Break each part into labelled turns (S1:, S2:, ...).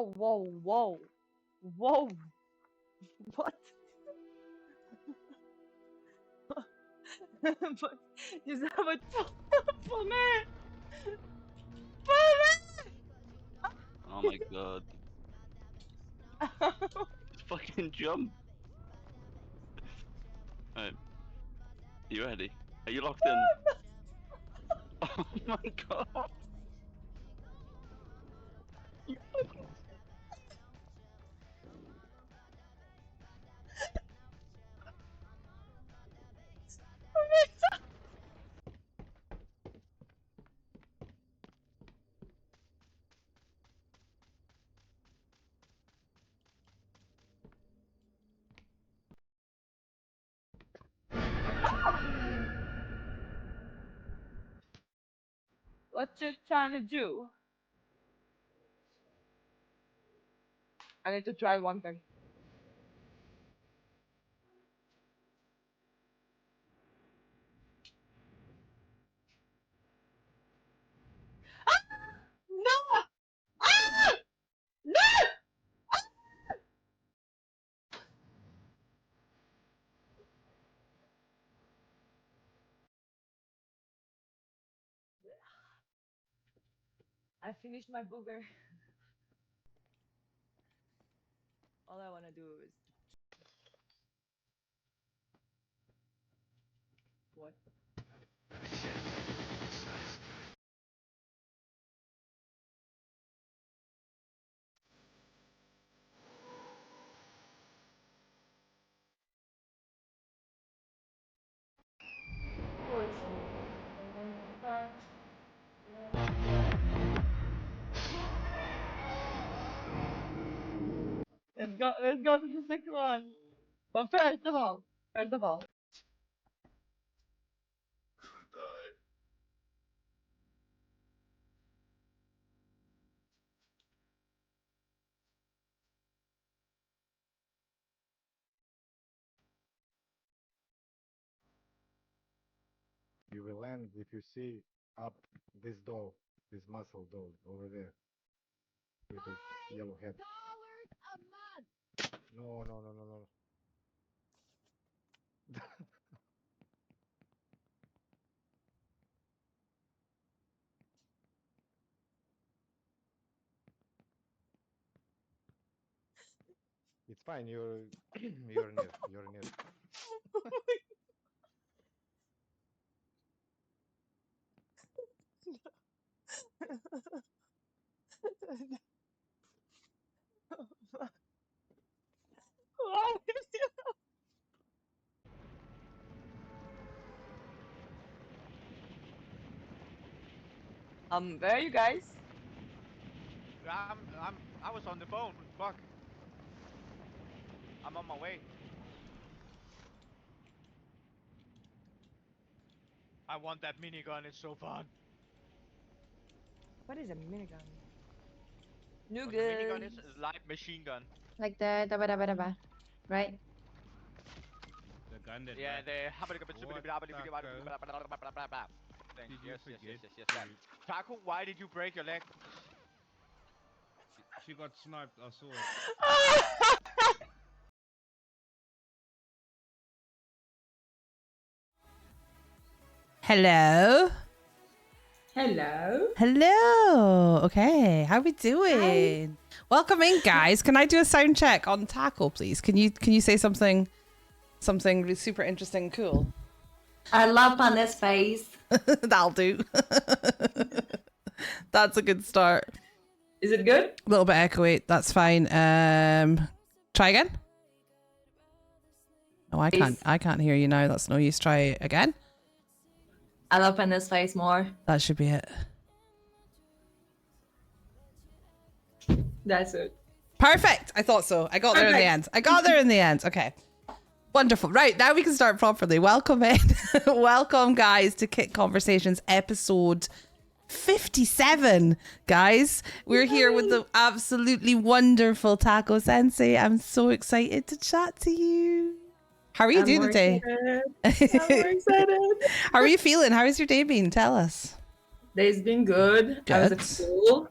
S1: whoa, whoa, whoa. Whoa. What? Is that what for me?
S2: Oh my god. Just fucking jump. Alright. You ready? Are you locked in? Oh my god.
S1: What you trying to do? I need to try one thing. No! Ah! No! I finished my booger. All I wanna do is what? Let's go to the second one. But first of all,
S3: You will land if you see up this doll, this muscle doll over there with a yellow head. No, no, no, no, no. It's fine. You're you're near. You're near.
S1: where are you guys?
S4: I was on the phone. Fuck. I'm on my way. I want that minigun. It's so fun.
S1: What is a minigun? New
S4: What the minigun
S1: gun.
S4: is a light machine gun.
S5: Like the dabba dabba dabba, right?
S6: The gun that
S4: Yeah, the. Thanks.
S6: did you
S4: Yes, yes,
S6: forget?
S4: yes, yes, yes. Taco, why did you break your leg?
S6: She got sniped, I saw it.
S7: Hello.
S5: Hello.
S7: Hello. Okay, how we doing? Welcome in, guys. Can I do a sound check on Taco, please? Can you say something super interesting, cool?
S5: I love on this face.
S7: That'll do. That's a good start.
S5: Is it good?
S7: A little bit echoey. That's fine. Try again. Oh, I can't hear you now. That's no use. Try again.
S5: I love on this face more.
S7: That should be it.
S5: That's it.
S7: Perfect. I thought so. I got there in the end. Okay. Wonderful. Right, now we can start properly. Welcome in. Welcome, guys, to Kit Conversations episode 57. Guys, we're here with the absolutely wonderful TacoSenseii. I'm so excited to chat to you. How are you doing today?
S5: I'm more excited.
S7: How are you feeling? How has your day been? Tell us.
S5: Day's been good. I was at
S7: Good.
S5: school.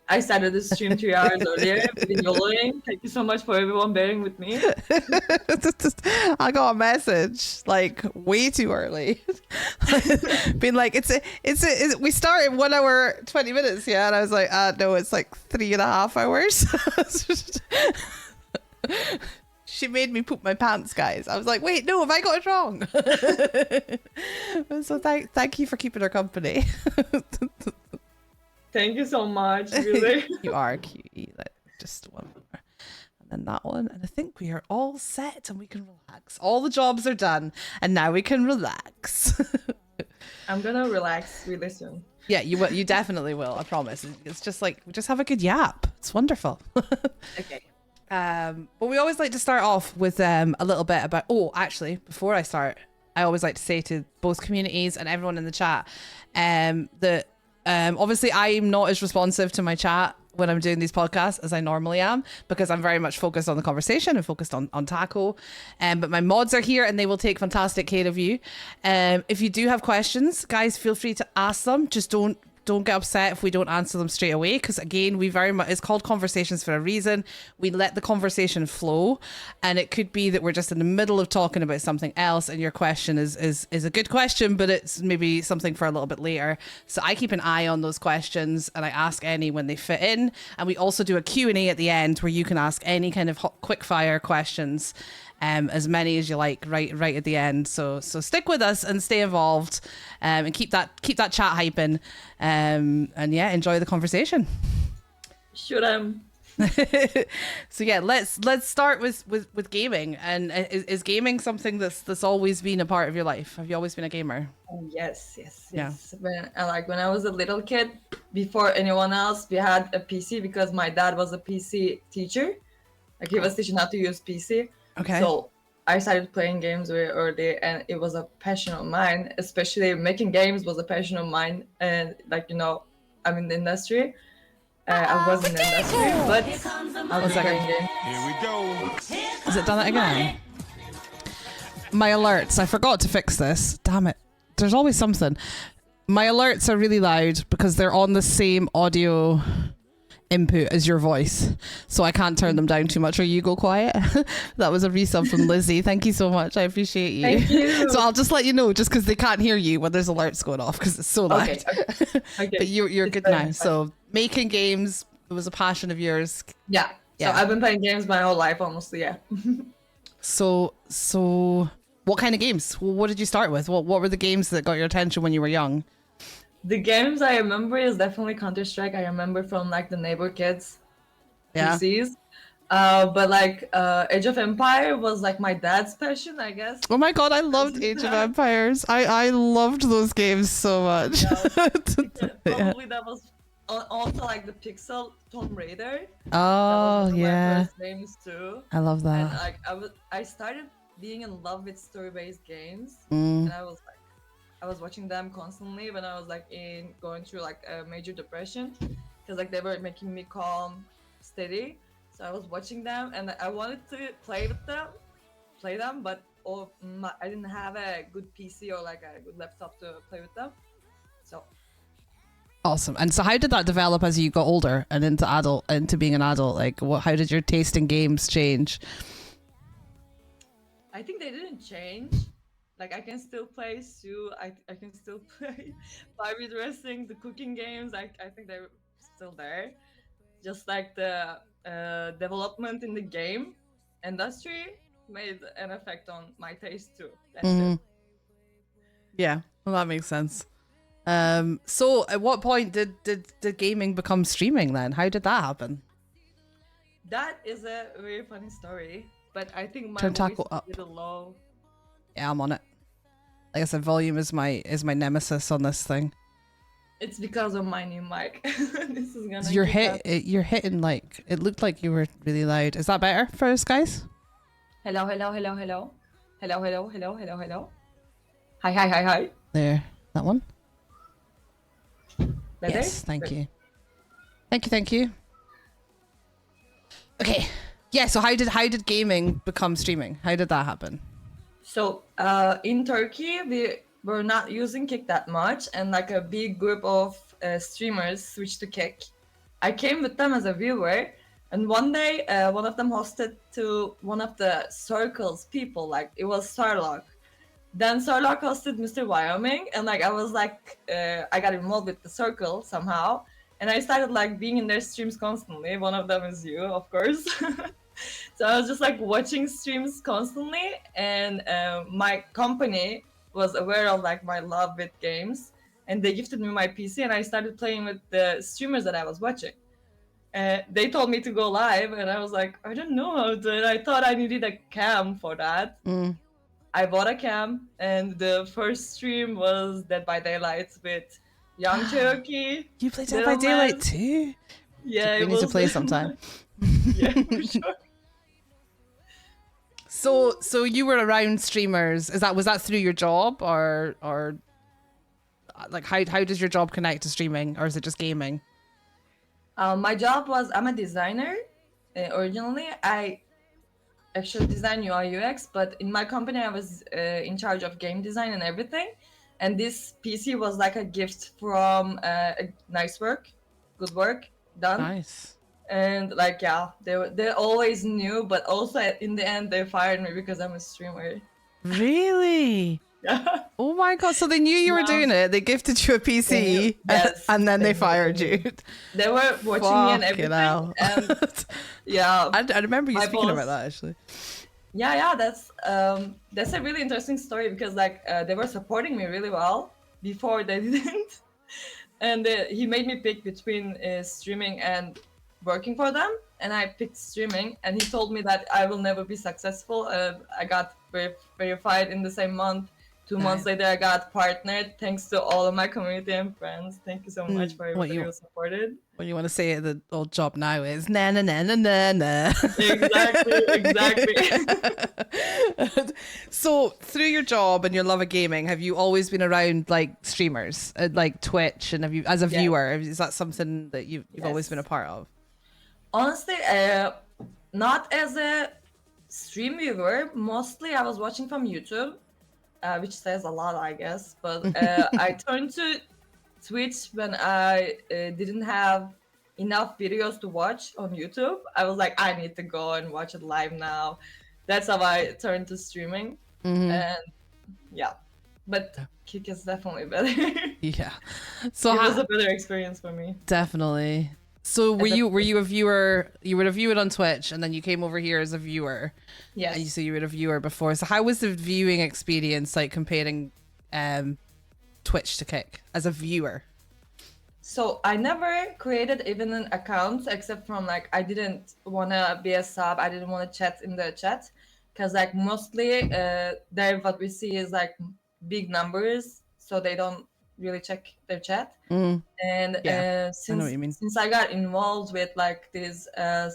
S5: I started the stream 3 hours earlier. I've been YOLOing. Thank you so much for everyone bearing with me.
S7: I got a message like way too early, being like, we start in 1 hour 20 minutes, yeah, and I was like, no, it's like 3.5 hours. She made me poop my pants, guys. I was like, wait, no, have I got it wrong? So thank you for keeping her company.
S5: Thank you so much, really.
S7: You are cute. Like, just one more. And then that one. And I think we are all set and we can relax. All the jobs are done. And now we can relax.
S5: I'm gonna relax really soon.
S7: Yeah, you will. You definitely will. I promise. It's just like, we just have a good yap. It's wonderful.
S5: Okay.
S7: But we always like to start off with a little bit about, actually, before I start, I always like to say to both communities and everyone in the chat that obviously I'm not as responsive to my chat when I'm doing these podcasts as I normally am, because I'm very much focused on the conversation and focused on Taco. But my mods are here and they will take fantastic care of you. If you do have questions, guys, feel free to ask them. Just don't get upset if we don't answer them straight away, because again, we very much, it's called conversations for a reason. We let the conversation flow, and it could be that we're just in the middle of talking about something else and your question is a good question, but it's maybe something for a little bit later. So I keep an eye on those questions and I ask any when they fit in, and we also do a Q&A at the end where you can ask any kind of quick fire questions, as many as you like, right at the end. So stick with us and stay involved, and keep that chat hyping, and yeah, enjoy the conversation.
S5: Should I?
S7: So yeah, let's start with gaming. And is gaming something that's always been a part of your life? Have you always been a gamer?
S5: Oh, yes.
S7: Yeah.
S5: When I was a little kid, before anyone else, we had a PC because my dad was a PC teacher. Like, he was teaching how to use PC.
S7: Okay.
S5: So I started playing games very early, and it was a passion of mine. Especially making games was a passion of mine. And like, I'm in the industry. I was in the industry, but I was playing games.
S6: Here we go.
S7: Has it done it again? My alerts. I forgot to fix this. Damn it. There's always something. My alerts are really loud because they're on the same audio input as your voice, so I can't turn them down too much or you go quiet. That was a resub from Lizzie. Thank you so much. I appreciate you.
S5: Thank you.
S7: So I'll just let you know, just because they can't hear you when there's alerts going off because it's so loud.
S5: Okay.
S7: But you're
S5: It's
S7: good
S5: fine,
S7: now.
S5: it's
S7: So making games, it was a passion of yours.
S5: Yeah.
S7: Yeah.
S5: So I've been playing games my whole life, almost. Yeah.
S7: So what kind of games? What did you start with? What were the games that got your attention when you were young?
S5: The games I remember is definitely Counter-Strike. I remember from like the neighbor kids
S7: Yeah.
S5: PCs. But like Age of Empire was like my dad's passion, I guess.
S7: Oh my god, I loved Age of Empires. I loved those games so much.
S5: Probably that was also like the Pixel Tomb Raider. That
S7: Oh
S5: was one of
S7: yeah,
S5: my first games too.
S7: I love
S5: And
S7: that.
S5: like I started being in love with story-based games,
S7: Mm.
S5: and I was watching them constantly when I was like going through like a major depression, because like they were making me calm, steady. So I was watching them and I wanted to play them, but I didn't have a good PC or like a good laptop to play with them. So
S7: Awesome. And so how did that develop as you got older and into being an adult? Like how did your taste in games change?
S5: I think they didn't change. Like I can still play Sue. I can still play Barbie dressing, the cooking games. I think they're still there. Just like the development in the game industry made an effect on my taste too. That's it.
S7: Yeah, well, that makes sense. So at what point did gaming become streaming then? How did that happen?
S5: That is a very funny story, but I think my
S7: Turn
S5: voice
S7: Taco
S5: is
S7: up.
S5: a little low.
S7: Yeah, I'm on it. Like I said, volume is my nemesis on this thing.
S5: It's because of my new mic. This is gonna.
S7: You're
S5: kick up.
S7: you're hitting like it looked like you were really loud. Is that better for us guys?
S5: Hello, hello, hello, hello, hello, hello, hello, hello, hello. Hi, hi, hi, hi.
S7: There, that one.
S5: Better?
S7: Yes, thank
S5: Good.
S7: you. Thank you. Okay. Yeah, so how did gaming become streaming? How did that happen?
S5: So in Turkey, we were not using Kick that much, and like a big group of streamers switched to Kick. I came with them as a viewer, and one day one of them hosted to one of the circles people, like it was Starlock. Then Starlock hosted Mr. Wyoming, and like I was like I got involved with the circle somehow, and I started like being in their streams constantly. One of them is you, of course. So I was just like watching streams constantly, and my company was aware of like my love with games, and they gifted me my PC, and I started playing with the streamers that I was watching. They told me to go live, and I was like, I don't know how to. And I thought I needed a cam for that. I bought a cam, and the first stream was Dead by Daylight with Young Cherokee.
S7: You played Dead by Daylight
S5: Dillman.
S7: too?
S5: Yeah,
S7: We
S5: it
S7: need to
S5: was-
S7: play sometime.
S5: Yeah, for sure.
S7: So you were around streamers. Was that through your job or like how does your job connect to streaming, or is it just gaming?
S5: My job was, I'm a designer. Originally, I actually design UI UX, but in my company, I was in charge of game design and everything. And this PC was like a gift from a nice work, good work done.
S7: Nice.
S5: And like, yeah, they always knew, but also in the end, they fired me because I'm a streamer.
S7: Really?
S5: Yeah.
S7: Oh my god! So they knew you were
S5: No.
S7: doing it. They gifted you a PC,
S5: Yes,
S7: and then they
S5: they
S7: fired
S5: knew.
S7: you.
S5: They were watching me and
S7: Fucking
S5: everything.
S7: hell.
S5: And yeah.
S7: I remember you
S5: My
S7: speaking
S5: boss-
S7: about that actually.
S5: Yeah, that's a really interesting story because like they were supporting me really well before they didn't, and he made me pick between streaming and working for them, and I picked streaming, and he told me that I will never be successful. I got verified in the same month. 2 months later, I got partnered. Thanks to all of my community and friends. Thank you so much for everybody who supported.
S7: What you want to say at the old job now is na na na na na na.
S5: Exactly.
S7: So through your job and your love of gaming, have you always been around like streamers, like Twitch, and have you, as a
S5: Yeah.
S7: viewer, is that something that you've always
S5: Yes.
S7: been a part of?
S5: Honestly, not as a stream viewer. Mostly, I was watching from YouTube, which says a lot, I guess. But I turned to Twitch when I didn't have enough videos to watch on YouTube. I was like, I need to go and watch it live now. That's how I turned to streaming. And yeah, but Kick is definitely better. It
S7: Yeah. So
S5: was a better experience for me.
S7: definitely. So were you a viewer? You were a viewer on Twitch, and then you came over here as a viewer.
S5: Yes.
S7: And you said you were a viewer before. So how was the viewing experience like comparing Twitch to Kick as a viewer?
S5: So I never created even an account except from like I didn't want to be a sub. I didn't want to chat in the chat because like mostly there what we see is like big numbers, so they don't really check their chat. And
S7: Yeah, I know what you mean.
S5: since I got involved with like these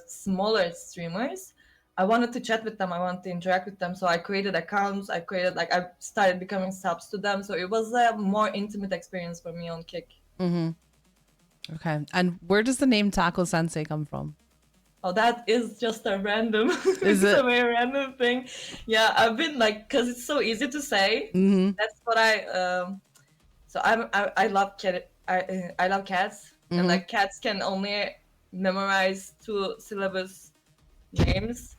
S5: smaller streamers, I wanted to chat with them. I wanted to interact with them. So I created accounts. I started becoming subs to them. So it was a more intimate experience for me on Kick.
S7: Okay. And where does the name TacoSenseii come from?
S5: Oh, that is just a random,
S7: Is it?
S5: a very random thing. Yeah, I've been like, cause it's so easy to say. That's what so I love I love cats, and like cats can only memorize 2 syllabus names.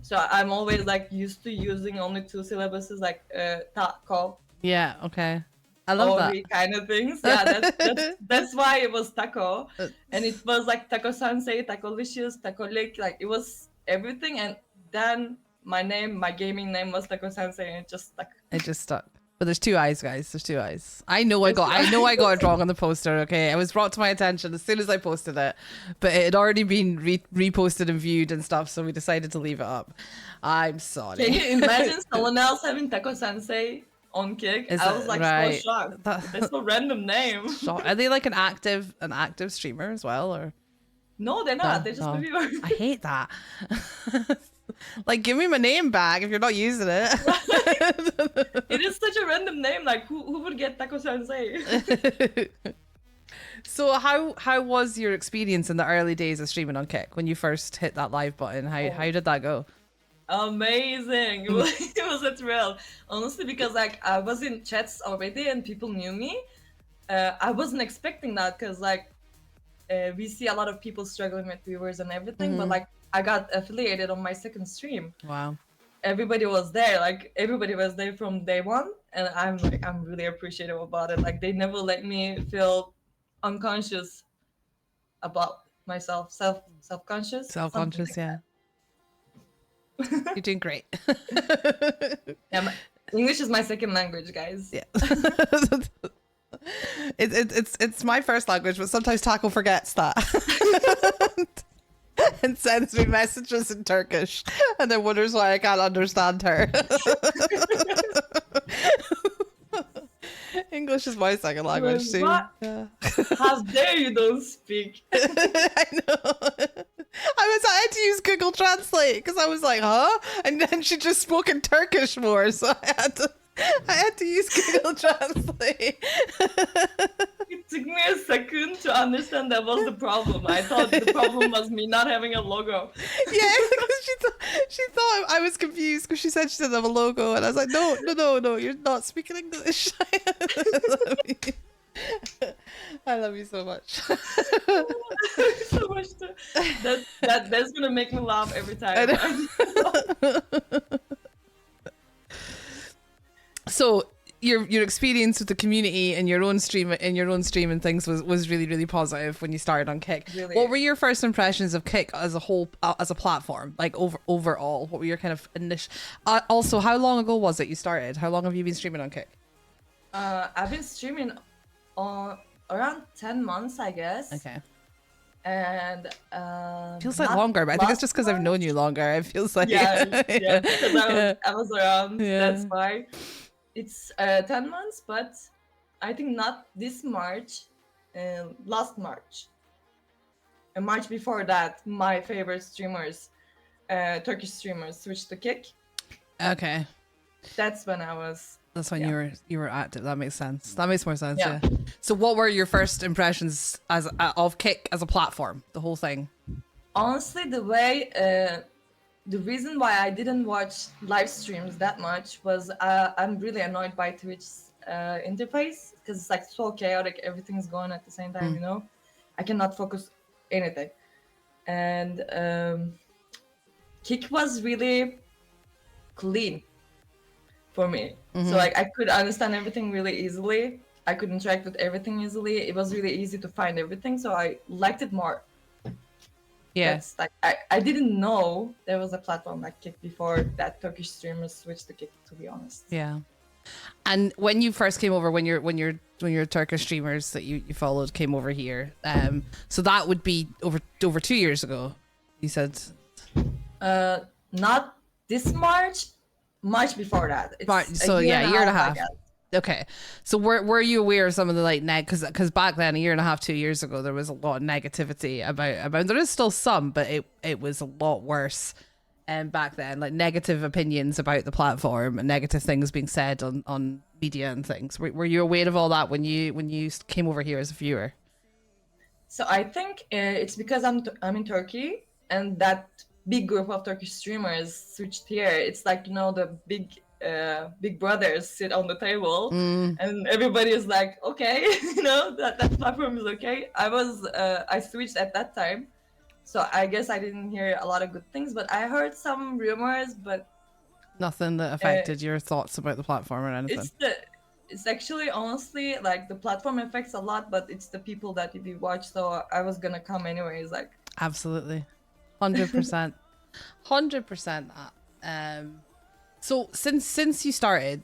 S5: So I'm always like used to using only 2 syllabuses, like taco,
S7: Yeah. Okay. I love that.
S5: ori kind of things. Yeah, that's why it was taco, and it was like TacoSenseii, Tacolicious, Tacolic, like it was everything. And then my gaming name was TacoSenseii, and it just stuck.
S7: It just stuck. But there's 2 eyes, guys. There's 2 eyes. I know I got it wrong on the poster. Okay, it was brought to my attention as soon as I posted it, but it had already been reposted and viewed and stuff, so we decided to leave it up. I'm sorry.
S5: Can you imagine someone else having TacoSenseii on Kick?
S7: Is
S5: I
S7: it
S5: was like
S7: right?
S5: so shocked.
S7: That-
S5: That's a random name.
S7: Are they like an active streamer as well, or?
S5: No, they're not.
S7: No,
S5: They're just
S7: no.
S5: a viewer.
S7: I hate that. Like, give me my name back if you're not using it.
S5: It is such a random name. Like, who would get TacoSenseii?
S7: So how was your experience in the early days of streaming on Kick when you first hit that live button? How did that go?
S5: Amazing. It was a thrill. Honestly, because like I was in chats already and people knew me. I wasn't expecting that because like we see a lot of people struggling with viewers and everything, but
S7: Mhm.
S5: like I got affiliated on my second stream.
S7: Wow.
S5: Everybody was there, like everybody was there from day one, and I'm really appreciative about it. Like they never let me feel unconscious about myself, self-conscious, something
S7: Self-conscious,
S5: like
S7: yeah. You're doing great.
S5: that. Yeah, English is my second language, guys.
S7: Yeah. It's my first language, but sometimes Taco forgets that. And sends me messages in Turkish and then wonders why I can't understand her. English is my second language too.
S5: What?
S7: Yeah.
S5: How dare you don't speak?
S7: I know. I had to use Google Translate because I was like, huh? And then she just spoke in Turkish more, so I had to use Google Translate.
S5: It took me a second to understand that was the problem. I thought the problem was me not having a logo.
S7: Yeah, because she thought I was confused because she said she didn't have a logo, and I was like, no, you're not speaking English. I love you so much.
S5: So much that's gonna make me laugh every time.
S7: So your experience with the community and your own stream and things was really, really positive when you started on Kick.
S5: Really.
S7: What were your first impressions of Kick as a whole, as a platform, like overall? What were your kind of initial? Also, how long ago was it you started? How long have you been streaming on Kick?
S5: I've been streaming around 10 months, I guess.
S7: Okay.
S5: And
S7: Feels like
S5: not
S7: longer, but I think it's
S5: last
S7: just because I've known you longer. It feels like
S5: yeah, because I was around.
S7: Yeah.
S5: That's why it's 10 months, but I think not this March, last March. A March before that, my favorite streamers, Turkish streamers, switched to Kick.
S7: Okay.
S5: That's when I was.
S7: That's when
S5: Yeah.
S7: you were active. That makes sense. That makes more sense.
S5: Yeah.
S7: Yeah. So, what were your first impressions of Kick as a platform? The whole thing.
S5: Honestly, the reason why I didn't watch live streams that much was I'm really annoyed by Twitch's interface because it's like so chaotic. Everything's going at the same time, you know. I cannot focus anything, and Kick was really clean for me. So like I could understand everything really easily. I could interact with everything easily. It was really easy to find everything, so I liked it more.
S7: Yeah.
S5: That's like I didn't know there was a platform like Kick before that Turkish streamers switched to Kick, to be honest.
S7: Yeah. And when you first came over, when your Turkish streamers that you followed came over here, so that would be over 2 years ago. You said.
S5: Not this March, March before that. It's
S7: So yeah, a year and a half.
S5: I guess.
S7: Okay, so were you aware of some of the like because back then, a year and a half, 2 years ago, there was a lot of negativity about there is still some, but it was a lot worse. And back then, like negative opinions about the platform and negative things being said on media and things. Were you aware of all that when you came over here as a viewer?
S5: So I think it's because I'm in Turkey, and that big group of Turkish streamers switched here. It's like, you know, the big brothers sit on the table, and everybody is like, okay, you know, that platform is okay. I switched at that time, so I guess I didn't hear a lot of good things, but I heard some rumors, but
S7: Nothing that affected your thoughts about the platform or anything.
S5: it's actually honestly like the platform affects a lot, but it's the people that you watch. So I was gonna come anyways, like.
S7: Absolutely, 100%, 100% that. So since you started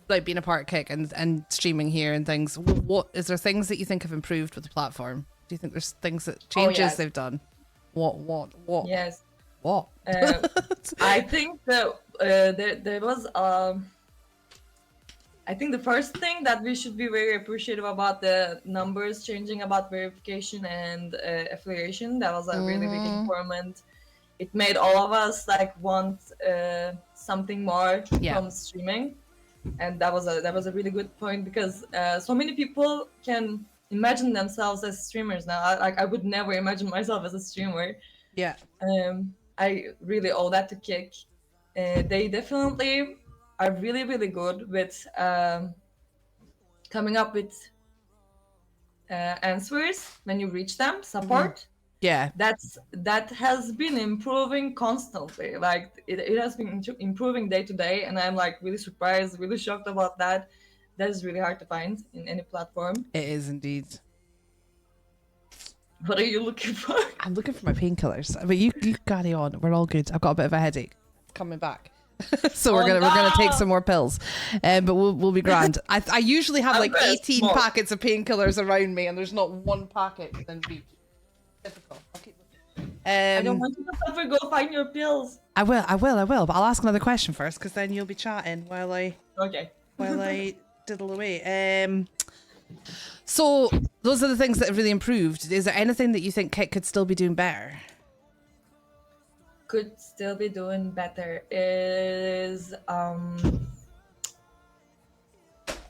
S7: like being a part of Kick and streaming here and things, what is there things that you think have improved with the platform? Do you think there's things that changes
S5: yes.
S7: they've done? What?
S5: Yes.
S7: What?
S5: I think that there was I think the first thing that we should be very appreciative about the numbers changing about verification and affiliation. That was a really big improvement. It made all of us like want something more from streaming, and that was a really good point because so many people can imagine themselves as streamers now. I would never imagine myself as a streamer.
S7: Yeah.
S5: I really owe that to Kick. They definitely are really, really good with coming up with answers when you reach them, support.
S7: Yeah.
S5: That has been improving constantly. Like it has been improving day to day, and I'm like really surprised, really shocked about that. That is really hard to find in any platform.
S7: It is indeed.
S5: What are you looking for?
S7: I'm looking for my painkillers, but you carry on. We're all good. I've got a bit of a headache. It's coming back. So we're gonna take some more pills, but we'll be grand. I usually have like 18 packets of painkillers around me, and there's not one packet within reach. Difficult. I'll keep looking.
S5: I don't want you to suffer. Go find your pills.
S7: I will. But I'll ask another question first, because then you'll be chatting while I diddle away. So those are the things that have really improved. Is there anything that you think Kit could still be doing better?
S5: Could still be doing better is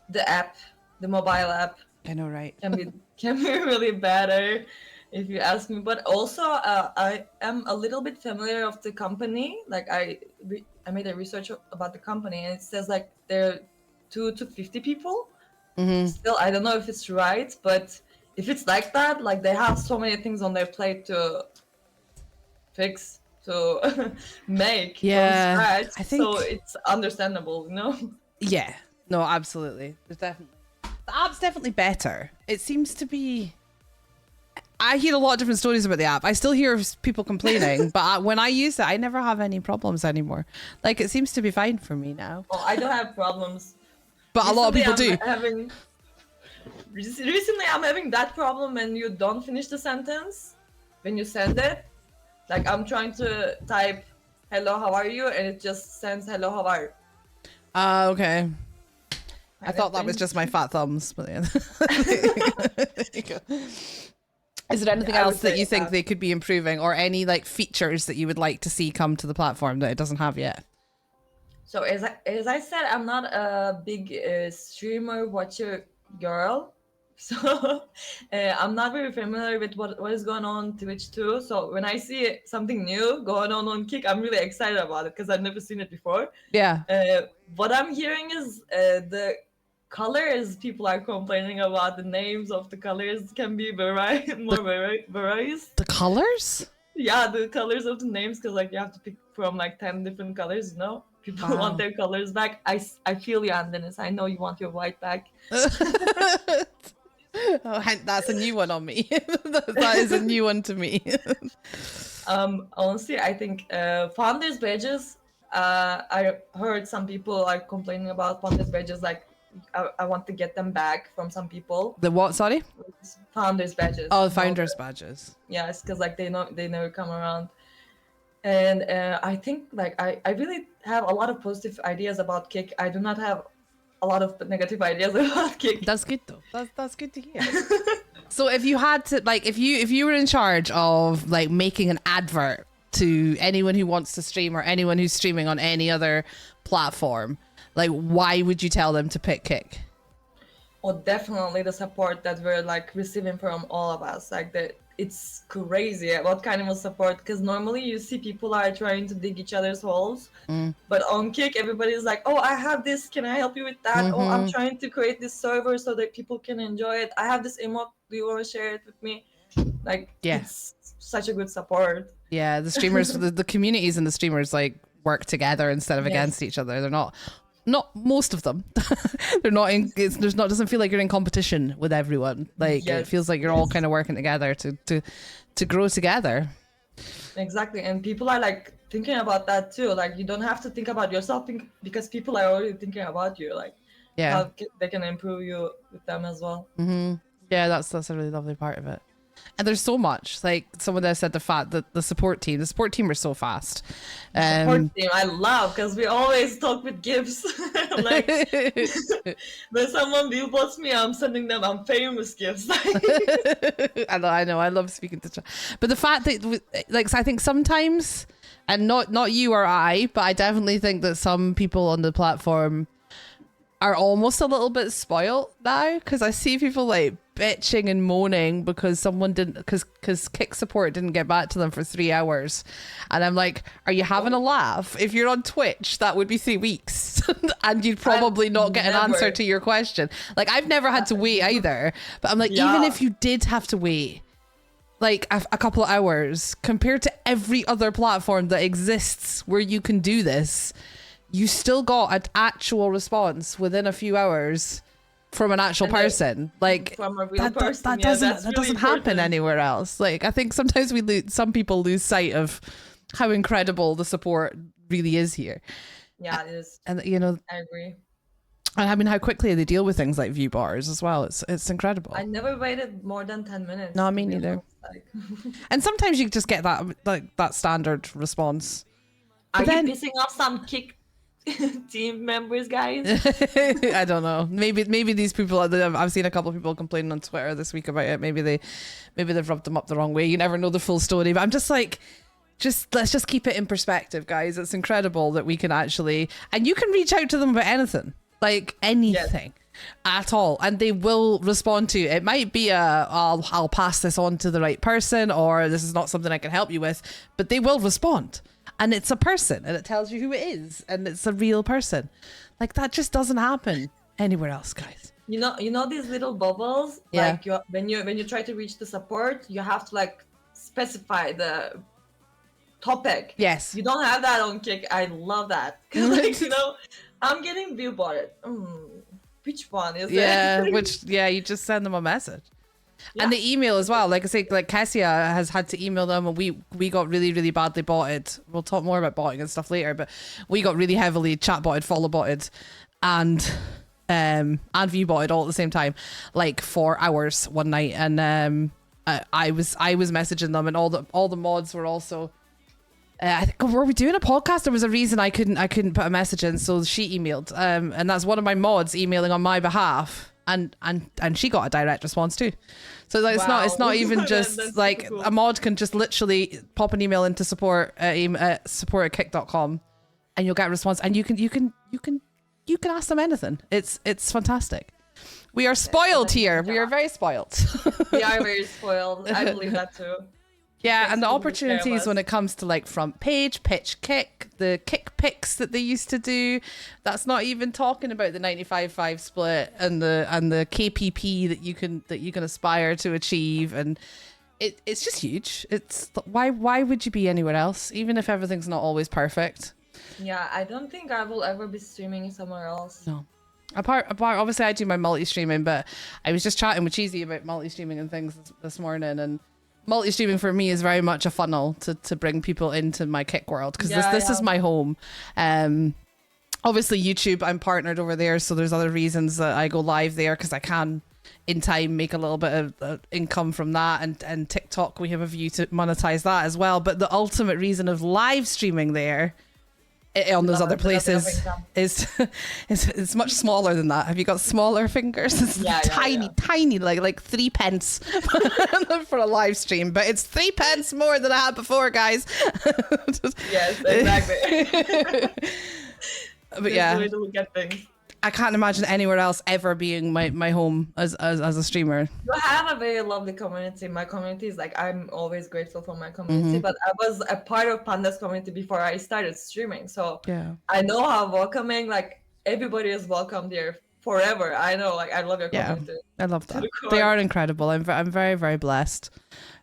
S5: the app, the mobile app.
S7: I know, right?
S5: Can be really better, if you ask me. But also, I am a little bit familiar of the company. Like I made a research about the company, and it says like there are 2 to 50 people.
S7: Mm-hmm.
S5: Still, I don't know if it's right, but if it's like that, like they have so many things on their plate to fix, to make from scratch.
S7: I think
S5: so. It's understandable, you know.
S7: Yeah, no, absolutely. The app's definitely better. It seems to be. I hear a lot of different stories about the app. I still hear people complaining, but when I use it, I never have any problems anymore. Like it seems to be fine for me now.
S5: Oh, I don't have problems.
S7: But a lot of people do.
S5: Recently, I'm having that problem when you don't finish the sentence when you send it. Like I'm trying to type "Hello, how are you?" and it just sends "Hello, how are you?"
S7: Okay. I thought that was just my fat thumbs, but yeah. Is there anything else that you think they could be improving, or any like features that you would like to see come to the platform that it doesn't have yet?
S5: So as I said, I'm not a big streamer watcher girl, so I'm not very familiar with what is going on Twitch too. So when I see something new going on Kick, I'm really excited about it because I've never seen it before.
S7: Yeah.
S5: What I'm hearing is the colors. People are complaining about the names of the colors can be various.
S7: The colors?
S5: Yeah, the colors of the names, because like you have to pick from like 10 different colors, you know? People want their colors back. I feel you, Dennis. I know you want your white back.
S7: Oh, that's a new one on me. That is a new one to me.
S5: Honestly, I think founders badges. I heard some people are complaining about founders badges. Like, I want to get them back from some people.
S7: The what? Sorry.
S5: Founders badges.
S7: Oh, the founders badges.
S5: Yeah, it's because like they never come around. And I think like I really have a lot of positive ideas about Kick. I do not have a lot of negative ideas about Kick.
S7: That's good though. That's good to hear. So if you had to like if you were in charge of like making an advert to anyone who wants to stream or anyone who's streaming on any other platform, like why would you tell them to pick Kick?
S5: Well, definitely the support that we're like receiving from all of us. Like it's crazy what kind of support, because normally you see people are trying to dig each other's holes, but on Kick everybody's like, oh, I have this, can I help you with that? Oh, I'm trying to create this server so that people can enjoy it. I have this emote, do you want to share it with me? Like, it's such a good support.
S7: Yeah, the streamers, the communities and the streamers like work together instead of against each other. They're not most of them. They're not in. Doesn't feel like you're in competition with everyone. Like it feels like you're all kind of working together to grow together.
S5: Exactly, and people are like thinking about that too. Like you don't have to think about yourself because people are already thinking about you. Like how they can improve you with them as well.
S7: Yeah, that's a really lovely part of it. And there's so much, like someone that said the fact that the support team are so fast.
S5: Support team I love, because we always talk with gifs. Like when someone billboards me, I'm sending them famous gifs.
S7: I know I love speaking to but the fact that like I think sometimes, and not you or I, but I definitely think that some people on the platform are almost a little bit spoiled now, because I see people like bitching and moaning because someone didn't, because Kick support didn't get back to them for 3 hours, and I'm like, are you having a laugh? If you're on Twitch, that would be 3 weeks. and you'd probably not get an answer
S5: never.
S7: to your question. Like, I've never had to wait either, but I'm like, even
S5: Yeah.
S7: if you did have to wait like a couple of hours compared to every other platform that exists where you can do this, you still got an actual response within a few hours from an actual
S5: And
S7: person. Like,
S5: From a real
S7: that
S5: person, yeah, that's
S7: that
S5: really
S7: doesn't happen
S5: important.
S7: anywhere else. Like, I think sometimes some people lose sight of how incredible the support really is here.
S5: Yeah, it is.
S7: And you know,
S5: I agree.
S7: and I mean, how quickly they deal with things like view bars as well. It's incredible.
S5: I never waited more than 10 minutes.
S7: No,
S5: to
S7: me
S5: be
S7: neither.
S5: honest, like.
S7: And sometimes you just get that standard response.
S5: Are
S7: But then-
S5: you pissing off some Kick team members, guys?
S7: I don't know. Maybe these people. I've seen a couple of people complaining on Twitter this week about it. Maybe they've rubbed them up the wrong way. You never know the full story. But I'm just like, let's just keep it in perspective, guys. It's incredible that we can actually, and you can reach out to them about anything, like anything. At all, and they will respond to you. It might be I'll pass this on to the right person, or this is not something I can help you with, but they will respond, and it's a person, and it tells you who it is, and it's a real person. Like, that just doesn't happen anywhere else, guys.
S5: You know these little bubbles.
S7: Yeah.
S5: Like when you try to reach the support, you have to like specify the topic.
S7: Yes.
S5: You don't have that on Kick. I love that because like I'm getting viewboarded. Which one is it?
S7: You just send them a message.
S5: Yeah.
S7: And the email as well. Like I say, like Cassia has had to email them, and we got really, really badly botted. We'll talk more about botting and stuff later, but we got really heavily chat botted, follow botted, and view botted all at the same time, like for hours one night. And I was messaging them, and all the mods were also. I think, were we doing a podcast? There was a reason I couldn't put a message in, so she emailed, and that's one of my mods emailing on my behalf, and she got a direct response too. So like, it's not even just
S5: That's
S7: like
S5: so cool.
S7: a mod can just literally pop an email into support@kick.com, and you'll get a response, and you can ask them anything. It's fantastic. We are spoiled here. We are very spoiled.
S5: We are very spoiled. I believe that too.
S7: Yeah, and the
S5: Thanks for taking care of
S7: opportunities
S5: us.
S7: when it comes to like front page, pitch kick, the kick picks that they used to do. That's not even talking about the 95-5 split and the KPP that you can aspire to achieve, and it's just huge. It's why would you be anywhere else, even if everything's not always perfect?
S5: Yeah, I don't think I will ever be streaming somewhere else.
S7: No. Apart, obviously I do my multi-streaming, but I was just chatting with Cheesy about multi-streaming and things this morning, and multi-streaming for me is very much a funnel to bring people into my Kick world, because this is my home. Obviously YouTube, I'm partnered over there, so there's other reasons that I go live there, because I can in time make a little bit of income from that, and TikTok, we have a view to monetize that as well. But the ultimate reason of live streaming there on those other places is it's much smaller than that. Have you got smaller fingers? It's tiny, like 3 pence for a live stream, but it's 3 pence more than I had before, guys.
S5: Yes, exactly.
S7: But yeah,
S5: the way to look at things.
S7: I can't imagine anywhere else ever being my home as a streamer.
S5: You have a very lovely community. My community is like, I'm always grateful for my community, but I was a part of Panda's community before I started streaming. So
S7: Yeah.
S5: I know how welcoming, like everybody is welcome there forever. I know, like I love your
S7: Yeah.
S5: community.
S7: I love that.
S5: the
S7: They
S5: core.
S7: are incredible. I'm very, very blessed.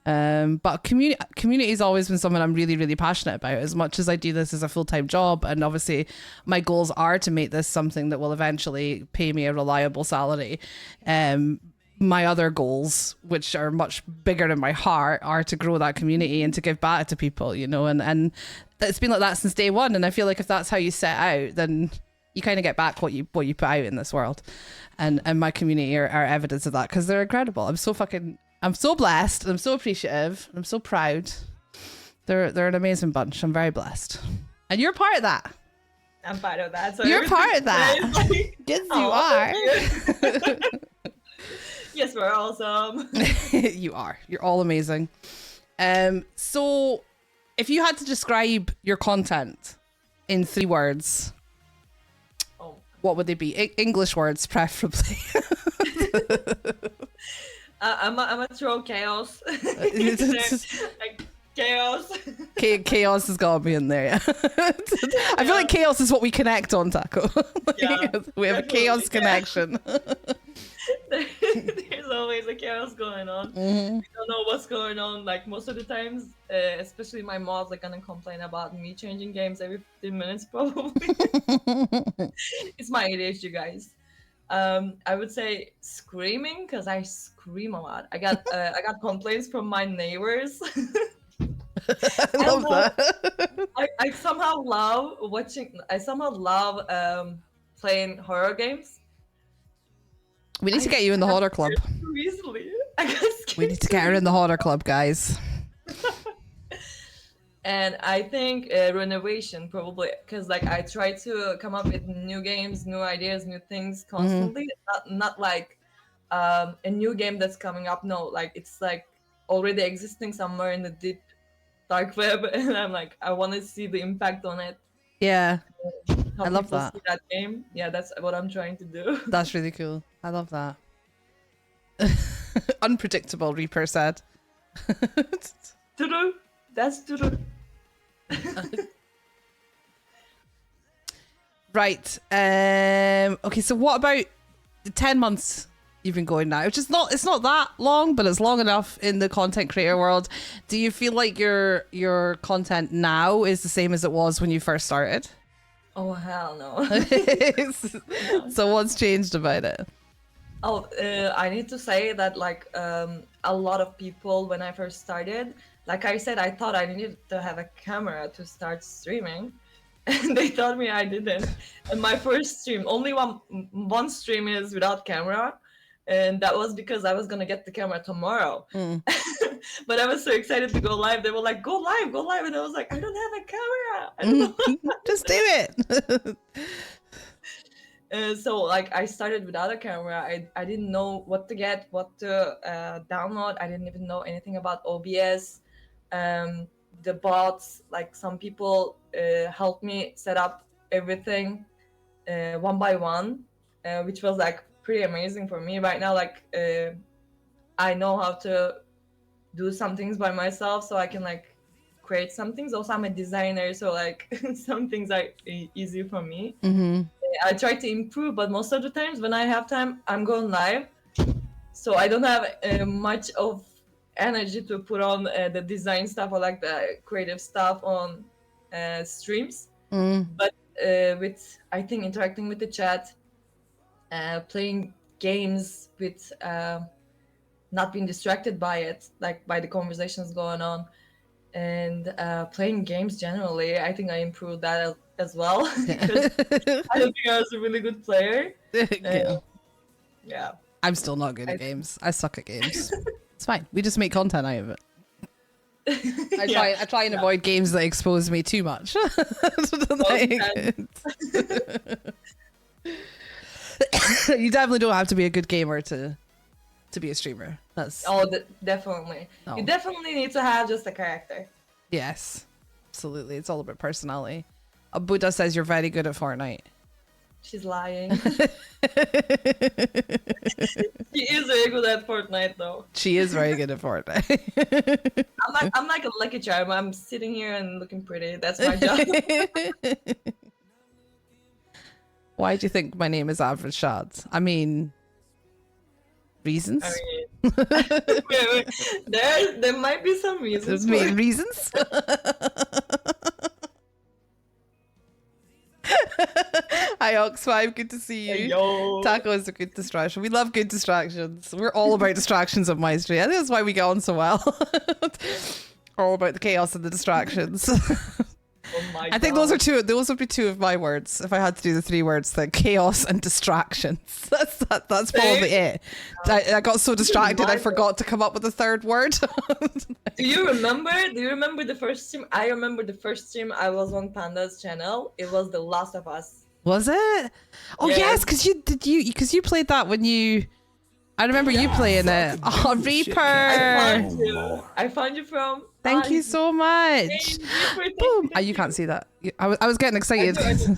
S7: But community has always been something I'm really, really passionate about, as much as I do this as a full-time job. And obviously my goals are to make this something that will eventually pay me a reliable salary. My other goals, which are much bigger in my heart, are to grow that community and to give back to people, and it's been like that since day one. And I feel like if that's how you set out, then you kind of get back what you put out in this world. And my community are evidence of that, because they're incredible. I'm so blessed. I'm so appreciative. I'm so proud. They're an amazing bunch. I'm very blessed. And you're part of that.
S5: I'm part of that. So
S7: You're part of that.
S5: everything-
S7: Yes,
S5: Oh,
S7: you
S5: thank you. Yes, we're awesome.
S7: are. You are. You're all amazing. So if you had to describe your content in 3 words,
S5: Oh.
S7: what would they be? English words, preferably.
S5: I'm a throw chaos. Like, Chaos.
S7: Chaos has got to be in there. Yeah. I feel like chaos is what we connect on, Taco.
S5: Yeah,
S7: We have a chaos
S5: definitely, yeah.
S7: connection.
S5: There's always a chaos going on.
S7: Mhm.
S5: We don't know what's going on. Like most of the times, especially my mods are gonna complain about me changing games every 15 minutes probably. It's my ADHD, guys. I would say screaming because I scream a lot. I got complaints from my neighbors.
S7: I love that.
S5: I somehow love watching. I somehow love playing horror games.
S7: We need to get you in the horror club.
S5: Too easily. I got scared
S7: We need to get her in the horror club, guys.
S5: And I think renovation probably because like I try to come up with new games, new ideas, new things constantly. Not like a new game that's coming up. No, like it's like already existing somewhere in the deep dark web, and I'm like I want to see the impact on it.
S7: Yeah,
S5: How
S7: I love
S5: people
S7: that.
S5: see that game. Yeah, that's what I'm trying to do.
S7: that's really cool. I love that. Unpredictable, Reaper said.
S5: True. That's true.
S7: Right. Okay, so what about the 10 months you've been going now? It's not that long, but it's long enough in the content creator world. Do you feel like your content now is the same as it was when you first started?
S5: Oh hell no.
S7: So what's changed about it?
S5: Oh, I need to say that like a lot of people when I first started, like I said, I thought I needed to have a camera to start streaming, and they told me I didn't. And my first stream, only one stream is without camera, and that was because I was gonna get the camera tomorrow.
S7: Mm.
S5: But I was so excited to go live. They were like, "Go live, go live," and I was like, "I don't have a camera. I don't know."
S7: Just do it.
S5: So like I started without a camera. I didn't know what to get, what to download. I didn't even know anything about OBS. The bots, like some people helped me set up everything one by one, which was like pretty amazing for me. Right now, like I know how to do some things by myself, so I can like create some things. Also, I'm a designer, so like some things are easy for me.
S7: Mm-hmm.
S5: I try to improve, but most of the times when I have time, I'm going live. So I don't have much of energy to put on the design stuff or like the creative stuff on streams.
S7: Mm.
S5: But with, I think, interacting with the chat, playing games with not being distracted by it, like by the conversations going on, and playing games generally, I think I improved that as well. Because I don't think I was a really good player. Yeah.
S7: I'm still not good at games. I suck at games. It's fine. We just make content out of it. I try and avoid games that expose me too much. You definitely don't have to be a good gamer to be a streamer. That's
S5: Definitely.
S7: No.
S5: You definitely need to have just a character.
S7: Yes, absolutely. It's all about personality. Buddha says you're very good at Fortnite.
S5: She's lying. She is very good at Fortnite, though.
S7: She is very good at Fortnite.
S5: I'm like a lucky charm. I'm sitting here and looking pretty. That's my job.
S7: Why do you think my name is Average Shots? I mean, reasons?
S5: Wait. There might be some reasons.
S7: Reasons? Hi Ox5, good to see you.
S5: Hey, yo.
S7: Taco is a good distraction. We love good distractions. We're all about distractions on my stream. I think that's why we get on so well. All about the chaos and the distractions.
S5: Oh my
S7: I think
S5: God.
S7: those would be two of my words if I had to do the three words, the chaos and distractions. That's probably it. I got so distracted I forgot to come up with a third word.
S5: Do you remember the first stream? I remember the first stream I was on Panda's channel. It was The Last of Us.
S7: Was it? Oh
S5: Yeah.
S7: yes, because you played that when you. I remember you playing it. Oh, Reaper!
S5: I found you from.
S7: Thank you so much. Boom! You can't see that. I was getting excited.
S5: I do.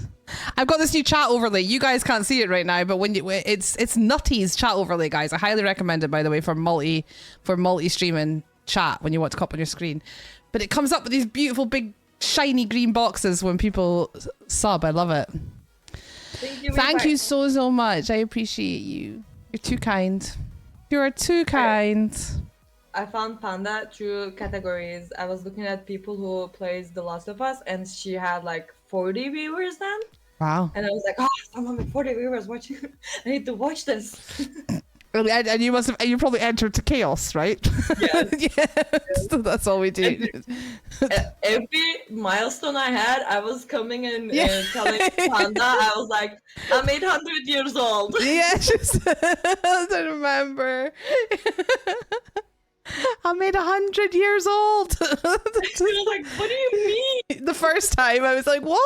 S7: I've got this new chat overlay. You guys can't see it right now, but when it's Nutty's chat overlay, guys. I highly recommend it, by the way, for multi streaming chat when you want to come up on your screen. But it comes up with these beautiful big shiny green boxes when people sub. I love it. Thank you so much. I appreciate you. You're too kind. You are too kind.
S5: I found Panda through categories. I was looking at people who plays The Last of Us, and she had like 40 viewers then.
S7: Wow.
S5: And I was like, oh, someone with 40 viewers watching. I need to watch this.
S7: And you must have, you probably entered to chaos, right?
S5: Yes.
S7: Yes. That's all we do.
S5: Every milestone I had, I was coming and telling Panda, I was like, I'm 800 years old.
S7: Yeah, I remember. I'm 100 years old.
S5: She was like, what do you mean?
S7: The first time I was like, what?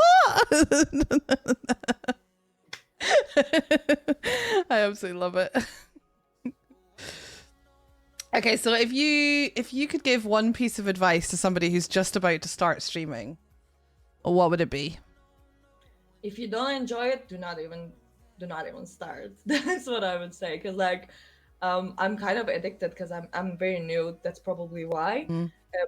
S7: I absolutely love it. Okay, so if you could give one piece of advice to somebody who's just about to start streaming, what would it be?
S5: If you don't enjoy it, do not even start. That's what I would say. Cause like, I'm kind of addicted because I'm very new. That's probably why.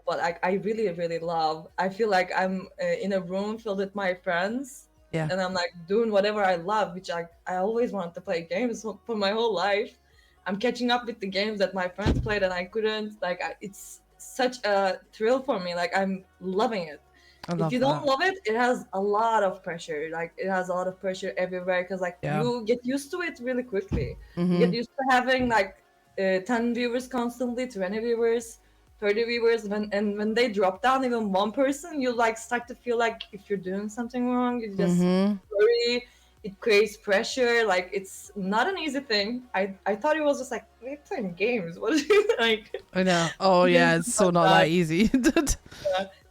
S5: But like, I really, really love. I feel like I'm in a room filled with my friends.
S7: Yeah.
S5: And I'm like doing whatever I love, which I always wanted to play games for my whole life. I'm catching up with the games that my friends played and I couldn't. Like, it's such a thrill for me. Like, I'm loving it. If you don't love it, it has a lot of pressure. Like, it has a lot of pressure everywhere because like you get used to it really quickly. You get used to having like 10 viewers constantly, 20 viewers, 30 viewers. When they drop down even one person, you like start to feel like if you're doing something wrong, you just worry. It creates pressure. Like, it's not an easy thing. I thought it was just like, we're playing games. What is it like?
S7: I know. Oh yeah, it's so not that easy.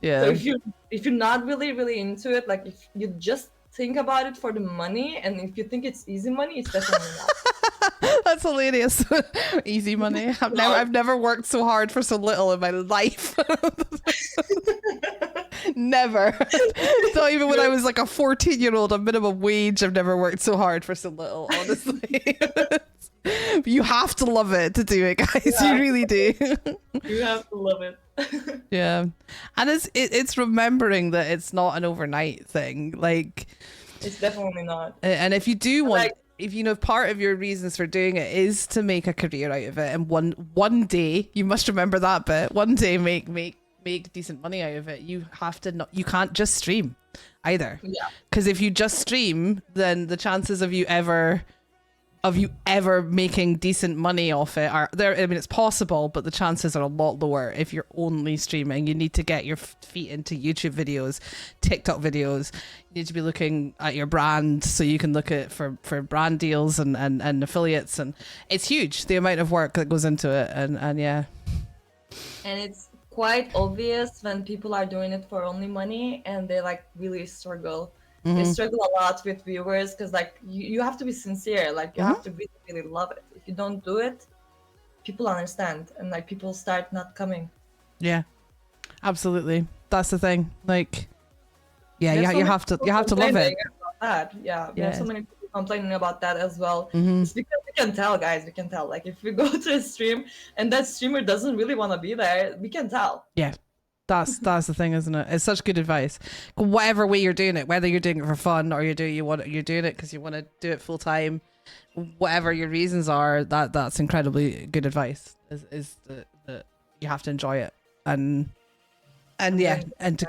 S7: Yeah.
S5: So if you're not really into it, like if you just think about it for the money, and if you think it's easy money, it's definitely not.
S7: That's hilarious. Easy money. I've never worked so hard for so little in my life. Never. Not even when I was like a 14-year-old on minimum wage, I've never worked so hard for so little, honestly. You have to love it to do it, guys. You really do.
S5: You have to love it.
S7: Yeah. And it's remembering that it's not an overnight thing. Like,
S5: it's definitely not.
S7: And if you do want,
S5: like,
S7: if you know part of your reasons for doing it is to make a career out of it, and one day, you must remember that bit, one day make decent money out of it, you have to not, you can't just stream either.
S5: Yeah.
S7: Because if you just stream, then the chances of you ever making decent money off it are there. I mean, it's possible, but the chances are a lot lower if you're only streaming. You need to get your feet into YouTube videos, TikTok videos. You need to be looking at your brand so you can look at for brand deals and affiliates, and it's huge the amount of work that goes into it. And yeah.
S5: And it's quite obvious when people are doing it for only money and they like really struggle. They struggle a lot with viewers because like you have to be sincere. Like, you have to really, really love it. If you don't do it, people understand, and like people start not coming.
S7: Yeah, absolutely. That's the thing. Like, yeah, you have to love it.
S5: That. Yeah, we have so many people complaining about that as well. It's because we can tell, guys. We can tell. Like, if we go to a stream and that streamer doesn't really want to be there, we can tell.
S7: Yeah. That's the thing, isn't it? It's such good advice. Whatever way you're doing it, whether you're doing it for fun or you're doing it because you want to do it full time, whatever your reasons are, that's incredibly good advice. Is that you have to enjoy it and yeah, and to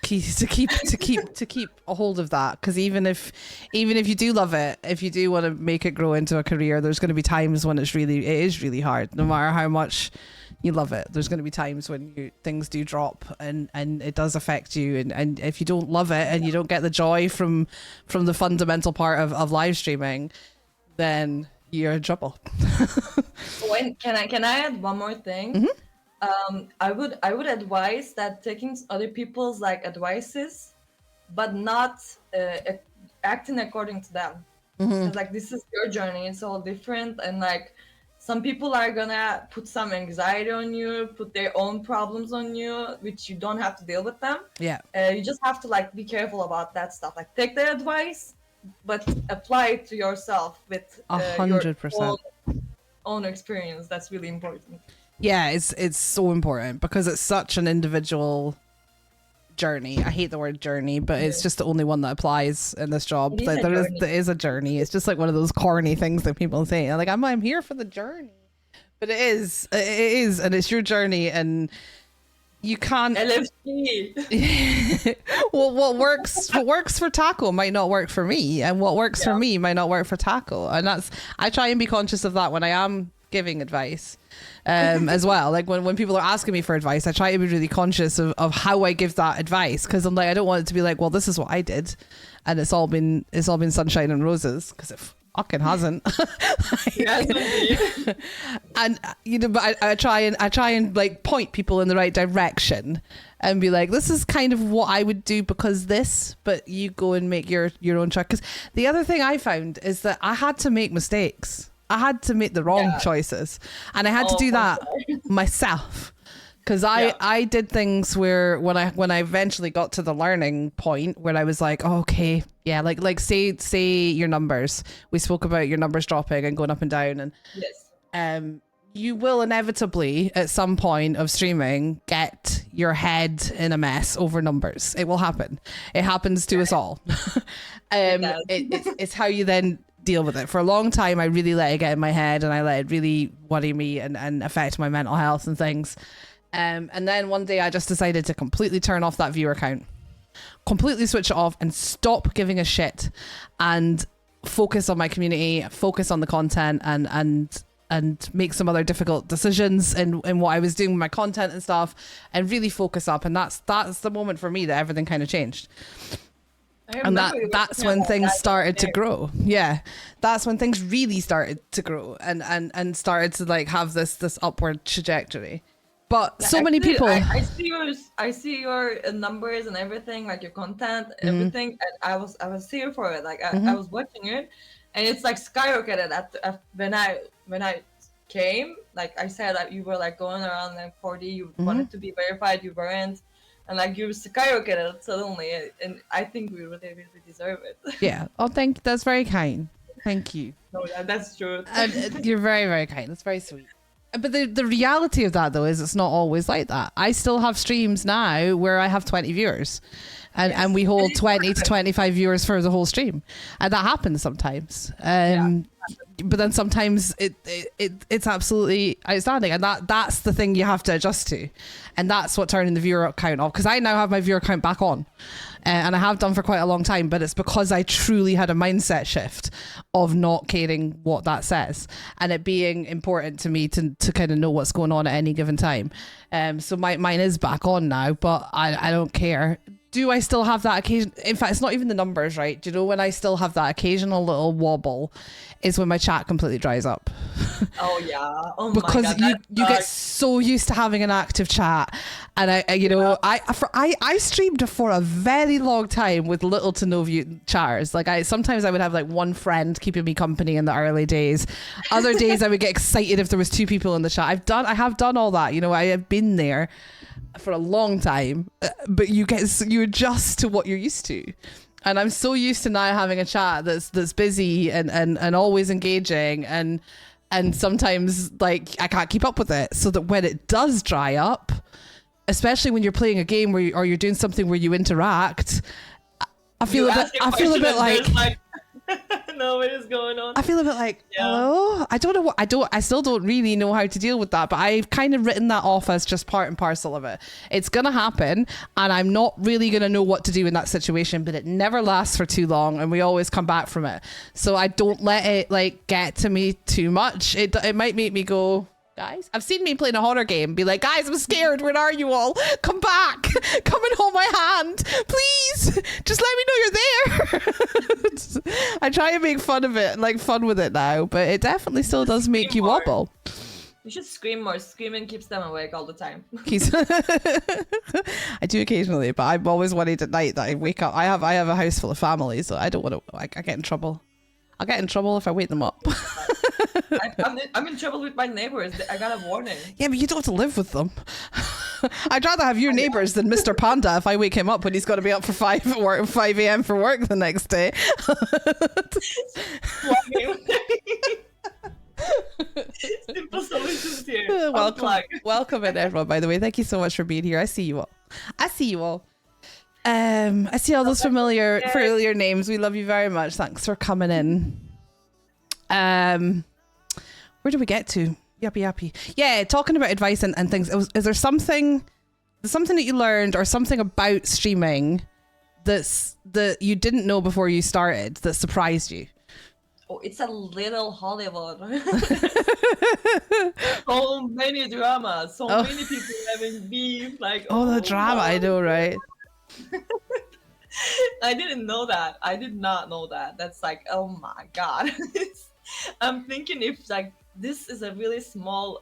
S7: keep a hold of that, because even if you do love it, if you do want to make it grow into a career, there's going to be times when it is really hard. No matter how much you love it, there's going to be times when things do drop and it does affect you, and if you don't love it and you don't get the joy from the fundamental part of live streaming, then you're in trouble.
S5: Can I add one more thing? I would advise that taking other people's like advices, but not acting according to them. 'Cause, like, this is your journey; it's all different, and like some people are gonna put some anxiety on you, put their own problems on you, which you don't have to deal with them.
S7: Yeah.
S5: You just have to like be careful about that stuff. Like, take their advice, but apply it to yourself with
S7: 100%.
S5: your own experience. That's really important.
S7: Yeah, it's so important because it's such an individual journey. I hate the word journey, but it's just the only one that applies in this job.
S5: It is
S7: Like,
S5: a
S7: there
S5: journey.
S7: is a journey. It's just like one of those corny things that people say. Like I'm here for the journey, but it is, and it's your journey, and you can't.
S5: LFG.
S7: Well, what works for Taco might not work for me, and what works for me might not work for Taco, and I try and be conscious of that when I am giving advice. As well, like when people are asking me for advice, I try to be really conscious of how I give that advice, because I'm like, I don't want it to be like, well, this is what I did and it's all been sunshine and roses, because it fucking hasn't.
S5: Yes, indeed.
S7: And but I try and like point people in the right direction and be like, this is kind of what I would do because this, but you go and make your own choice. Because the other thing I found is that I had to make mistakes. I had to make the wrong choices, and I had to do that myself, because I did things where when I eventually got to the learning point where I was like, oh, okay, yeah, like say your numbers. We spoke about your numbers dropping and going up and down, and
S5: Yes.
S7: you will inevitably at some point of streaming get your head in a mess over numbers. It will happen. It happens to us all. It's how you then deal with it. For a long time, I really let it get in my head, and I let it really worry me and affect my mental health and things. And then one day I just decided to completely turn off that viewer count, completely switch it off and stop giving a shit, and focus on my community, focus on the content, and make some other difficult decisions in what I was doing with my content and stuff, and really focus up. And that's the moment for me that everything kind of changed. And that's when things started to grow. Yeah, that's when things really started to grow and started to like have this upward trajectory. But so many people.
S5: I see your numbers and everything, like your content, everything. And I was here for it. Like I was watching it, and it's like skyrocketed when I came. Like I said, that you were like going around like 40. You wanted to be verified. You weren't. And like you skyrocketed suddenly, and I think we really, really deserve it.
S7: Yeah. Oh, that's very kind. Thank you.
S5: No, that's true.
S7: And you're very, very kind. That's very sweet. But the reality of that though is it's not always like that. I still have streams now where I have 20 viewers, and we hold 20 to 25 viewers for the whole stream, and that happens sometimes. But then sometimes it's absolutely outstanding, and that's the thing you have to adjust to, and that's what turning the viewer count off. Because I now have my viewer count back on, and I have done for quite a long time, but it's because I truly had a mindset shift of not caring what that says, and it being important to me to kind of know what's going on at any given time. So mine is back on now, but I don't care. Do I still have that occasion? In fact, it's not even the numbers, right? Do you know when I still have that occasional little wobble is when my chat completely dries up.
S5: Oh yeah. Oh
S7: because
S5: my God,
S7: you get so used to having an active chat, and I streamed for a very long time with little to no chatters. Like sometimes I would have like one friend keeping me company in the early days. Other days I would get excited if there was 2 people in the chat. I have done all that. I have been there for a long time, but you adjust to what you're used to. And I'm so used to now having a chat that's busy and always engaging, and sometimes like I can't keep up with it, so that when it does dry up, especially when you're playing a game or you're doing something where you interact, I feel a bit like
S5: no, what is going on?
S7: I feel a bit like, hello? I don't know I still don't really know how to deal with that, but I've kind of written that off as just part and parcel of it. It's going to happen, and I'm not really going to know what to do in that situation, but it never lasts for too long, and we always come back from it. So I don't let it like get to me too much. It might make me go, guys, I've seen me playing a horror game, be like, guys, I'm scared. Where are you all? Come back. Come and hold my hand. Please. Just let me know you're there. I try and make fun of it, like fun with it now, but it definitely still does make you wobble.
S5: You should scream more. Screaming keeps them awake all the time.
S7: I do occasionally, but I'm always worried at night that I wake up. I have a house full of family, so I don't want to, I get in trouble. I'll get in trouble if I wake them up.
S5: I'm in trouble with my neighbors. I got a warning.
S7: Yeah, but you don't have to live with them. I'd rather have your neighbours than Mr. Panda if I wake him up when he's got to be up for 5 a.m. for work the next day.
S5: Simple solutions here.
S7: Welcome,
S5: Unplug.
S7: welcome in everyone. By the way, thank you so much for being here. I see you all. I see you all. I see all those familiar names. We love you very much. Thanks for coming in. Where do we get to? Yappy. Yeah, talking about advice and things. Is there something that you learned or something about streaming that you didn't know before you started that surprised you?
S5: Oh, it's a little Hollywood. So many dramas, so many people having beef. Like,
S7: The drama. I know, right?
S5: I didn't know that. I did not know that. That's like, oh my god. I'm thinking if like this is a really small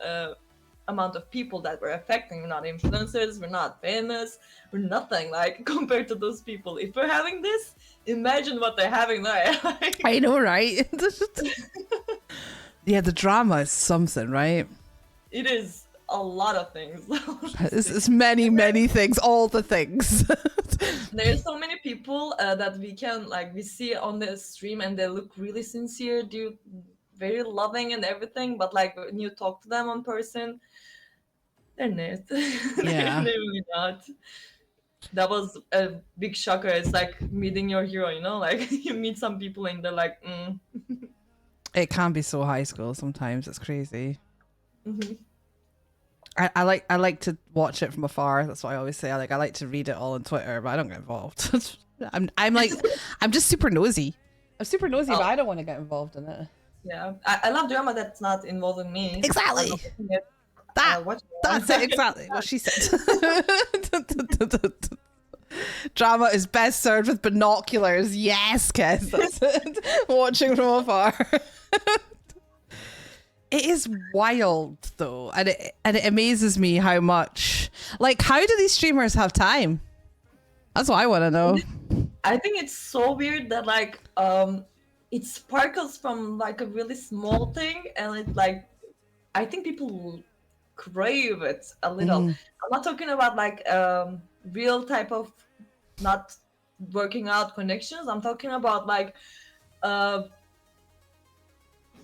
S5: amount of people that we're affecting. We're not influencers. We're not famous. We're nothing like compared to those people. If we're having this, imagine what they're having there.
S7: I know, right? Yeah, the drama is something, right?
S5: It is a lot of things.
S7: It's many things, all the things.
S5: There's so many people that we see on the stream and they look really sincere, very loving and everything, but like when you talk to them on person, they're not.
S7: Yeah.
S5: They're really not. That was a big shocker. It's like meeting your hero, you know, like you meet some people and they're like,
S7: It can be so high school sometimes. It's crazy.
S5: Mhm.
S7: I like to watch it from afar. That's what I always say. I like to read it all on Twitter, but I don't get involved. I'm just super nosy. I'm super nosy, but I don't want to get involved in it.
S5: Yeah, I love drama that's not involving me.
S7: Exactly.
S5: I'm not watching it.
S7: That's it, exactly what she said. Drama is best served with binoculars. Yes, Kes. That's it. Watching from afar. It is wild though, and it amazes me how much. Like, how do these streamers have time? That's what I want to know.
S5: I think it's so weird that like it sparkles from like a really small thing, and it like I think people crave it a little. I'm not talking about like real type of not working out connections. I'm talking about like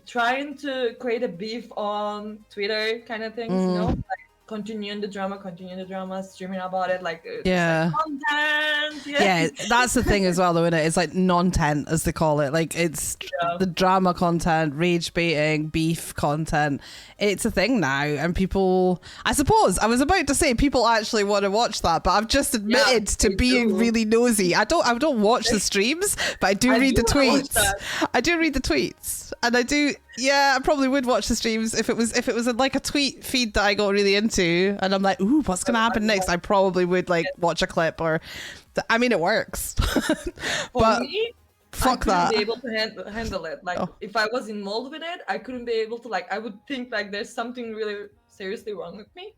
S5: trying to create a beef on Twitter kind of things, you know, like continuing the drama, streaming about it, like
S7: Yeah.
S5: like content.
S7: Yeah, that's the thing as well, though, isn't it? It's like non-tent, as they call it. Like, it's the drama content, rage baiting, beef content. It's a thing now, and people. I suppose I was about to say people actually want to watch that, but I've just admitted to being really nosy. I don't watch the streams, but I do read the tweets. I do read the tweets, and I do. Yeah, I probably would watch the streams if it was like a tweet feed that I got really into, and I'm like, ooh, what's gonna happen next? I probably would like watch a clip, or I mean, it works. But
S5: me,
S7: fuck
S5: I couldn't
S7: that.
S5: be able to handle it. Like, if I was involved with it, I couldn't be able to. Like, I would think like there's something really seriously wrong with me.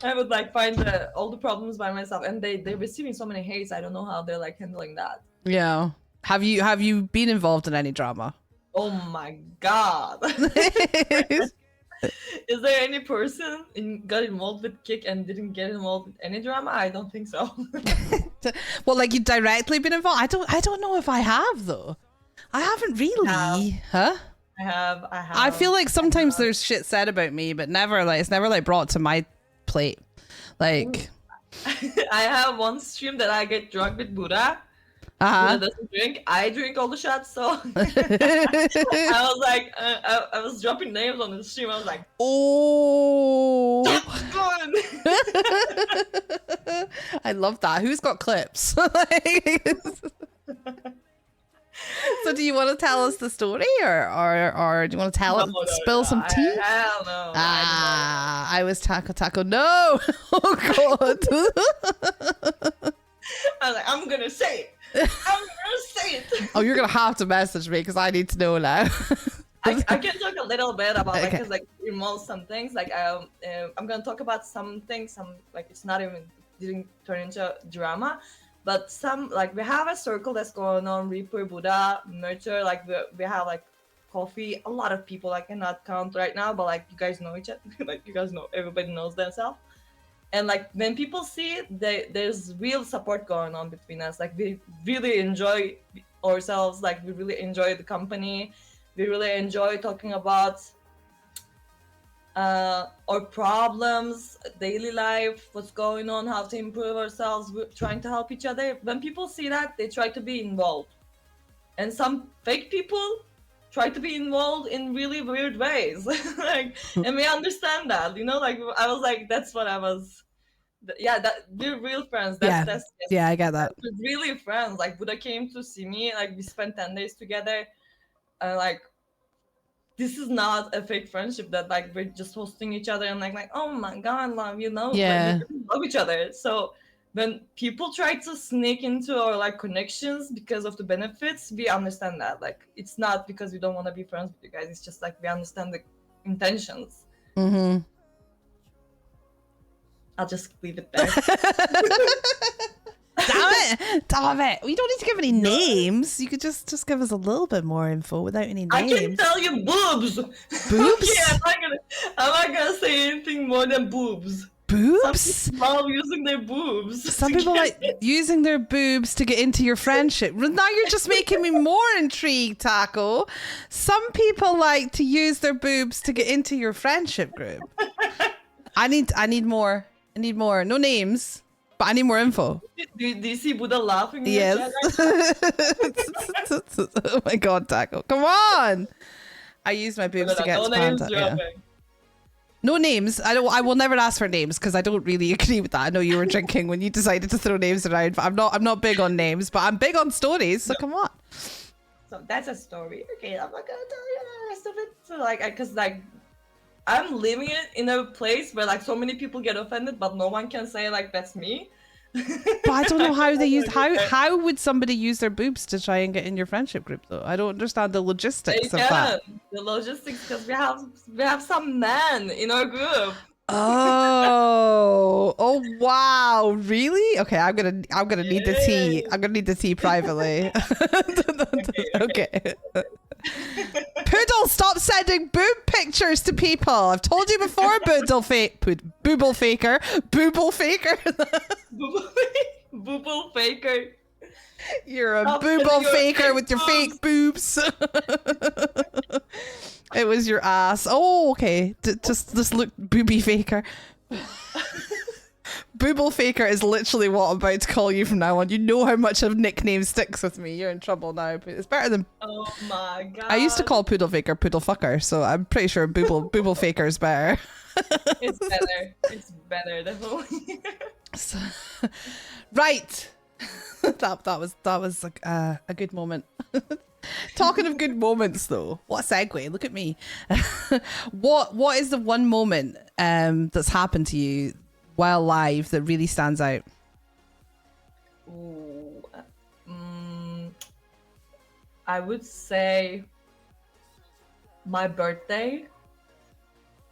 S5: I would like find all the problems by myself, and they're receiving so many hates. I don't know how they're like handling that.
S7: Yeah. Have you been involved in any drama?
S5: Oh my god. Is there any person got involved with Kick and didn't get involved with any drama? I don't think so.
S7: Well, like, you directly been involved? I don't know if I have though. I haven't really. Huh?
S5: I have.
S7: I feel like sometimes there's shit said about me, but never like it's never like brought to my plate. Like,
S5: I have one stream that I get drunk with Buddha.
S7: uh-huh.
S5: Buddha doesn't drink. I drink all the shots, so I was like, I was dropping names on the stream. I was like,
S7: oh,
S5: gone.
S7: I love that. Who's got clips? So do you want to tell us the story, or do you want to tell spill some tea?
S5: Hell no.
S7: I was Taco. No. Oh god.
S5: I was like, I'm gonna say it. I'm gonna say it.
S7: Oh, you're gonna have to message me because I need to know now.
S5: I can talk a little bit about like,
S7: Okay.
S5: cause like involves some things. Like I'm gonna talk about some things. Some like it's not even didn't turn into drama, but some like we have a circle that's going on. Reaper, Buddha, Nurture. Like we have like coffee. A lot of people I cannot count right now, but like you guys know each other. Like you guys know everybody knows themselves. And like when people see it, there's real support going on between us. Like we really enjoy ourselves. Like we really enjoy the company. We really enjoy talking about or problems, daily life, what's going on, how to improve ourselves. We're trying to help each other. When people see that, they try to be involved. And some fake people try to be involved in really weird ways. Like, and we understand that, you know, like I was like, that's what I was. Yeah, that we're real friends.
S7: Yeah.
S5: That's
S7: Yeah, I get that.
S5: we're really friends. Like Buddha came to see me. Like we spent 10 days together. Like this is not a fake friendship that like we're just hosting each other and like oh my god, love, you know,
S7: Yeah.
S5: like, we love each other. So when people try to sneak into our like connections because of the benefits, we understand that. Like it's not because we don't want to be friends with you guys. It's just like we understand the intentions.
S7: Mm-hmm.
S5: I'll just leave it there.
S7: Damn it! We don't need to give any names. You could just give us a little bit more info without any names.
S5: I can tell you boobs.
S7: Boobs?
S5: Yeah, I'm not gonna say anything more than boobs.
S7: Boobs?
S5: Some people love using their boobs.
S7: Some people like using their boobs to get into your friendship. Now you're just making me more intrigued, Taco. Some people like to use their boobs to get into your friendship group. I need more. I need more. No names, but I need more info.
S5: Do you see Buddha laughing? in the
S7: Yes.
S5: chat right
S7: Oh my god, Taco. Come on. I used my boobs
S5: now?
S7: to get
S5: No
S7: to
S5: names
S7: Panta. Yeah.
S5: dropping.
S7: No names. I will never ask for names because I don't really agree with that. I know you were drinking when you decided to throw names around, but I'm not big on names, but I'm big on stories, so come on.
S5: So that's a story. Okay, I'm not gonna tell you the rest of it. So like, cause like, I'm living it in a place where like so many people get offended, but no one can say like that's me.
S7: But I don't know how they use how would somebody use their boobs to try and get in your friendship group though? I don't understand the logistics of that.
S5: The logistics, because we have some men in our group.
S7: Oh wow, really? Okay, I'm gonna need the tea. I'm gonna need the tea privately. Okay. Poodle, stop sending boob pictures to people. I've told you before, booble faker.
S5: Booble faker.
S7: You're a
S5: Stop
S7: booble
S5: sending your
S7: faker
S5: fake
S7: with your fake boobs. It was your ass. Oh, okay. Just look, booby faker. Booble faker is literally what I'm about to call you from now on. You know how much a nickname sticks with me. You're in trouble now. But it's better than.
S5: Oh my god.
S7: I used to call poodle faker poodle fucker, so I'm pretty sure booble faker is better.
S5: It's better. It's better, definitely.
S7: So, right. that was like a good moment. Talking of good moments though, what a segue, look at me. What is the one moment that's happened to you while live that really stands out?
S5: Ooh, I would say my birthday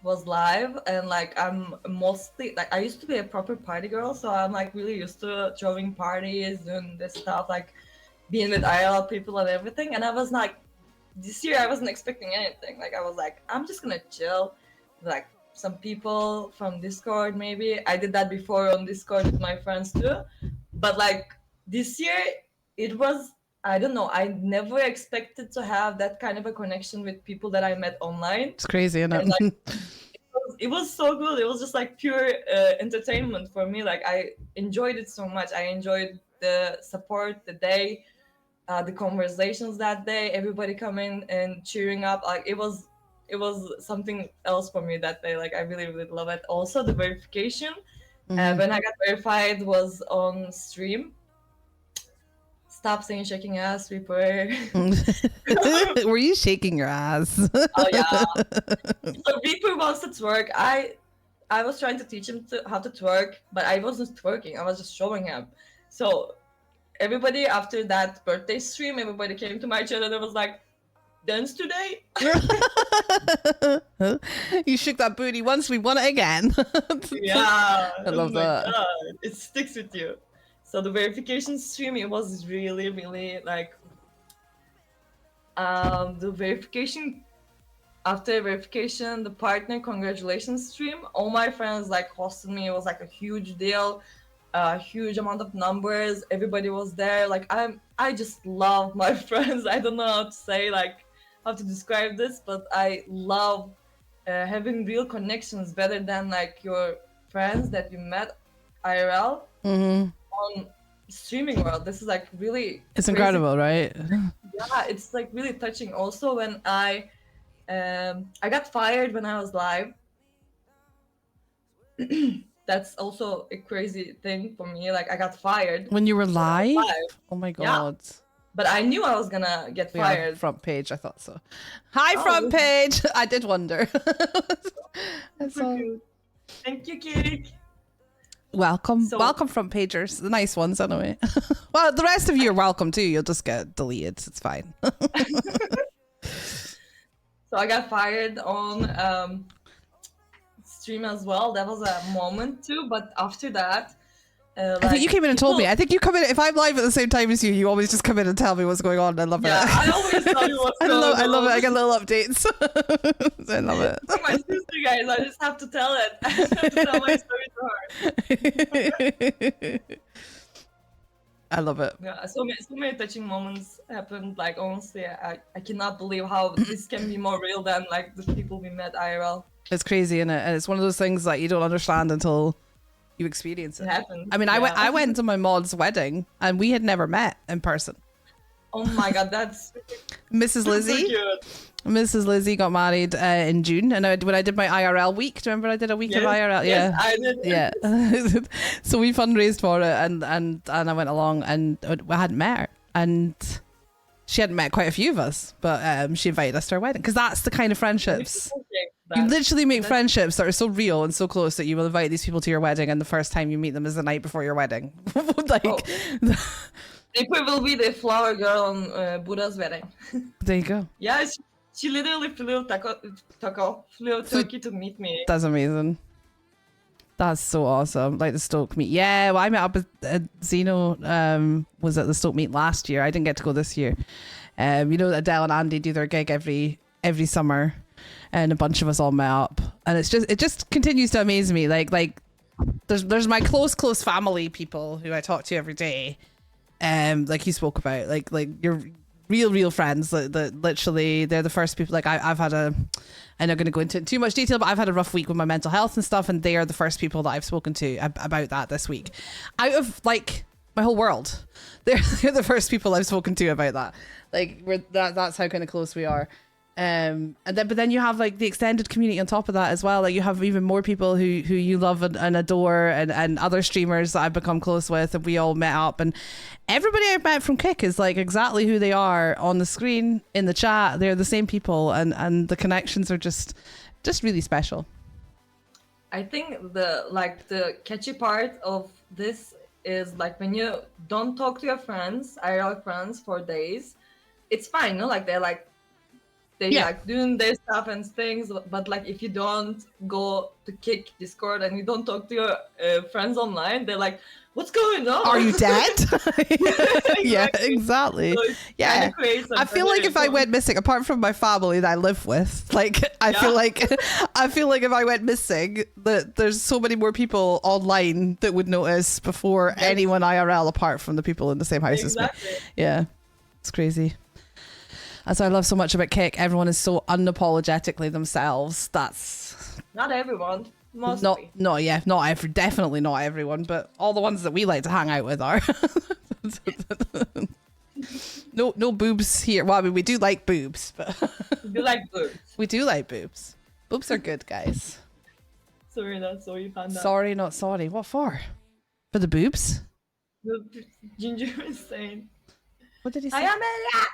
S5: was live, and like I'm mostly like I used to be a proper party girl, so I'm like really used to throwing parties, doing this stuff, like being with IRL people and everything. And I was like, this year I wasn't expecting anything. Like I was like, I'm just gonna chill, like some people from Discord maybe. I did that before on Discord with my friends too, but like this year it was, I don't know, I never expected to have that kind of a connection with people that I met online.
S7: It's crazy, isn't it?
S5: And, like, it was so good. It was just like pure entertainment for me. Like I enjoyed it so much. I enjoyed the support, the day, the conversations that day, everybody coming and cheering up. Like it was something else for me that day. Like I really, really love it. Also the verification, when I got verified was on stream. Stop saying shaking ass, Reaper.
S7: Were you shaking your ass?
S5: Oh yeah. So Reaper wants to twerk. I was trying to teach him how to twerk, but I wasn't twerking. I was just showing him. So everybody after that birthday stream, everybody came to my channel and was like, dance today?
S7: You shook that booty once, we won it again.
S5: Yeah.
S7: I love that.
S5: God, it sticks with you. So the verification stream, it was really, really like the verification, after verification, the partner congratulations stream, all my friends like hosted me. It was like a huge deal, a huge amount of numbers. Everybody was there. Like I just love my friends. I don't know how to say, like how to describe this, but I love having real connections better than like your friends that you met IRL
S7: Mm-hmm.
S5: on streaming world. This is like really
S7: It's
S5: crazy.
S7: incredible, right?
S5: Yeah, it's like really touching. Also, when I got fired when I was live. That's also a crazy thing for me. Like I got fired
S7: When you were
S5: when I was
S7: live? Oh my god.
S5: but I knew I was gonna get
S7: We are
S5: fired.
S7: front page, I thought so. Hi,
S5: Oh.
S7: front page! I did wonder. That's
S5: So
S7: all.
S5: cute. Thank you, Kik.
S7: Welcome.
S5: So-
S7: Welcome, front pagers. The nice ones, anyway. Well, the rest of you are welcome too. You'll just get deleted. It's fine.
S5: So I got fired on stream as well. That was a moment too. But after that,
S7: I think you came in and told me. I think you come in, if I'm live at the same time as you, you always just come in and tell me what's going on. I love
S5: Yeah,
S7: it.
S5: I always tell you what's
S7: I
S5: going
S7: love, I love it.
S5: on.
S7: I get little updates. I love it.
S5: Like my sister, guys. I just have to tell it. I just have to tell my story to her.
S7: I love it.
S5: Yeah, so many touching moments happened. Like honestly, I cannot believe how this can be more real than like the people we met IRL.
S7: It's crazy, isn't it? And it's one of those things that you don't understand until you experience
S5: It
S7: it.
S5: happened.
S7: I mean,
S5: Yeah.
S7: I went to my mod's wedding and we had never met in person.
S5: Oh my god, that's
S7: Mrs.
S5: so
S7: Lizzie,
S5: cute.
S7: Mrs. Lizzie got married in June, and when I did my IRL week, do you remember I did a week of IRL?
S5: Yes, I did.
S7: Yeah. So we fundraised for it, and I went along, and I hadn't met her, and she hadn't met quite a few of us, but she invited us to her wedding because that's the kind of friendships. You literally make friendships that are so real and so close that you will invite these people to your wedding, and the first time you meet them is the night before your wedding. Like,
S5: April will be the flower girl on Buddha's wedding.
S7: there you go.
S5: Yeah, she literally flew Turkey to meet me.
S7: That's amazing. That's so awesome. Like the Stoke meet. Yeah, well, I met up with Zeno. Was at the Stoke meet last year. I didn't get to go this year. You know, Adele and Andy do their gig every summer, and a bunch of us all met up. And it just continues to amaze me. Like there's my close family people who I talk to every day. Like you spoke about, like your real friends that literally they're the first people. Like I've had I'm not going to go into too much detail, but I've had a rough week with my mental health and stuff, and they are the first people that I've spoken to about that this week. Out of like my whole world, they're the first people I've spoken to about that. Like that's how kind of close we are. But then you have like the extended community on top of that as well. Like you have even more people who you love and adore, and other streamers that I've become close with, and we all met up, and everybody I've met from Kick is like exactly who they are on the screen, in the chat. They're the same people, and the connections are just really special.
S5: I think the catchy part of this is like when you don't talk to your friends, IRL friends, for days, it's fine, no? Like they're like like doing their stuff and things, but like if you don't go to Kick Discord and you don't talk to your friends online, they're like, what's going on?
S7: Are you dead? Yeah,
S5: Exactly.
S7: exactly.
S5: So it
S7: Yeah.
S5: kinda creates a
S7: I feel like if I
S5: better-
S7: went missing, apart from my family that I live with, like I feel like if I went missing, that there's so many more people online that would notice before anyone IRL, apart from the people in the same house as me.
S5: Exactly.
S7: Yeah, it's crazy. That's what I love so much about Kick. Everyone is so unapologetically themselves. That's
S5: Not everyone. Mostly.
S7: definitely not everyone, but all the ones that we like to hang out with are. No boobs here. Well, I mean, we do like boobs, but
S5: You like boobs.
S7: we do like boobs. Boobs are good, guys.
S5: Sorry, that's all you found out.
S7: Sorry, not sorry. What for? For the boobs?
S5: The Ginger is saying,
S7: What did he say?
S5: I am a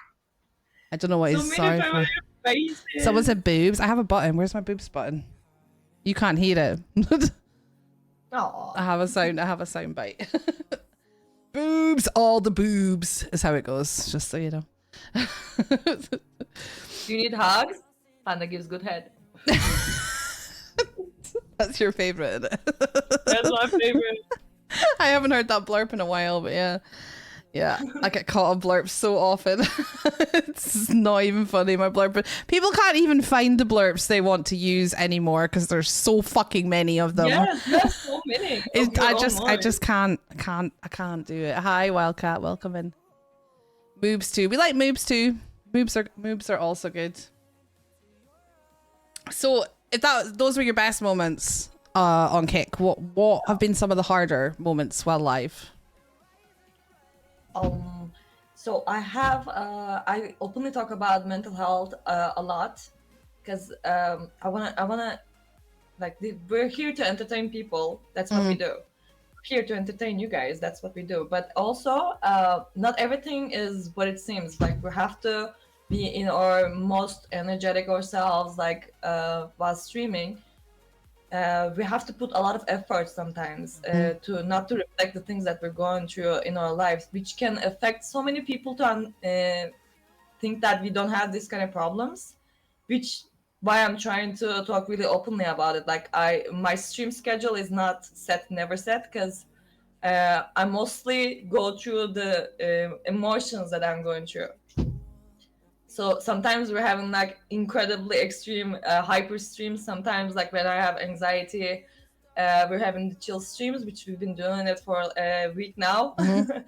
S7: I don't know what
S5: so
S7: he's
S5: many
S7: sorry for.
S5: familiar faces.
S7: Someone said boobs. I have a button. Where's my boobs button? You can't hear it.
S5: Aw.
S7: I have a sound bite. Boobs, all the boobs is how it goes, just so you know.
S5: Do you need hugs? Panda gives good head.
S7: That's your favorite.
S5: That's my favorite.
S7: I haven't heard that blurb in a while, but yeah. Yeah, I get caught on blurps so often. It's not even funny, my blurb. People can't even find the blurps they want to use anymore because there's so fucking many of them.
S5: Yes, there's so many.
S7: I just can't do it. Hi, Wildcat, welcome in. Moobs too. We like moobs too. Moobs are also good. So if those were your best moments on Kick, what have been some of the harder moments while live?
S5: So I openly talk about mental health a lot because I wanna like we're here to entertain people. That's what we do. We're here to entertain you guys. That's what we do. But also, not everything is what it seems. Like we have to be in our most energetic ourselves. Like while streaming, we have to put a lot of effort sometimes to not to reflect the things that we're going through in our lives, which can affect so many people to think that we don't have this kind of problems, which why I'm trying to talk really openly about it. Like my stream schedule is not set, never set, because I mostly go through the emotions that I'm going through. So sometimes we're having like incredibly extreme hyper streams. Sometimes like when I have anxiety, we're having the chill streams, which we've been doing it for a week now. But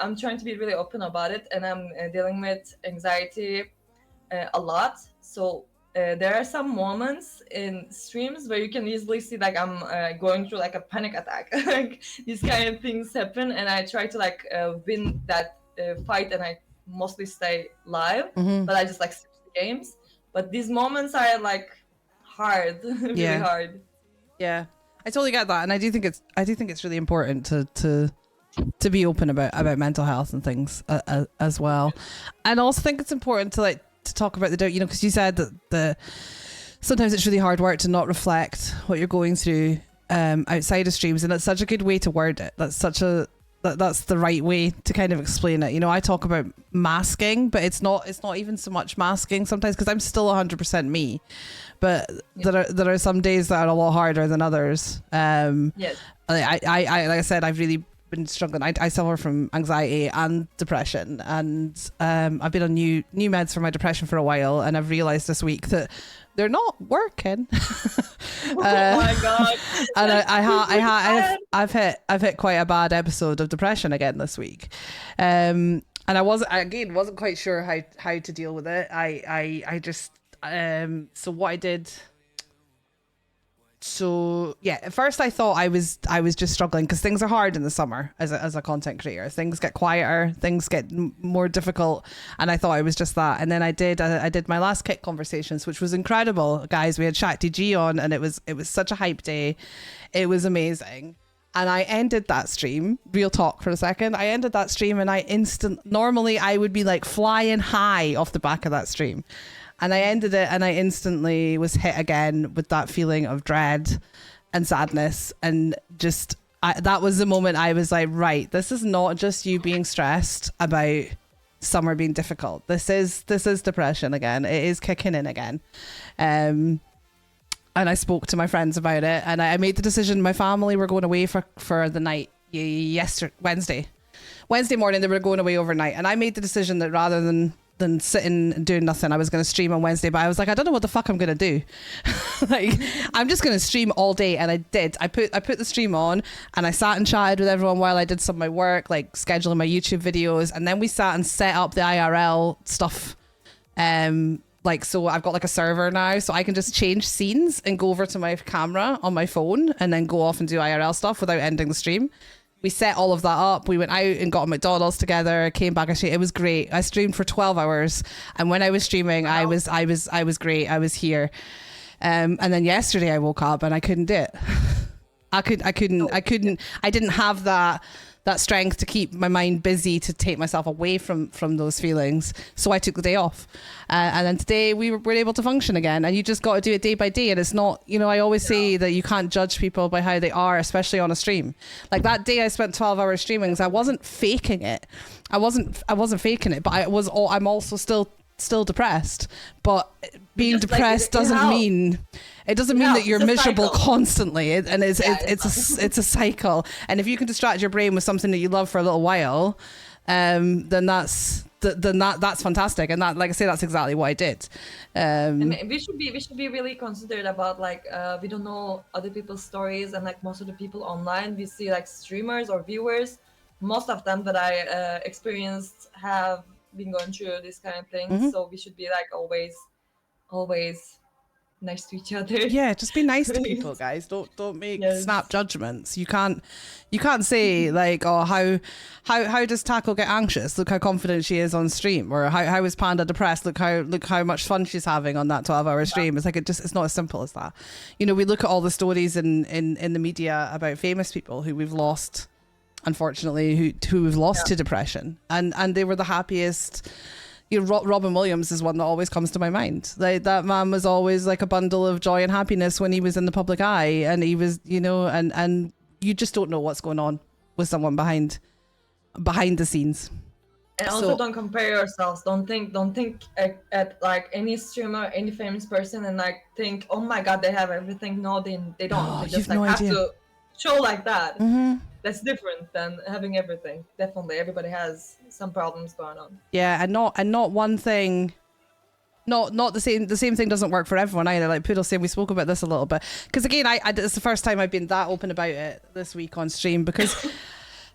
S5: I'm trying to be really open about it, and I'm dealing with anxiety a lot. So there are some moments in streams where you can easily see like I'm going through like a panic attack. Like these kind of things happen, and I try to like win that fight, and I mostly stay live, but I just like switch the games. But these moments are like hard, really hard.
S7: Yeah, I totally get that, and I do think it's really important to be open about mental health and things as well, and also think it's important to talk about the doubt, because you said that sometimes it's really hard work to not reflect what you're going through outside of streams, and it's such a good way to word it. That's the right way to kind of explain it. I talk about masking, but it's not even so much masking sometimes, because I'm still 100% me, but there are some days that are a lot harder than others.
S5: Yes.
S7: Like I said, I've really been struggling. I suffer from anxiety and depression, and I've been on new meds for my depression for a while, and I've realized this week that they're not working.
S5: Oh my god!
S7: And I've hit quite a bad episode of depression again this week, and I wasn't quite sure how to deal with it. I just so what I did. So yeah, at first I thought I was just struggling because things are hard in the summer as a content creator. Things get quieter, things get more difficult, and I thought I was just that. And then I did my last Kick conversations, which was incredible, guys. We had Shakti G on, and it was such a hype day. It was amazing. And I ended that stream, real talk for a second. I ended that stream, and normally I would be like flying high off the back of that stream. And I ended it, and I instantly was hit again with that feeling of dread and sadness. And just, that was the moment I was like, right, this is not just you being stressed about summer being difficult. This is depression again. It is kicking in again. And I spoke to my friends about it, and I made the decision. My family were going away for the night Wednesday morning. They were going away overnight, and I made the decision that rather than sitting and doing nothing, I was going to stream on Wednesday. But I was like, I don't know what the fuck I'm going to do. Like, I'm just going to stream all day. And I did. I put the stream on, and I sat and chatted with everyone while I did some of my work, like scheduling my YouTube videos. And then we sat and set up the IRL stuff. So I've got like a server now, so I can just change scenes and go over to my camera on my phone and then go off and do IRL stuff without ending the stream. We set all of that up. We went out and got McDonald's together, came back. It was great. I streamed for 12 hours. And when I was streaming, wow. I was great. I was here. And then yesterday I woke up and I couldn't do it. I didn't have that strength to keep my mind busy, to take myself away from those feelings. So I took the day off. And then today we were able to function again. And you just got to do it day by day. And it's not, I always say that you can't judge people by how they are, especially on a stream. Like that day I spent 12 hours streaming, because I wasn't faking it. I wasn't faking it, but I'm also still depressed. But being depressed doesn't mean that you're miserable constantly, and it's a cycle. And if you can distract your brain with something that you love for a little while, then that's fantastic. And that, like I say, that's exactly what I did.
S5: And we should be really considerate about we don't know other people's stories, and like most of the people online, we see like streamers or viewers. Most of them that I experienced have been going through this kind of thing. So we should be like always nice to each other.
S7: Yeah, just be nice to
S5: Please.
S7: people, guys. Don't make
S5: Yes.
S7: snap judgments. You can't say like, oh, how does Taco get anxious? Look how confident she is on stream. Or how is Panda depressed? Look how much fun she's having on that 12-hour stream. It's like it's not as simple as that. You know, we look at all the stories in the media about famous people who we've lost, unfortunately, who we've lost to depression, and they were the happiest. You know, Robin Williams is one that always comes to my mind. Like, that man was always like a bundle of joy and happiness when he was in the public eye, and he was, you know, and you just don't know what's going on with someone behind the scenes.
S5: And also,
S7: So-
S5: don't compare yourselves. Don't think at like any streamer, any famous person, and like think, oh my god, they have everything. No, they don't.
S7: Oh,
S5: They
S7: you've
S5: just like
S7: no
S5: have
S7: idea.
S5: to show like that.
S7: Mm-hmm.
S5: That's different than having everything. Definitely, everybody has some problems going on.
S7: Yeah, and not one thing. Not the same. The same thing doesn't work for everyone either. Like Poodle saying, we spoke about this a little bit because again, it's the first time I've been that open about it this week on stream because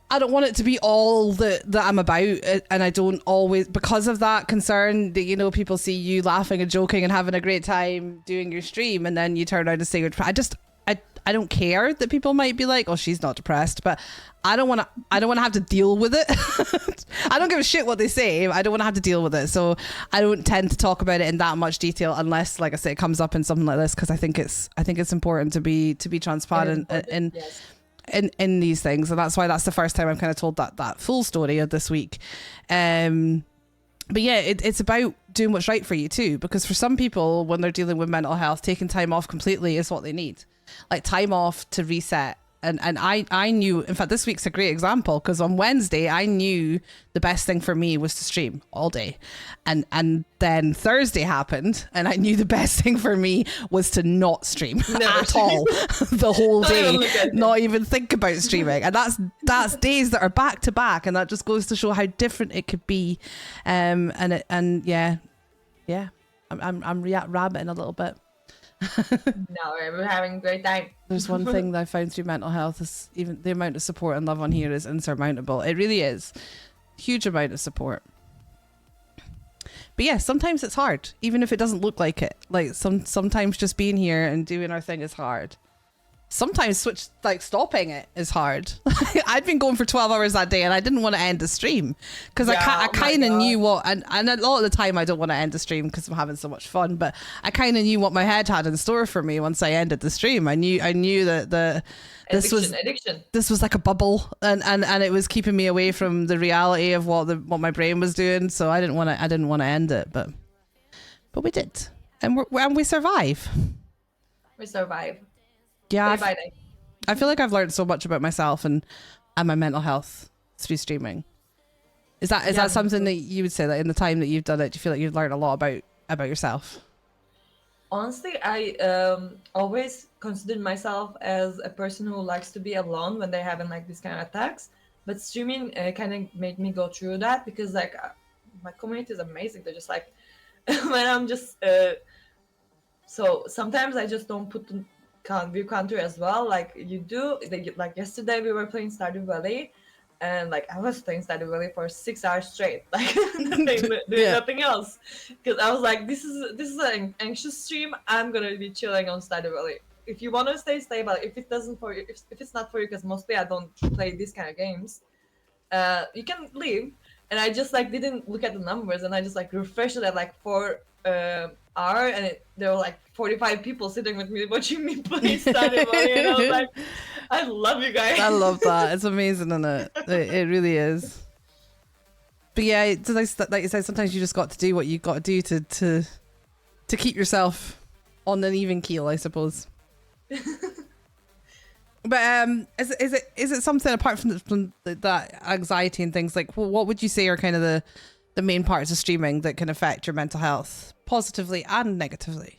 S7: I don't want it to be all that I'm about, and I don't always, because of that concern that, you know, people see you laughing and joking and having a great time doing your stream, and then you turn around and say you're depressed. I don't care that people might be like, oh, she's not depressed, but I don't want to have to deal with it. I don't give a shit what they say. I don't want to have to deal with it. So I don't tend to talk about it in that much detail unless, like I say, it comes up in something like this, because I think it's important to be transparent
S5: Yes.
S7: in these things, and that's why that's the first time I've kind of told that full story of this week. But yeah, it's about doing what's right for you too, because for some people, when they're dealing with mental health, taking time off completely is what they need, like time off to reset. And I knew, in fact, this week's a great example, because on Wednesday I knew the best thing for me was to stream all day, and then Thursday happened and I knew the best thing for me was to not stream at all the whole
S5: Not even
S7: day,
S5: look at it.
S7: not even think about streaming. And that's days that are back to back, and that just goes to show how different it could be. I'm rabbiting a little bit.
S5: No, we're having a great time.
S7: There's one thing that I found through mental health is even the amount of support and love on here is insurmountable. It really is. Huge amount of support. But yeah, sometimes it's hard, even if it doesn't look like it. Like sometimes just being here and doing our thing is hard. Sometimes stopping it is hard. I'd been going for 12 hours that day and I didn't want to end the stream because I
S5: Oh my
S7: kind of
S5: God.
S7: knew what, and a lot of the time I don't want to end the stream because I'm having so much fun, but I kind of knew what my head had in store for me once I ended the stream. I knew that this
S5: Addiction.
S7: was like a bubble, and it was keeping me away from the reality of what my brain was doing. So I didn't want to end it, but we did, and we survive.
S5: We survive.
S7: Yeah,
S5: Day by day.
S7: I feel like I've learned so much about myself and my mental health through streaming. Is that something that you would say that in the time that you've done it, do you feel like you've learned a lot about yourself?
S5: Honestly, I always considered myself as a person who likes to be alone when they're having like these kind of attacks. But streaming kind of made me go through that because like my community is amazing. They're just like when I'm just so sometimes I just don't put the view counter as well. Like you do. Like yesterday we were playing Stardew Valley. And like I was playing Stardew Valley for 6 hours straight, like doing nothing else, because I was like, this is an anxious stream. I'm gonna be chilling on Stardew Valley. If you want to stay, but if it doesn't for you, if it's not for you, because mostly I don't play these kind of games, you can leave. And I just like didn't look at the numbers, and I just like refreshed it at like 4 hour, and there were like 45 people sitting with me watching me play Stardew Valley, and I was like, I love you guys.
S7: I love that. It's amazing, isn't it? It really is. But yeah, like you said, sometimes you just got to do what you got to do to keep yourself on an even keel, I suppose. But is it something apart from that anxiety and things, like what would you say are kind of the main parts of streaming that can affect your mental health positively and negatively?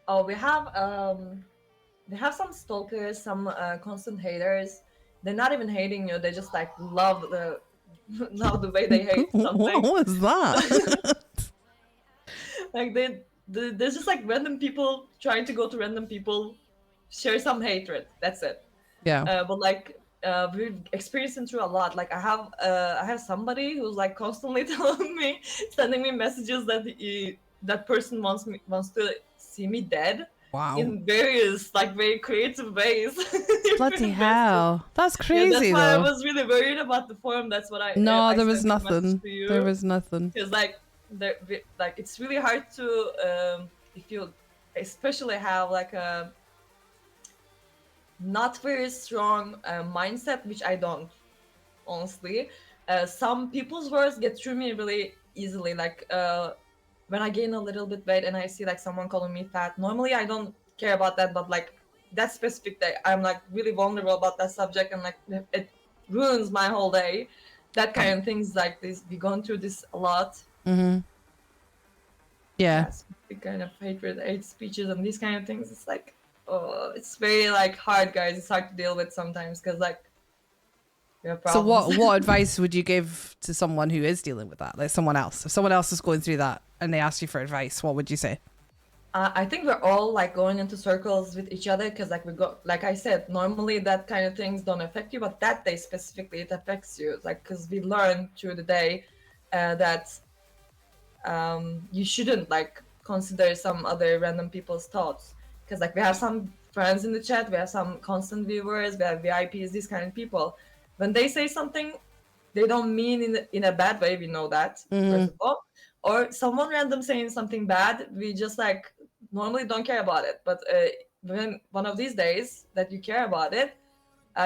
S5: Oh, we have some stalkers, some constant haters. They're not even hating you. They just like love the way they hate something.
S7: What was that?
S5: Like there's just like random people trying to go to random people, share some hatred. That's it.
S7: Yeah.
S5: But like we're experiencing through a lot. Like I have somebody who's like constantly sending me messages that that person wants to see me dead
S7: Wow.
S5: in various like very creative ways.
S7: Bloody
S5: Best
S7: hell. That's
S5: Yeah,
S7: crazy
S5: that's why I
S7: though.
S5: was really worried about the forum. That's what I
S7: No,
S5: I
S7: there was
S5: sent a message
S7: nothing.
S5: to you.
S7: There was nothing.
S5: Because like like it's really hard to if you especially have like a not very strong mindset, which I don't honestly. Some people's words get through me really easily. Like when I gain a little bit weight and I see like someone calling me fat, normally I don't care about that, but like that specific day I'm like really vulnerable about that subject, and like it ruins my whole day. That kind of things like this, we gone through this a lot.
S7: Mm-hmm. Yeah.
S5: That's the kind of hate speeches and these kind of things. It's like, oh, it's very like hard, guys. It's hard to deal with sometimes because like we have
S7: So
S5: problems.
S7: what advice would you give to someone who is dealing with that? Like someone else. If someone else is going through that and they ask you for advice, what would you say?
S5: I think we're all like going into circles with each other because like we go, like I said, normally that kind of things don't affect you, but that day specifically it affects you. Like because we learn through the day that you shouldn't like consider some other random people's thoughts, because like we have some friends in the chat, we have some constant viewers, we have VIPs, these kind of people. When they say something, they don't mean in a bad way. We know that first of all. Or someone random saying something bad, we just like normally don't care about it. But when one of these days that you care about it,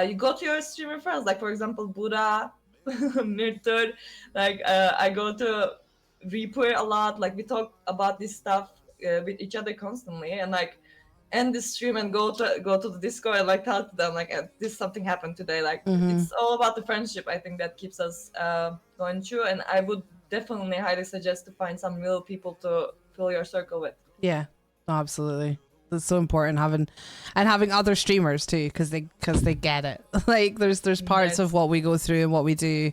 S5: you go to your streamer friends, like for example Buddha, Mirtur, like I go to Reaper a lot. Like we talk about this stuff with each other constantly, and like end the stream and go to the Discord and like talk to them like this something happened today. Like it's all about the friendship. I think that keeps us going through, and I would definitely highly suggest to find some real people to fill your circle with.
S7: Yeah, absolutely. That's so important, having other streamers too, because they get it. Like there's parts of what we go through and what we do.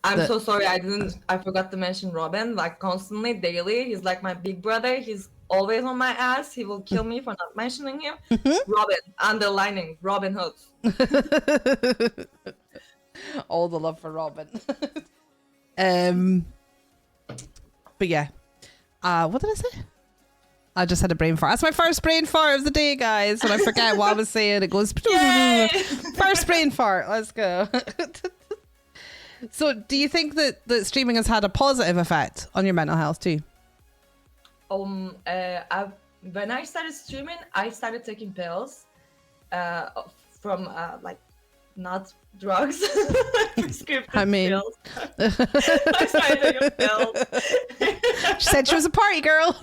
S5: I'm so sorry, I forgot to mention Robin, like constantly, daily. He's like my big brother. He's always on my ass. He will kill me for not mentioning him. Robin, underlining, Robin Hood.
S7: All the love for Robin. But yeah. What did I say? I just had a brain fart. That's my first brain fart of the day, guys. When I forget what I was saying, it goes first brain fart. Let's go. So do you think that streaming has had a positive effect on your mental health too?
S5: When I started streaming, I started taking pills from like not drugs, prescription pills. I started taking pills.
S7: She said she was a party girl.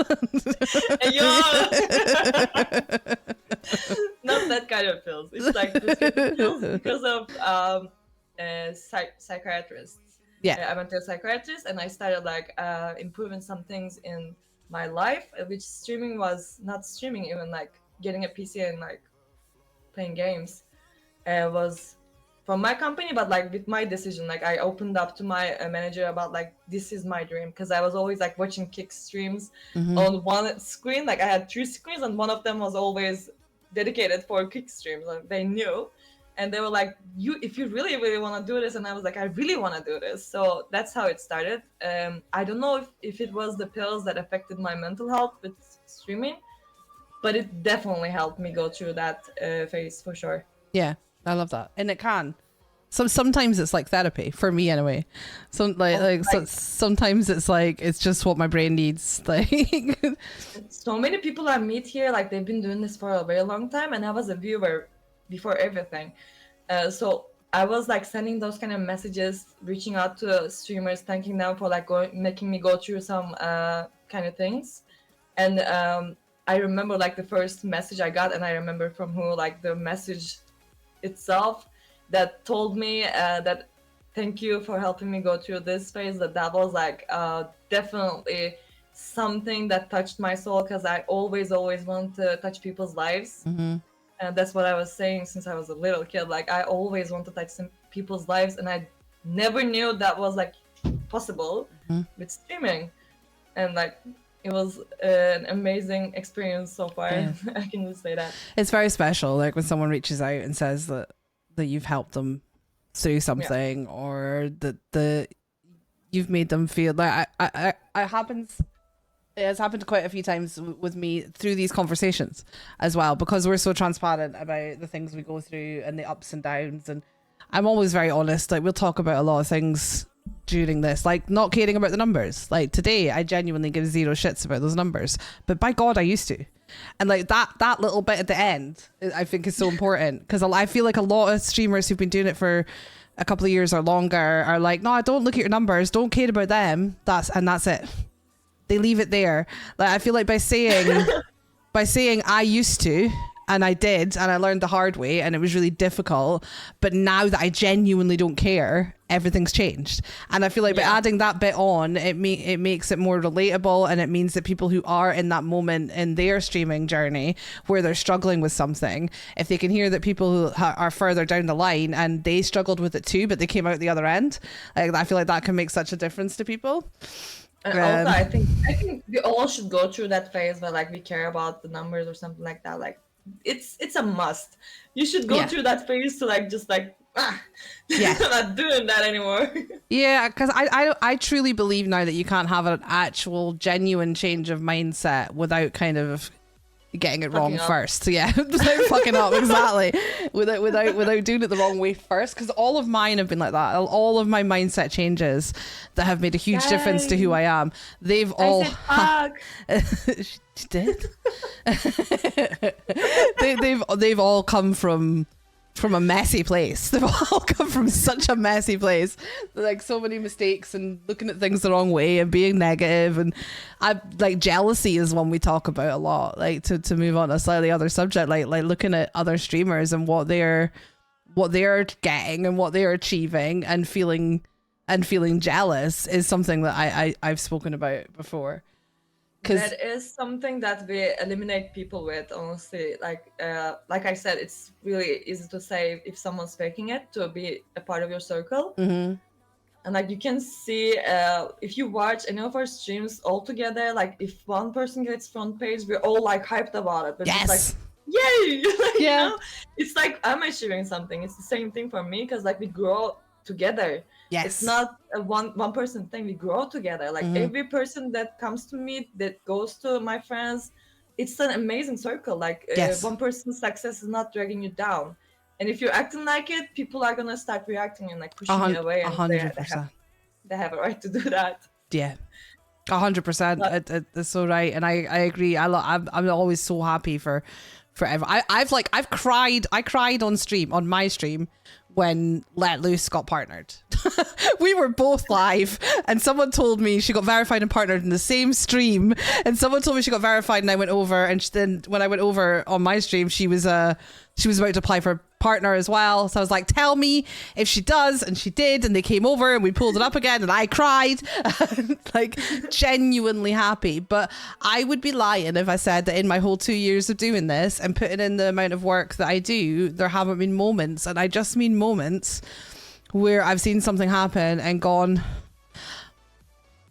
S5: Not that kind of pills. It's like prescription pills because of psychiatrists.
S7: Yeah.
S5: I went to a psychiatrist and I started like improving some things in my life, which streaming was not streaming, even like getting a PC and like playing games was from my company, but like with my decision. Like I opened up to my manager about like this is my dream, because I was always like watching Kick streams on one screen. Like I had 3 screens and one of them was always dedicated for Kick streams. Like they knew. And they were like, if you really, really want to do this. And I was like, I really want to do this. So that's how it started. I don't know if it was the pills that affected my mental health with streaming, but it definitely helped me go through that phase for sure.
S7: Yeah, I love that. And it can. Sometimes it's like therapy, for me anyway. Sometimes it's like, it's just what my brain needs. Like,
S5: so many people I meet here, like they've been doing this for a very long time. And I was a viewer before everything, so I was like sending those kind of messages, reaching out to streamers, thanking them for like making me go through some kind of things. And I remember like the first message I got, and I remember from who, like the message itself that told me that thank you for helping me go through this phase. That was like definitely something that touched my soul, because I always want to touch people's lives. And that's what I was saying since I was a little kid. Like I always want to touch some people's lives, and I never knew that was like possible with streaming. And like it was an amazing experience so far.
S7: Yeah.
S5: I can just say that.
S7: it's very special, like when someone reaches out and says that you've helped them through something, or that you've made them feel like I happens It has happened quite a few times with me through these conversations as well, because we're so transparent about the things we go through and the ups and downs. And I'm always very honest. Like, we'll talk about a lot of things during this, like not caring about the numbers. Like today, I genuinely give zero shits about those numbers, but by God, I used to. And like that little bit at the end, I think is so important, because I feel like a lot of streamers who've been doing it for a couple of years or longer are like, no, don't look at your numbers, don't care about them. That's it. They leave it there. Like, I feel like by saying I used to, and I did, and I learned the hard way, and it was really difficult, but now that I genuinely don't care, everything's changed. And I feel like by adding that bit on, it makes it more relatable, and it means that people who are in that moment in their streaming journey where they're struggling with something, if they can hear that people who are further down the line and they struggled with it too, but they came out the other end, like, I feel like that can make such a difference to people.
S5: And also, I think we all should go through that phase where like we care about the numbers or something like that. Like, it's a must. You should go through that phase to like just like I'm not doing that anymore.
S7: Yeah, because I truly believe now that you can't have an actual genuine change of mindset without kind of getting it wrong first. Yeah, without fucking up, exactly. Without doing it the wrong way first. Because all of mine have been like that. All of my mindset changes that have made a huge difference to who I am. They've all. She did. they've all come from a messy place. They've all come from such a messy place. Like, so many mistakes and looking at things the wrong way and being negative. And I like, jealousy is one we talk about a lot. Like, to move on to a slightly other subject, like looking at other streamers and what they're getting and what they're achieving, and feeling jealous is something that I've spoken about before.
S5: That is something that we eliminate people with, honestly. Like I said, it's really easy to say if someone's faking it to be a part of your circle.
S7: Mm-hmm.
S5: And like, you can see if you watch any of our streams all together, like if one person gets front page, we're all like hyped about it. But it's like, yay! You know? It's like I'm achieving something. It's the same thing for me, because like we grow together.
S7: Yes.
S5: It's not a one person thing. We grow together. Like every person that comes to me, that goes to my friends, it's an amazing circle. Like one person's success is not dragging you down. And if you're acting like it, people are gonna start reacting and like pushing you away.
S7: 100%.
S5: They have a right to do that.
S7: Yeah. 100%. That's so right. And I agree. I'm always so happy for everyone. I've cried. I cried on my stream when Let Loose got partnered. We were both live, and someone told me she got verified and partnered in the same stream, and someone told me she got verified, and I went over, and then when I went over on my stream, she was about to apply for a partner as well. So I was like, tell me if she does, and she did, and they came over and we pulled it up again, and I cried. Like, genuinely happy. But I would be lying if I said that in my whole 2 years of doing this and putting in the amount of work that I do, there haven't been moments, and I just mean moments, where I've seen something happen and gone,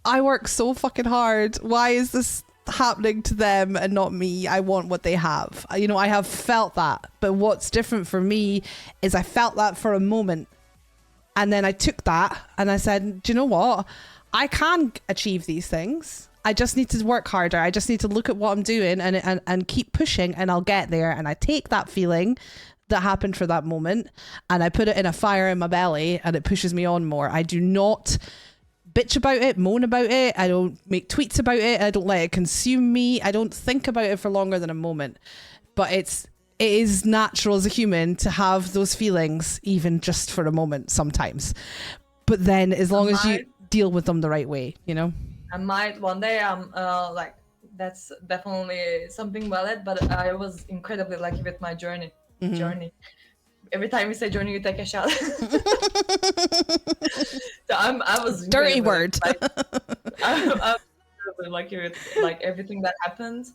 S7: I work so fucking hard. Why is this happening to them and not me? I want what they have. You know, I have felt that. But what's different for me is I felt that for a moment. And then I took that and I said, do you know what? I can achieve these things. I just need to work harder. I just need to look at what I'm doing and keep pushing, and I'll get there. And I take that feeling that happened for that moment and I put it in a fire in my belly, and it pushes me on more. I do not bitch about it, moan about it. I don't make tweets about it. I don't let it consume me. I don't think about it for longer than a moment. But it is natural as a human to have those feelings, even just for a moment sometimes. But then as long as you deal with them the right way, you know?
S5: I might one day, like, that's definitely something valid, but I was incredibly lucky with my journey. Every time you say journey, you take a shot. So I was
S7: dirty word.
S5: Like, I'm incredibly lucky with like everything that happened,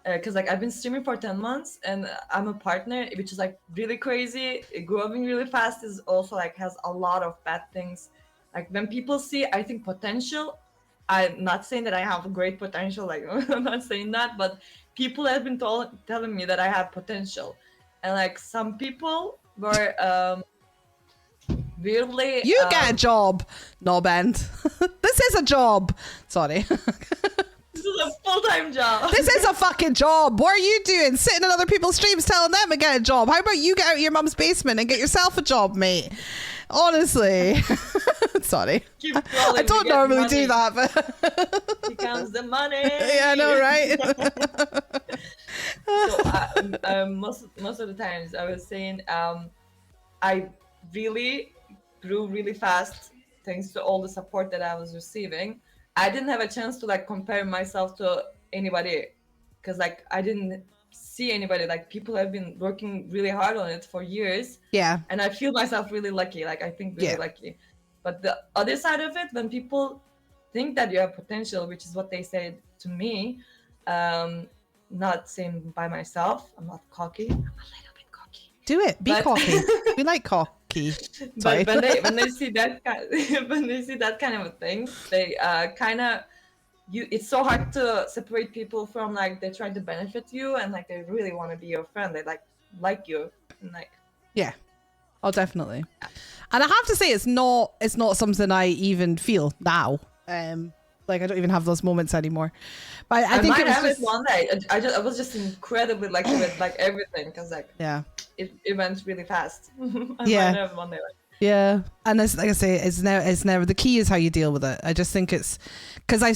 S5: because like I've been streaming for 10 months and I'm a partner, which is like really crazy. Growing really fast is also like has a lot of bad things. Like when people see, I think, potential, I'm not saying that I have great potential, like I'm not saying that, but people have been telling me that I have potential. And like some people were weirdly,
S7: you get a job, knob end. This is a job. Sorry.
S5: This is a full-time job.
S7: This is a fucking job. What are you doing? Sitting in other people's streams telling them to get a job. How about you get out of your mum's basement and get yourself a job, mate? Honestly. Sorry.
S5: Keep scrolling,
S7: I don't
S5: you get
S7: normally
S5: money.
S7: do that, but
S5: Here comes the money.
S7: yeah, I know, right?
S5: So most of the times I was saying I really grew really fast thanks to all the support that I was receiving. I didn't have a chance to like compare myself to anybody because like I didn't see anybody. Like people have been working really hard on it for years.
S7: Yeah.
S5: And I feel myself really lucky. Like I think really lucky. But the other side of it, when people think that you have potential, which is what they said to me, not saying by myself, I'm not cocky. I'm a little bit cocky.
S7: Do it. Be
S5: But-
S7: cocky. We like cocky. Sorry.
S5: But when they see that when they see that kind of a thing, they kind of it's so hard to separate people from like they're trying to benefit you and like they really want to be your friend. They like you and like
S7: Yeah. Oh, definitely. And I have to say, it's not something I even feel now. Like I don't even have those moments anymore. But I think
S5: might
S7: it was
S5: have
S7: just,
S5: it one day. I was just incredibly lucky with like everything because like
S7: yeah.
S5: it went really fast. I
S7: Yeah.
S5: might have one day.
S7: Yeah, and it's, like I say, it's never the key is how you deal with it. I just think it's because I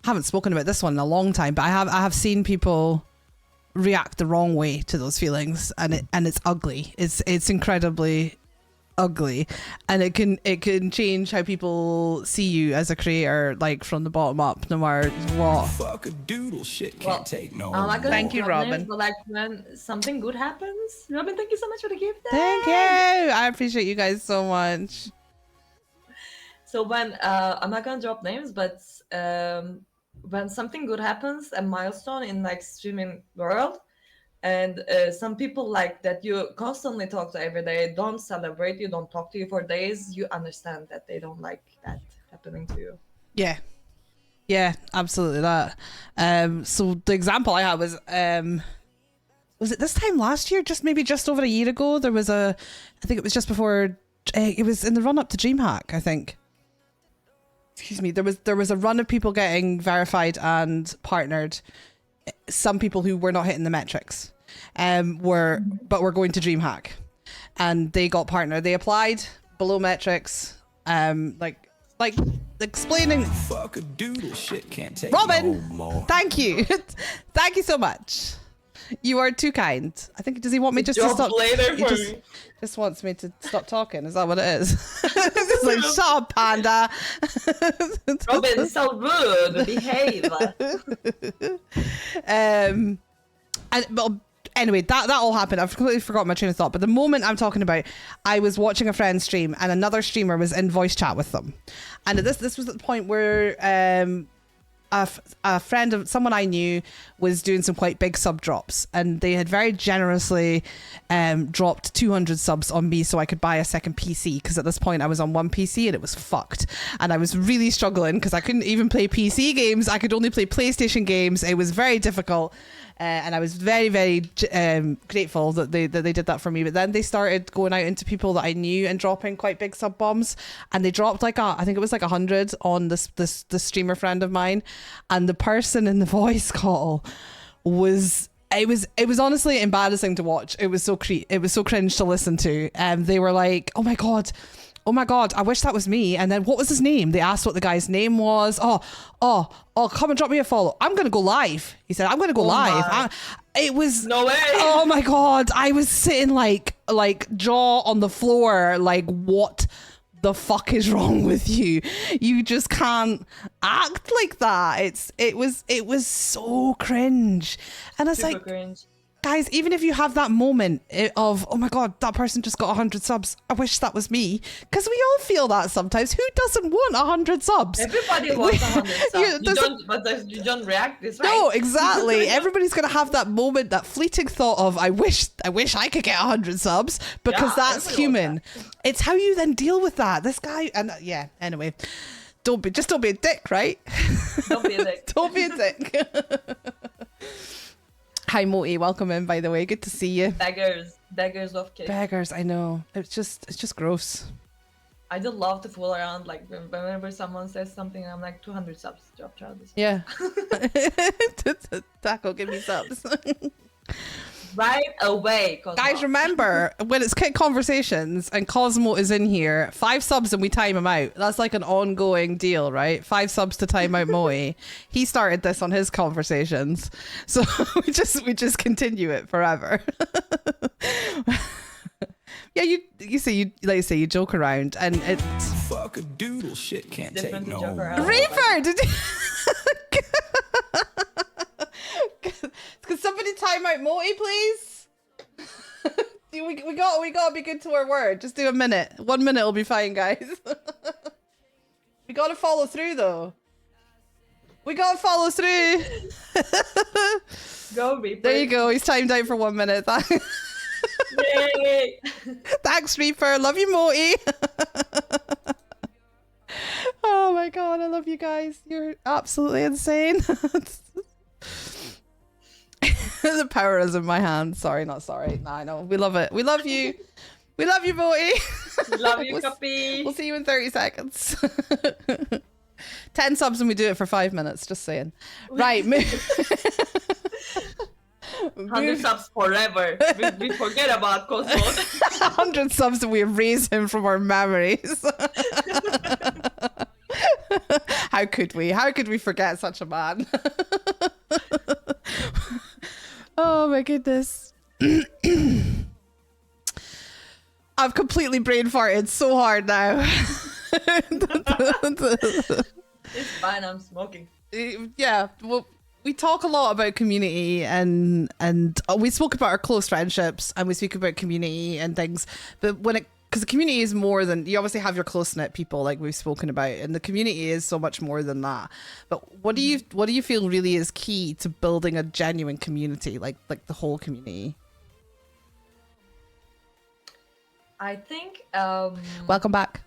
S7: haven't spoken about this one in a long time, but I have seen people react the wrong way to those feelings, and it's ugly. It's incredibly ugly, and it can change how people see you as a creator, like from the bottom up, no matter what.
S8: Fuck a doodle shit can't
S5: Well,
S8: take no
S5: I'm not gonna
S7: Thank you,
S5: drop names,
S7: Robin.
S5: But like when something good happens, Robin, thank you so much for the gift.
S7: Thank you. I appreciate you guys so much.
S5: So when I'm not gonna drop names, but when something good happens, a milestone in like streaming world, and some people like that you constantly talk to every day don't celebrate you, don't talk to you for days, you understand that they don't like that happening to you.
S7: Yeah, absolutely that. So the example I had was it this time last year? Just over a year ago. There was I think it was just before. It was in the run up to DreamHack, I think. Excuse me. There was a run of people getting verified and partnered. Some people who were not hitting the metrics, were going to DreamHack, and they got partnered. They applied below metrics, like explaining.
S8: Fuck a doodle shit can't take
S7: Robin,
S8: no more.
S7: thank you, thank you so much. You are too kind. I think does he want me just to
S5: Job
S7: stop?
S5: later
S7: He
S5: for
S7: just,
S5: me.
S7: just wants me to stop talking. Is that what it is? It's like shut up, panda.
S5: Robin, so rude. Behave.
S7: And well, anyway, that all happened. I've completely forgotten my train of thought. But the moment I'm talking about, I was watching a friend's stream, and another streamer was in voice chat with them, and this was at the point where a friend of someone I knew was doing some quite big sub drops, and they had very generously dropped 200 subs on me so I could buy a second PC, because at this point I was on one PC and it was fucked, and I was really struggling because I couldn't even play PC games. I could only play PlayStation games. It was very difficult. And I was very, very grateful that they did that for me. But then they started going out into people that I knew and dropping quite big sub bombs. And they dropped I think it was like 100 on this streamer friend of mine. And the person in the voice call was honestly embarrassing to watch. It was so cringe to listen to. They were like, oh my god, I wish that was me. And then what was his name? They asked what the guy's name was. Oh, come and drop me a follow. I'm gonna go live. He said, I'm gonna go live. It was
S5: No way.
S7: Oh my god, I was sitting like jaw on the floor, like, what the fuck is wrong with you? You just can't act like that. It was so cringe. And I was
S5: Super
S7: like,
S5: cringe.
S7: guys, even if you have that moment of, oh my god, that person just got 100 subs, I wish that was me, because we all feel that sometimes. Who doesn't want 100 subs?
S5: Everybody wants 100 subs.
S7: There's
S5: You don't react this way.
S7: no, exactly. Everybody's gonna have that moment, that fleeting thought of, I wish I could get 100 subs, because
S5: Yeah,
S7: that's
S5: everybody
S7: human. It's how you then deal with that. This guy, and yeah. Anyway, don't be a dick, right?
S5: Don't be a dick.
S7: Don't be a dick. Hi, Moti. Welcome in, by the way. Good to see you.
S5: Beggars of cake.
S7: Beggars, I know. It's just gross.
S5: I just love to fool around. Like whenever someone says something, I'm like 200 subs. Drop Travis.
S7: Yeah. Taco, give me subs.
S5: Right away, Cosmo.
S7: Guys, remember when it's Kit Conversations and Cosmo is in here, 5 subs and we time him out. That's like an ongoing deal, right? 5 subs to time out Moe. He started this on his conversations, so we just continue it forever. Yeah, you say you joke around and it's
S8: Fuck a doodle shit can't
S5: Different
S8: take
S5: to
S8: no
S5: joke
S8: more.
S5: around.
S7: Reaper. Did you? Could somebody time out Moti, please? we gotta be good to our word. Just do a minute. 1 minute will be fine, guys. We gotta follow through though. We gotta follow through.
S5: Go, Reaper.
S7: There you go. He's timed out for 1 minute.
S5: Yay!
S7: Thanks, Reaper. Love you, Moti. Oh my god, I love you guys. You're absolutely insane. The power is in my hand. Sorry, not sorry. No, I know. We love it. We love you. We love you, Moti.
S5: Love you, Copy.
S7: We'll see you in 30 seconds. 10 subs and we do it for 5 minutes. Just saying. Right.
S5: 100 subs forever. We forget about Cosmo.
S7: 100 subs and we erase him from our memories. How could we? How could we forget such a man? Oh my goodness. I've completely brain farted so hard now.
S5: It's fine, I'm smoking.
S7: Yeah, well, we talk a lot about community and we spoke about our close friendships and we speak about community and things, but because the community is more than, you obviously have your close-knit people like we've spoken about, and the community is so much more than that. But what do you feel really is key to building a genuine community, like the whole community?
S5: I think
S7: Welcome back.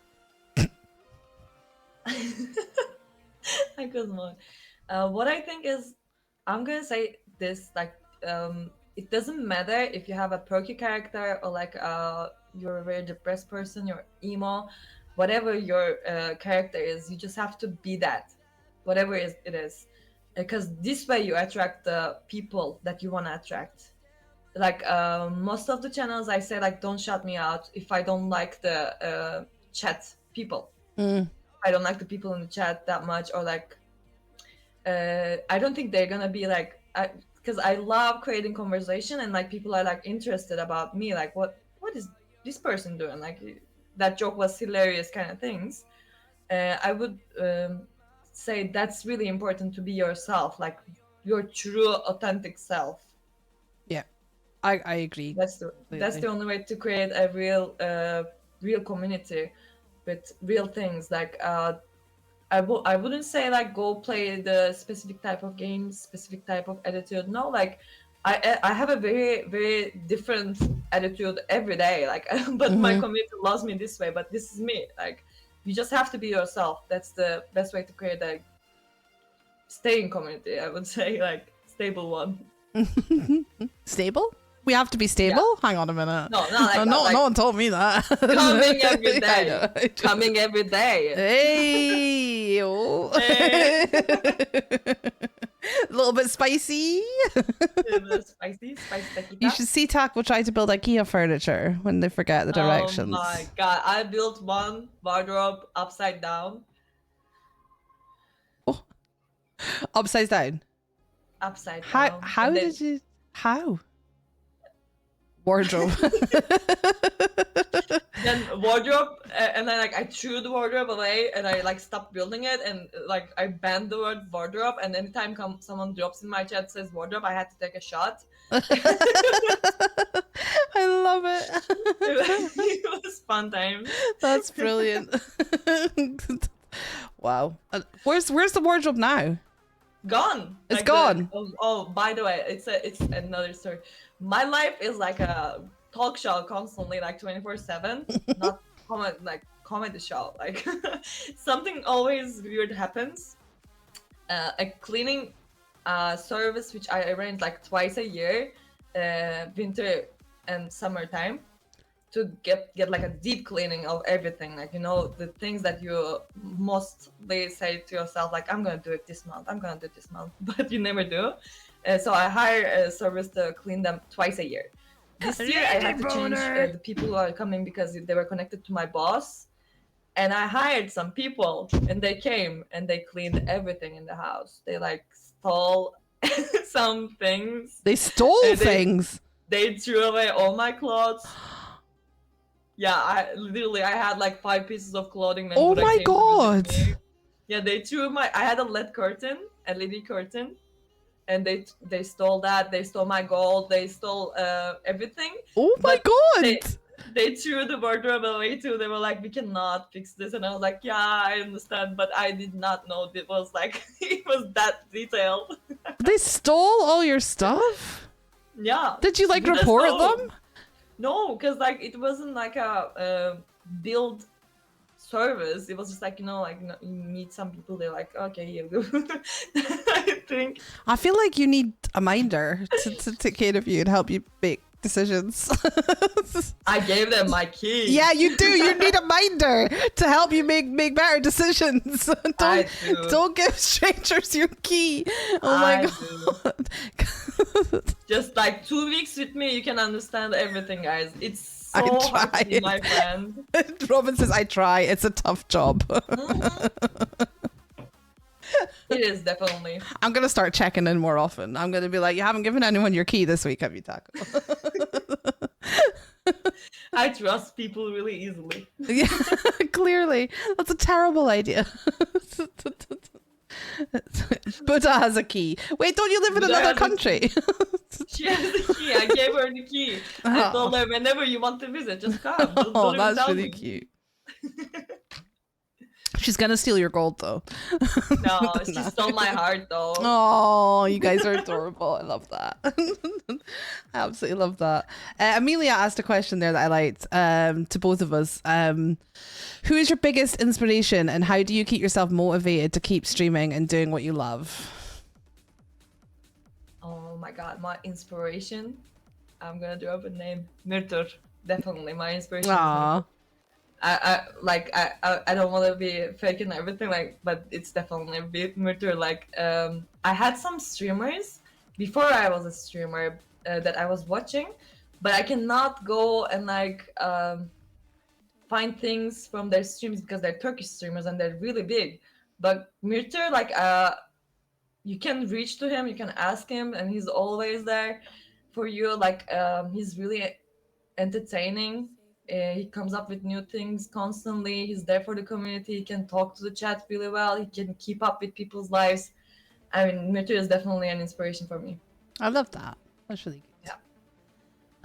S5: Hi, Cosmo. What I think is, I'm gonna say this, like, it doesn't matter if you have a perky character or like you're a very depressed person, you're emo, whatever your character is, you just have to be that, whatever it is, because this way you attract the people that you want to attract. Like most of the channels, I say like, don't shut me out if I don't like the chat people. I don't like the people in the chat that much, or like I don't think they're gonna be like, because I love creating conversation and like people are like interested about me, like what is this person doing, like that joke was hilarious kind of things. I would say that's really important, to be yourself, like your true authentic self.
S7: Yeah, I agree.
S5: That's the only way to create a real community with real things. Like I wouldn't say like go play the specific type of games, specific type of attitude. No, like I have a very, very different attitude every day. Like, but my community loves me this way. But this is me. Like, you just have to be yourself. That's the best way to create a staying community. I would say, like, stable one.
S7: Stable? We have to be stable? Yeah. Hang on a minute.
S5: No, not like
S7: no one told me that.
S5: Coming every day. Coming every day.
S7: Hey! Oh. Hey. A little bit spicy.
S5: A little spicy.
S7: You should see Taco try to build IKEA furniture when they forget the directions.
S5: Oh my god, I built one wardrobe upside down.
S7: Oh. Upside down?
S5: Upside down.
S7: How did you... How? Wardrobe.
S5: Then wardrobe, and then like I threw the wardrobe away, and I like stopped building it, and like I banned the word wardrobe, and anytime someone drops in my chat says wardrobe, I had to take a shot.
S7: I love it.
S5: It was fun time.
S7: That's brilliant. Wow. Where's the wardrobe now?
S5: Gone.
S7: It's
S5: like
S7: gone.
S5: Oh, by the way, it's another story. My life is like a talk show constantly, like 24/7. Not comedy show. Like something always weird happens. A cleaning service which I arrange like twice a year, winter and summertime. to get like a deep cleaning of everything, like, you know, the things that you mostly say to yourself, like, I'm gonna do it this month, I'm gonna do it this month, but you never do. So I hire a service to clean them twice a year. This year I had to change the people who are coming because they were connected to my boss, and I hired some people, and they came and they cleaned everything in the house. They like stole some things.
S7: They stole things.
S5: They threw away all my clothes. Yeah, I had like 5 pieces of clothing. When
S7: Oh
S5: Burak
S7: my
S5: came to
S7: god!
S5: visit me. Yeah, they threw I had a LED curtain, and they stole that. They stole my gold. They stole everything.
S7: Oh my
S5: But
S7: god!
S5: They threw the wardrobe away too. They were like, we cannot fix this, and I was like, yeah, I understand, but I did not know it was like it was that detailed.
S7: They stole all your stuff?
S5: Yeah.
S7: Did you like
S5: They
S7: report
S5: stole.
S7: them?
S5: No, because like it wasn't like a build service. It was just like, you know, like, you know, you meet some people, they're like, okay, you go. I think.
S7: I feel like you need a minder to take care of you and help you make decisions.
S5: I gave them my key.
S7: Yeah, you do. You need a minder to help you make better decisions. Don't give strangers your key. Oh my god.
S5: Just like 2 weeks with me, you can understand everything, guys. It's so hard to be my friend.
S7: Robin says, I try. It's a tough job.
S5: It is, definitely.
S7: I'm going to start checking in more often. I'm going to be like, you haven't given anyone your key this week, have you, Taco? I
S5: trust people really easily.
S7: Yeah, clearly. That's a terrible idea. Buddha has a key. Wait, don't you live in another country?
S5: She has a key. I gave her the key. I told her, whenever you want to visit, just come.
S7: Oh, that's really cute. She's gonna steal your gold though.
S5: No, she stole my heart though.
S7: Oh, you guys are adorable. I love that. I absolutely love that. Amelia asked a question there that I liked to both of us. Who is your biggest inspiration and how do you keep yourself motivated to keep streaming and doing what you love?
S5: Oh my god, my inspiration. I'm gonna drop a name. Murtur. Definitely my inspiration.
S7: Aww.
S5: I don't want to be fake and everything, like, but it's definitely a bit Murtur. Like, I had some streamers before I was a streamer that I was watching, but I cannot go and like find things from their streams because they're Turkish streamers and they're really big. But Murtur, like, you can reach to him, you can ask him, and he's always there for you. Like, he's really entertaining. He comes up with new things constantly. He's there for the community. He can talk to the chat really well. He can keep up with people's lives. I mean, Murtur is definitely an inspiration for me.
S7: I love that. That's really good.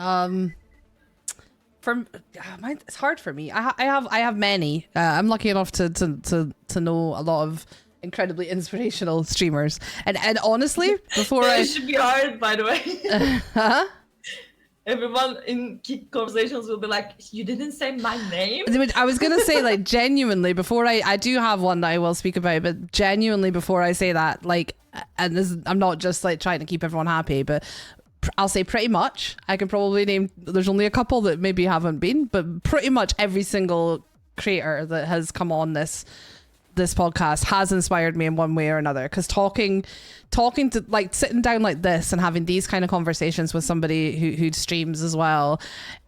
S5: Yeah.
S7: It's hard for me. I have many. I'm lucky enough to know a lot of incredibly inspirational streamers. And honestly, before
S5: it should be hard, by the way.
S7: Huh?
S5: Everyone in Kick conversations will be like, you didn't say my name?
S7: I was going to say, like, genuinely, before I do have one that I will speak about, but genuinely before I say that, like, and this is, I'm not just like trying to keep everyone happy, but I'll say pretty much, I can probably name, there's only a couple that maybe haven't been, but pretty much every single creator that has come on this podcast has inspired me in one way or another, because talking to, like, sitting down like this and having these kind of conversations with somebody who streams as well,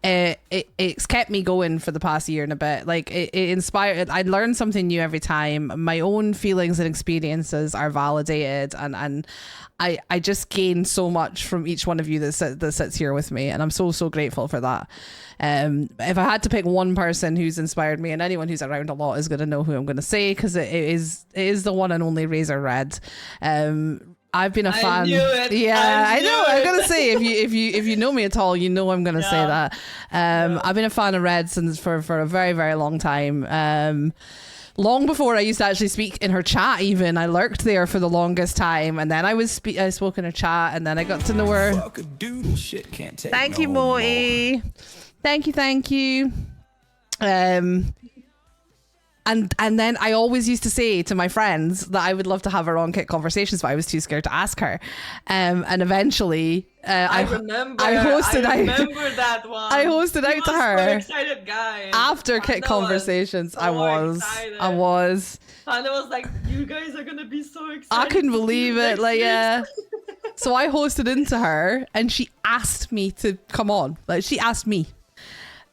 S7: it's kept me going for the past year and a bit. Like, it inspired, I learn something new every time. My own feelings and experiences are validated, and I just gain so much from each one of you that sits here with me, and I'm so grateful for that. If I had to pick one person who's inspired me, and anyone who's around a lot is going to know who I'm going to say, because it is the one and only Razor Red. I've been a fan. Yeah, I know. I'm gonna say, if you know me at all, you know I'm gonna say that. I've been a fan of Red since for a very, very long time. Long before I used to actually speak in her chat, even I lurked there for the longest time, and then I spoke in her chat, and then I got to know her. Thank you, Morty. Thank you. And then I always used to say to my friends that I would love to have her on Kit Conversations, but I was too scared to ask her. And eventually, I
S5: remember that one.
S7: I hosted out to her.
S5: So excited, guys.
S7: After Kit Conversations, I was.
S5: And I was like, you guys are gonna be so excited.
S7: I couldn't believe it. Like, yeah. So I hosted into her, and she asked me to come on. Like, she asked me.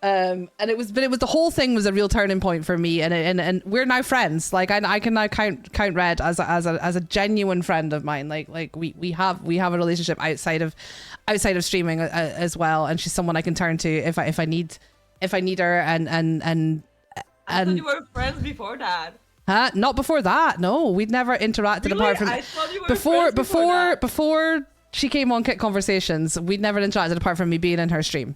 S7: And it was the whole thing was a real turning point for me, and we're now friends. Like, I can now count Red as a genuine friend of mine. Like we have a relationship outside of streaming as well, and she's someone I can turn to if I need her. And
S5: I thought you were friends before that.
S7: Huh? Not before that. No, we'd never interacted
S5: Really?
S7: apart from
S5: I thought you were
S7: before she came on Kit Conversations. We'd never interacted apart from me being in her stream.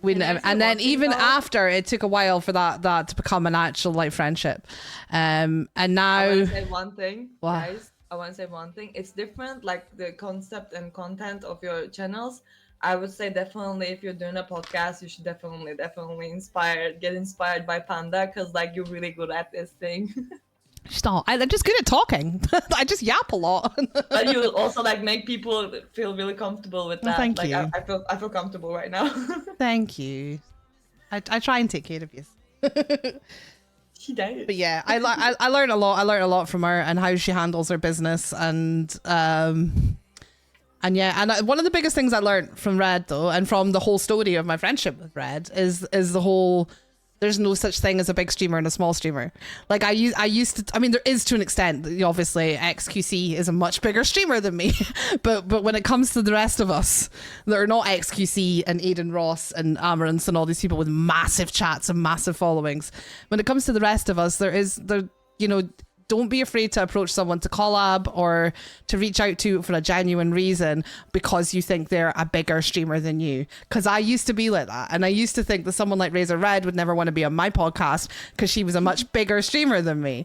S7: And then even after, it took a while for that to become an actual like friendship. And now
S5: I want to say one thing,
S7: What?
S5: guys. I want to say one thing. It's different, like the concept and content of your channels. I would say definitely if you're doing a podcast, you should definitely get inspired by Panda, because like you're really good at this thing.
S7: Stop. I'm just good at talking. I just yap a lot.
S5: But you also like make people feel really comfortable with that.
S7: Thank
S5: like,
S7: you.
S5: I feel comfortable right now.
S7: Thank you. I try and take care of you.
S5: She does.
S7: But yeah, I learned a lot. I learned a lot from her and how she handles her business, and yeah, and one of the biggest things I learned from Red though, and from the whole story of my friendship with Red, is the whole. There's no such thing as a big streamer and a small streamer. Like I used to. I mean, there is to an extent. Obviously, XQC is a much bigger streamer than me, but when it comes to the rest of us, that are not XQC and Aiden Ross and Amaranth and all these people with massive chats and massive followings, when it comes to the rest of us, don't be afraid to approach someone to collab or to reach out to for a genuine reason because you think they're a bigger streamer than you. Because I used to be like that. And I used to think that someone like Razor Red would never want to be on my podcast because she was a much bigger streamer than me.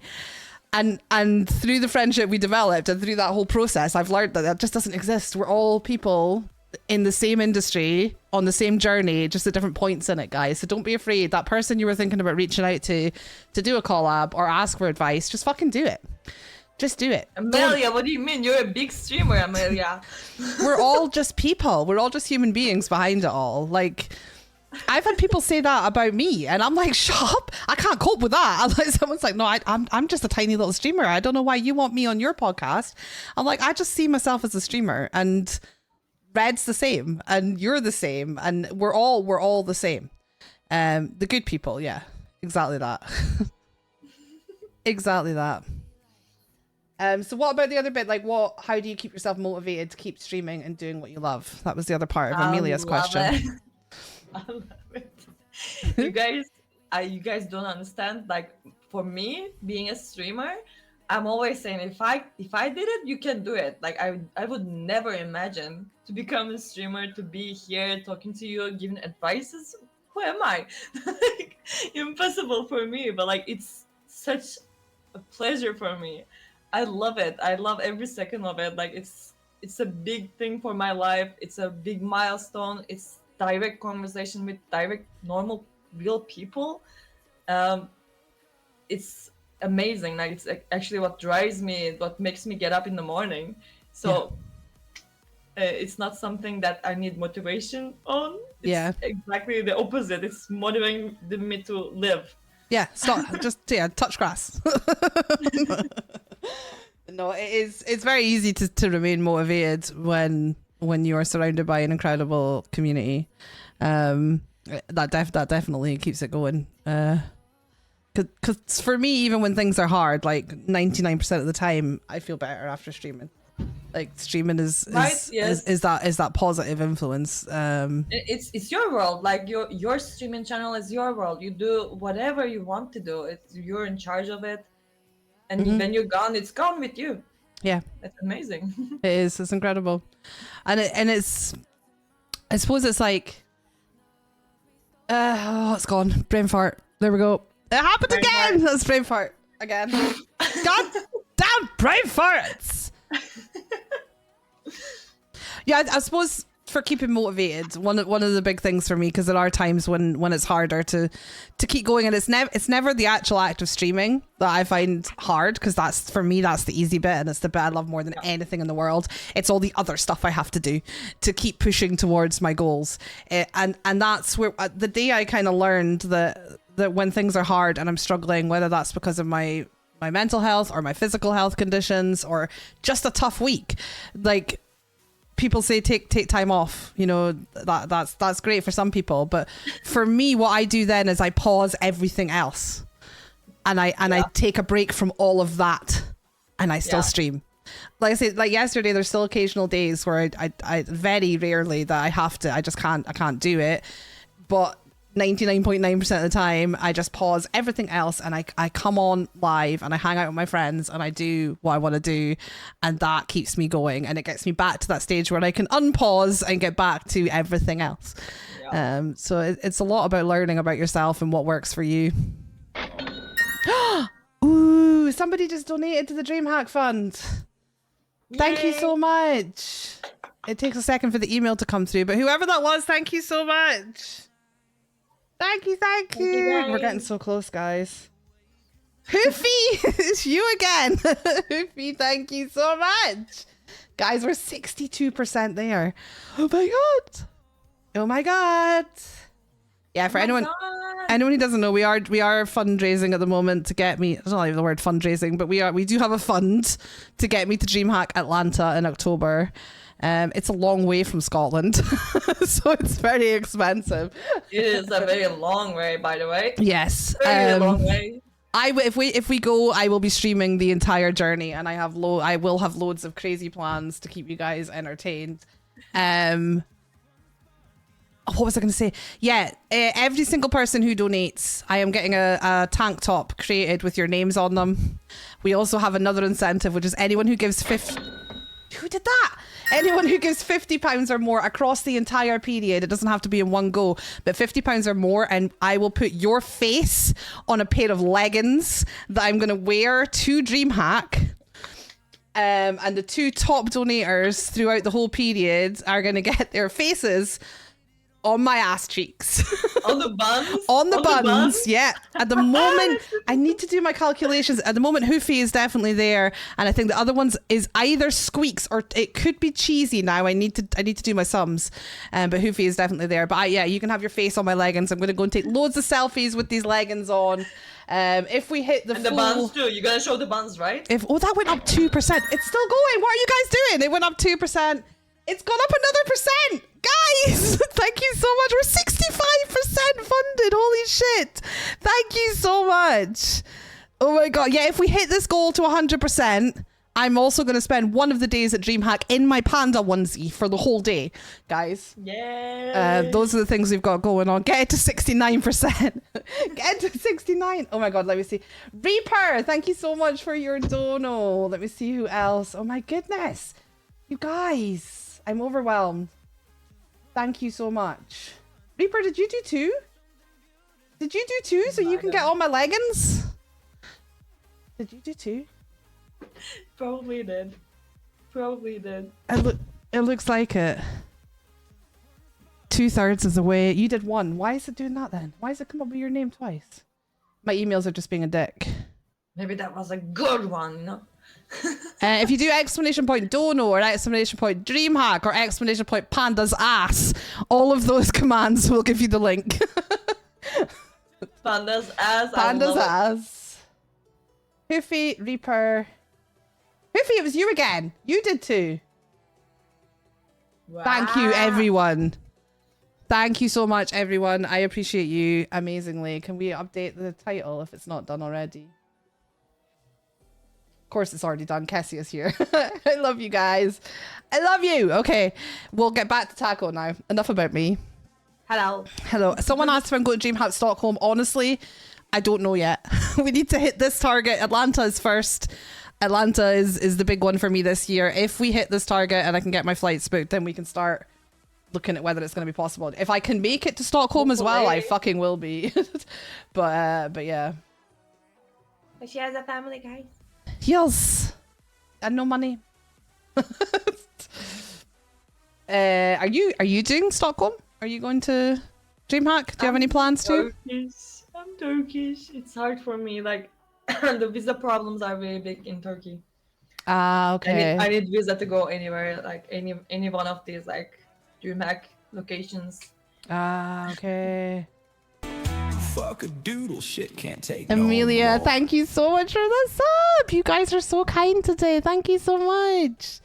S7: And through the friendship we developed and through that whole process, I've learned that just doesn't exist. We're all people in the same industry, on the same journey, just at different points in it, guys. So don't be afraid. That person you were thinking about reaching out to do a collab or ask for advice, just fucking do it. Just do it.
S5: Amelia, what do you mean? You're a big streamer, Amelia.
S7: We're all just people. We're all just human beings behind it all. Like, I've had people say that about me, and I'm like, shut up. I can't cope with that. I'm like, someone's like, no, I'm just a tiny little streamer. I don't know why you want me on your podcast. I'm like, I just see myself as a streamer, and Red's the same, and you're the same, and we're all the same. The good people, yeah, exactly that. Exactly that. So what about the other bit? Like, how do you keep yourself motivated to keep streaming and doing what you love? That was the other part of Amelia's question.
S5: I love it. You guys don't understand. Like, for me, being a streamer, I'm always saying if I did it, you can do it. Like I would never imagine to become a streamer, to be here talking to you, giving advices. Who am I? Like, impossible for me. But like it's such a pleasure for me. I love it. I love every second of it. Like it's a big thing for my life. It's a big milestone. It's direct conversation with direct, normal, real people. It's amazing. Like it's actually what drives me, what makes me get up in the morning. So it's not something that I need motivation on. It's exactly the opposite. It's motivating me to live.
S7: Yeah, stop. Just touch grass. No, it's very easy to remain motivated when you are surrounded by an incredible community. That definitely keeps it going. Because for me, even when things are hard, like 99% of the time, I feel better after streaming. Like streaming is that positive influence.
S5: It's your world. Like your streaming channel is your world. You do whatever you want to do. You're in charge of it, and when you're gone, it's gone with you.
S7: Yeah,
S5: it's amazing.
S7: It is. It's incredible, and it's. I suppose it's like, it's gone. Brain fart. There we go. It happened brain again. Fart. That's brain fart again. God damn brain farts. Yeah, I suppose for keeping motivated. One of the big things for me, because there are times when it's harder to keep going, and it's never the actual act of streaming that I find hard, because that's, for me, that's the easy bit, and it's the bit I love more than anything in the world. It's all the other stuff I have to do to keep pushing towards my goals, and that's where the day I kind of learned that when things are hard and I'm struggling, whether that's because of my mental health or my physical health conditions or just a tough week, like, people say take time off, you know, that's great for some people, but for me, what I do then is I pause everything else, and I take a break from all of that, and I still stream. Like I said, like yesterday, there's still occasional days where I very rarely that I can't do it, but 99.9% of the time I just pause everything else, and I come on live and I hang out with my friends and I do what I want to do, and that keeps me going, and it gets me back to that stage where I can unpause and get back to everything else. So it's a lot about learning about yourself and what works for you. Ooh, somebody just donated to the DreamHack Fund. Thank you so much. It takes a second for the email to come through, but whoever that was, thank you so much. Thank you. We're getting so close, guys. Hoofy, it's you again. Hoofy, thank you so much. Guys, we're 62% there. Oh my god. Yeah, for anyone who doesn't know, we are fundraising at the moment to get me. I don't like the word fundraising, but we do have a fund to get me to DreamHack Atlanta in October. It's a long way from Scotland, so it's very expensive.
S5: It is a very long way, by the way.
S7: Yes,
S5: Very long way.
S7: If we go, I will be streaming the entire journey, and I will have loads of crazy plans to keep you guys entertained. What was I going to say? Yeah, every single person who donates, I am getting a tank top created with your names on them. We also have another incentive, which is anyone who gives Who did that? Anyone who gives £50 or more across the entire period, it doesn't have to be in one go, but £50 or more, and I will put your face on a pair of leggings that I'm going to wear to DreamHack. And the two top donators throughout the whole period are going to get their faces on my ass cheeks.
S5: On the buns?
S7: On the buns, yeah. At the moment, I need to do my calculations. At the moment, Hoofy is definitely there, and I think the other ones is either Squeaks or it could be Cheesy now. I need to do my sums, but Hoofy is definitely there. But yeah, you can have your face on my leggings. I'm going to go and take loads of selfies with these leggings on. If we hit the
S5: buns too. You're going to show the buns, right?
S7: That went up 2%. It's still going. What are you guys doing? It went up 2%. It's gone up another percent. Guys, thank you so much. We're 65% funded. Holy shit. Thank you so much. Oh my god. Yeah, if we hit this goal to 100%, I'm also going to spend one of the days at DreamHack in my panda onesie for the whole day, guys.
S5: Yeah.
S7: Those are the things we've got going on. Get it to 69%. Get it to 69. Oh my god, let me see. Reaper, thank you so much for your dono. Let me see who else. Oh my goodness. You guys. I'm overwhelmed. Thank you so much. Reaper, did you do 2? Did you do 2 so you can get all my leggings? Did you do 2?
S5: Probably did.
S7: It looks like it. 2/3 is away. You did 1. Why is it doing that then? Why does it come up with your name twice? My emails are just being a dick.
S5: Maybe that was a good one, you know?
S7: If you do !dono or !DreamHack or !panda's ass, all of those commands will give you the link.
S5: Panda's ass.
S7: Panda's ass. Hoofy, Reaper. Hoofy, it was you again. You did 2.
S5: Wow.
S7: Thank you, everyone. Thank you so much, everyone. I appreciate you amazingly. Can we update the title if it's not done already? Of course it's already done. Kessie is here. I love you guys. I love you. Okay, we'll get back to Taco now. Enough about me.
S5: Hello.
S7: Someone asked if I'm going to DreamHack Stockholm. Honestly, I don't know yet. We need to hit this target. Atlanta is first. Atlanta is the big one for me this year. If we hit this target and I can get my flights booked, then we can start looking at whether it's going to be possible. If I can make it to Stockholm as well, I fucking will be. but yeah.
S5: But she has a family, guys.
S7: Yes. And no money. Are you doing Stockholm? Are you going to DreamHack? Do you have any plans to?
S5: I'm Turkish. It's hard for me. Like the visa problems are very big in Turkey.
S7: Ah, okay.
S5: I need visa to go anywhere, like any one of these like DreamHack locations.
S7: Ah, okay.
S8: Fuck a doodle shit can't take
S7: Amelia,
S8: no more.
S7: thank you so much for the sub. You guys are so kind today. Thank you so much.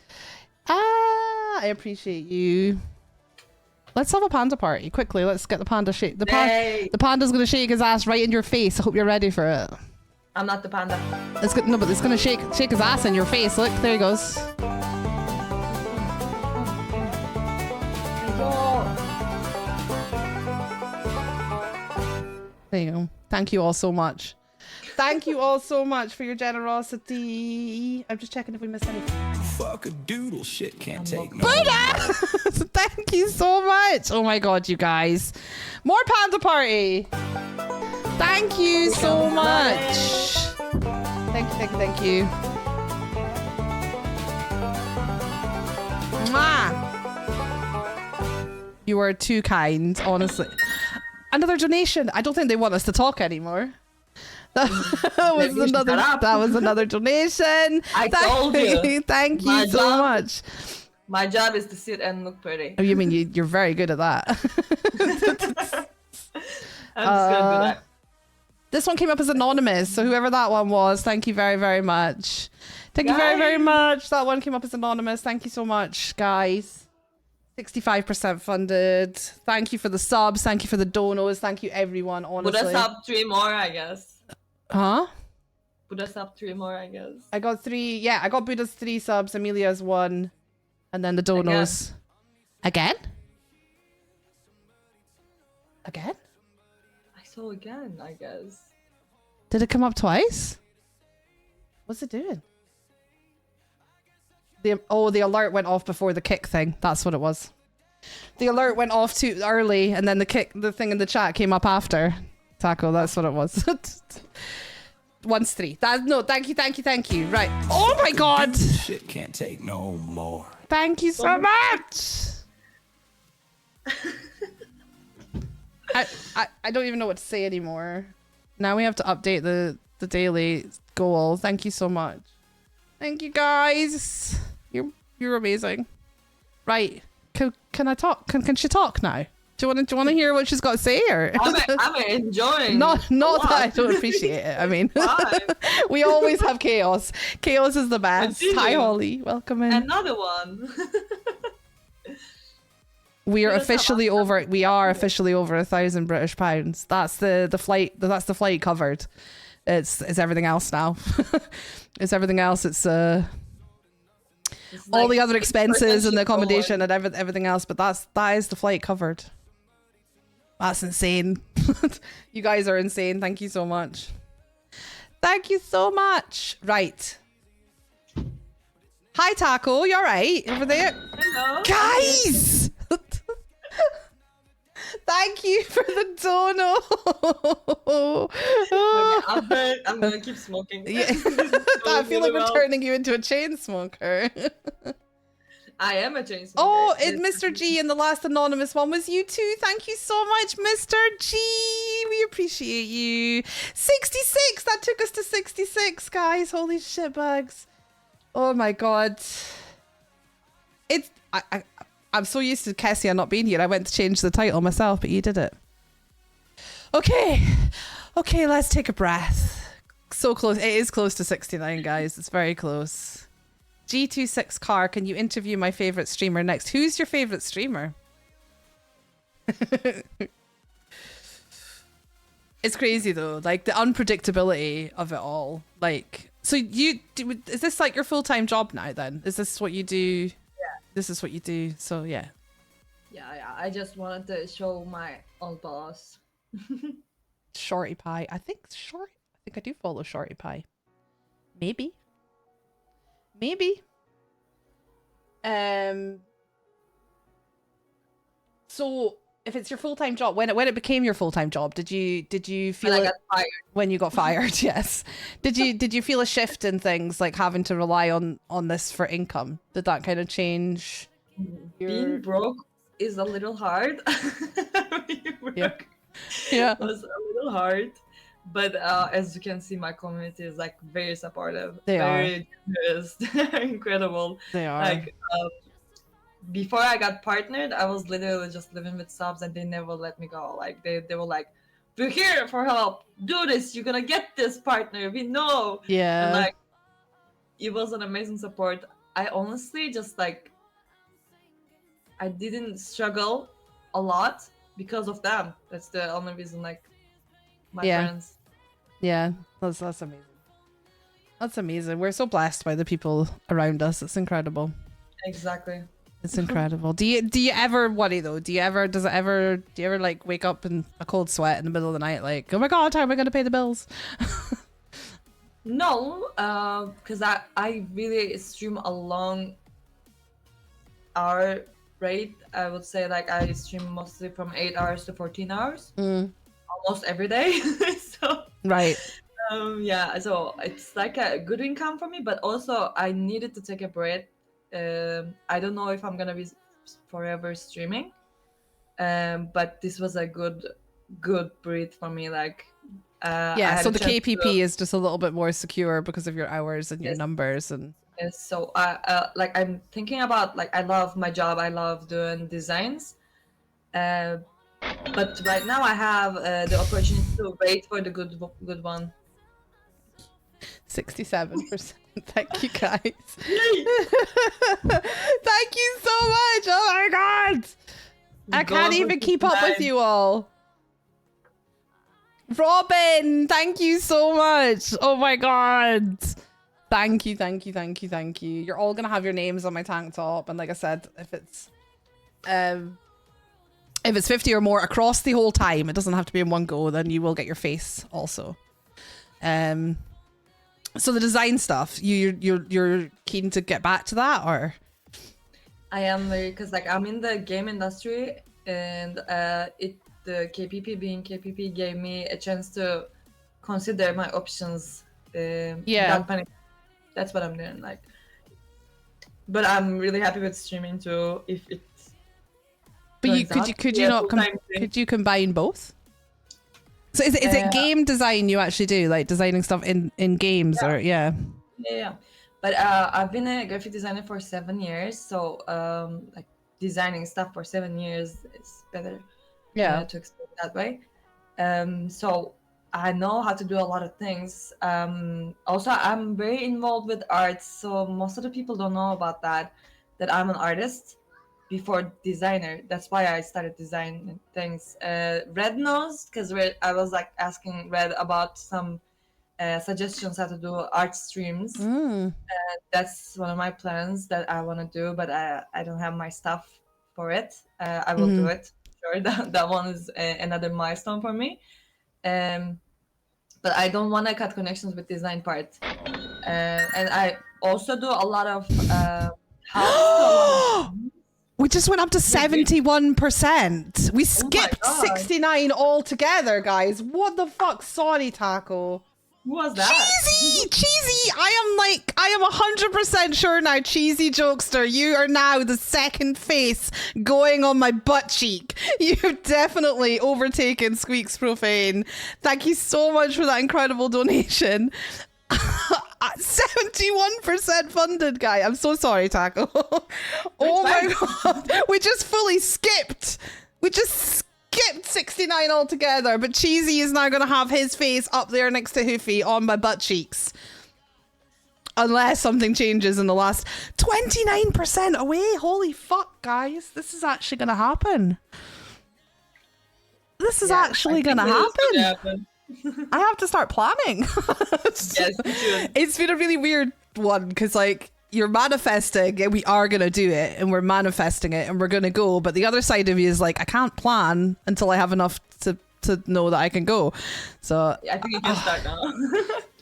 S7: I appreciate you. Let's have a panda party quickly. Let's get the panda shake. The panda's gonna shake his ass right in your face. I hope you're ready for it.
S5: I'm not the panda.
S7: It's good. No, but it's gonna shake his ass in your face. Look, there he goes. There you go. Thank you all so much. Thank you all so much for your generosity. I'm just checking if we missed anything.
S8: Fuck a doodle shit can't take no
S7: Buddha! Thank you so much. Oh my god, you guys. More panda party. Thank you so much. Thank you. Mwah. You are too kind, honestly. Another donation. I don't think they want us to talk anymore. That was another donation.
S5: I told you.
S7: Thank you so much.
S5: My job is to sit and look pretty.
S7: Oh, you mean you're very good at that?
S5: I'm just gonna do that.
S7: This one came up as anonymous, so whoever that one was, thank you very, very much. Thank you very, very much. That one came up as anonymous. Thank you so much, guys. 65% funded. Thank you for the subs. Thank you for the donos. Thank you, everyone, honestly.
S5: Put us up 3 more, I guess.
S7: Huh?
S5: Put us up 3 more, I guess.
S7: I got 3. Yeah, I got Buddha's 3 subs. Amelia's 1. And then the donos. Again? Again?
S5: I saw again, I guess.
S7: Did it come up twice? What's it doing? The alert went off before the kick thing. That's what it was. The alert went off too early, and then the thing in the chat came up after. Taco, that's what it was. 1-3. Thank you. Right. Oh my god!
S8: shit can't take no more.
S7: Thank you so much! I don't even know what to say anymore. Now we have to update the daily goal. Thank you so much. Thank you guys. You're amazing. Right. Can I talk? Can she talk now? Do you want to hear what she's got to say, or
S5: I'm enjoying.
S7: not that I don't appreciate it. I mean, we always have chaos. Chaos is the best. Hi Holly, welcome in.
S5: Another one.
S7: We are officially over. We are officially over £1,000 British pounds. That's the flight. That's the flight covered. It's everything else now. It's everything else. It's all the other expenses and the accommodation and everything else. But that is the flight covered. That's insane. You guys are insane. Thank you so much. Thank you so much. Right. Hi Taco, you alright over there?
S5: Hello.
S7: Guys! Thank you for the dono.
S5: Okay, I'm gonna keep smoking.
S7: Yeah. I feel like we're turning you into a chain smoker.
S5: I am a chain smoker.
S7: Oh, Mr. G, and the last anonymous one was you too. Thank you so much, Mr. G. We appreciate you. 66. That took us to 66, guys. Holy shit bags. Oh my god. I'm so used to Kessia not being here. I went to change the title myself, but you did it. Okay, let's take a breath. So close. It is close to 69, guys. It's very close. G26 Car, can you interview my favorite streamer next? Who's your favorite streamer? It's crazy though, like the unpredictability of it all. Like, so is this like your full-time job now then? Is this what you do? Yeah. This is what you do, so yeah.
S5: Yeah, I just wanted to show my old boss.
S7: Shorty Pie. I think I do follow Shorty Pie. Maybe. So if it's your full-time job, when it became your full-time job, did you feel
S5: When I got fired.
S7: When you got fired? Yes. Did you feel a shift in things, like having to rely on this for income? Did that kind of change
S5: being broke is a little hard. Being broke
S7: Yeah.
S5: was a little hard, but as you can see, my community is like very supportive.
S7: They are.
S5: very generous. They're incredible.
S7: They are.
S5: Like before I got partnered, I was literally just living with subs, and they never let me go. Like they were like, "We're here for help. Do this. You're gonna get this, partner. We know."
S7: Yeah.
S5: And like, it was an amazing support. I honestly just like, I didn't struggle a lot because of them. That's the only reason. Like, my
S7: Yeah.
S5: friends.
S7: Yeah, that's amazing. That's amazing. We're so blessed by the people around us. It's incredible.
S5: Exactly.
S7: It's incredible. Do you ever worry though? Do you ever like wake up in a cold sweat in the middle of the night like, oh my god, how am I gonna pay the bills?
S5: No, because I really stream a long hour rate. I would say like I stream mostly from 8 hours to 14 hours, almost every day. So
S7: Right.
S5: yeah, so it's like a good income for me, but also I needed to take a break. I don't know if I'm gonna be forever streaming, but this was a good breathe for me. Like, I
S7: Yeah,
S5: had
S7: so
S5: a
S7: the
S5: chance
S7: KPP is just a little bit more secure because of your hours and your
S5: Yes.
S7: numbers and
S5: Yes, so like I'm thinking about, like, I love my job. I love doing designs, but right now I have the opportunity to wait for the good one.
S7: 67%. Thank you guys. Thank you so much. Oh my god. I can't even keep up with you all. Robin, thank you so much. Oh my god. Thank you, thank you, thank you, thank you. You're all gonna have your names on my tank top, and like I said, if it's 50 or more across the whole time, it doesn't have to be in one go, then you will get your face also. So the design stuff, you're keen to get back to that, or?
S5: I am very, because like I'm in the game industry, and the KPP being KPP gave me a chance to consider my options.
S7: Yeah.
S5: without panic. That's what I'm doing. Like, but I'm really happy with streaming too. If it.
S7: But
S5: turns out
S7: could
S5: to
S7: you
S5: be a
S7: not
S5: full-time thing.
S7: could you combine both? So is it game design you actually do, like designing stuff in games, or yeah?
S5: Yeah. But I've been a graphic designer for 7 years, so like designing stuff for 7 years is better.
S7: Yeah.
S5: To explain it that way. So I know how to do a lot of things. Also, I'm very involved with art, so most of the people don't know about that I'm an artist before designer. That's why I started designing things. Red knows, because I was like asking Red about some suggestions how to do art streams. That's one of my plans that I want to do, but I don't have my stuff for it. I will do it. Sure, that one is another milestone for me. But I don't want to cut connections with design part. And I also do a lot of house.
S7: We just went up to 71%. We skipped 69 altogether, guys. What the fuck? Sorry, Taco.
S5: Who was that?
S7: Cheesy! I am 100% sure now, Cheesy Jokester, you are now the second face going on my butt cheek. You've definitely overtaken Squeaks Profane. Thank you so much for that incredible donation. 71% funded, guy. I'm so sorry, Taco. Oh my god. We just fully skipped. We just skipped 69 altogether, but Cheesy is now going to have his face up there next to Hoofy on my butt cheeks. Unless something changes in the last 29% away. Holy fuck, guys. This is actually going to happen. This is actually going to happen. I have to start planning.
S5: Yes, you should.
S7: It's been a really weird one because, like, you're manifesting and we are going to do it and we're manifesting it and we're going to go. But the other side of you is like, I can't plan until I have enough to know that I can go. So
S5: I think you can start now.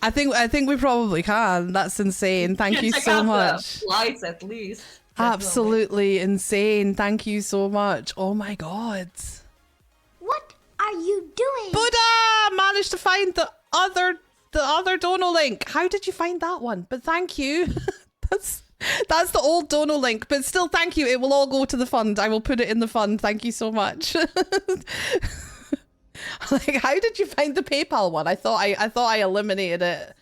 S7: I think we probably can. That's insane. Thank you
S5: Check
S7: so
S5: out the
S7: much.
S5: flights at least.
S7: Absolutely insane. Thank you so much. Oh my god.
S9: What are you doing?
S7: Buddha managed to find the other dono link. How did you find that one? But thank you. That's the old Dono link, but still, thank you. It will all go to the fund. I will put it in the fund. Thank you so much. Like, how did you find the PayPal one? I thought I eliminated it.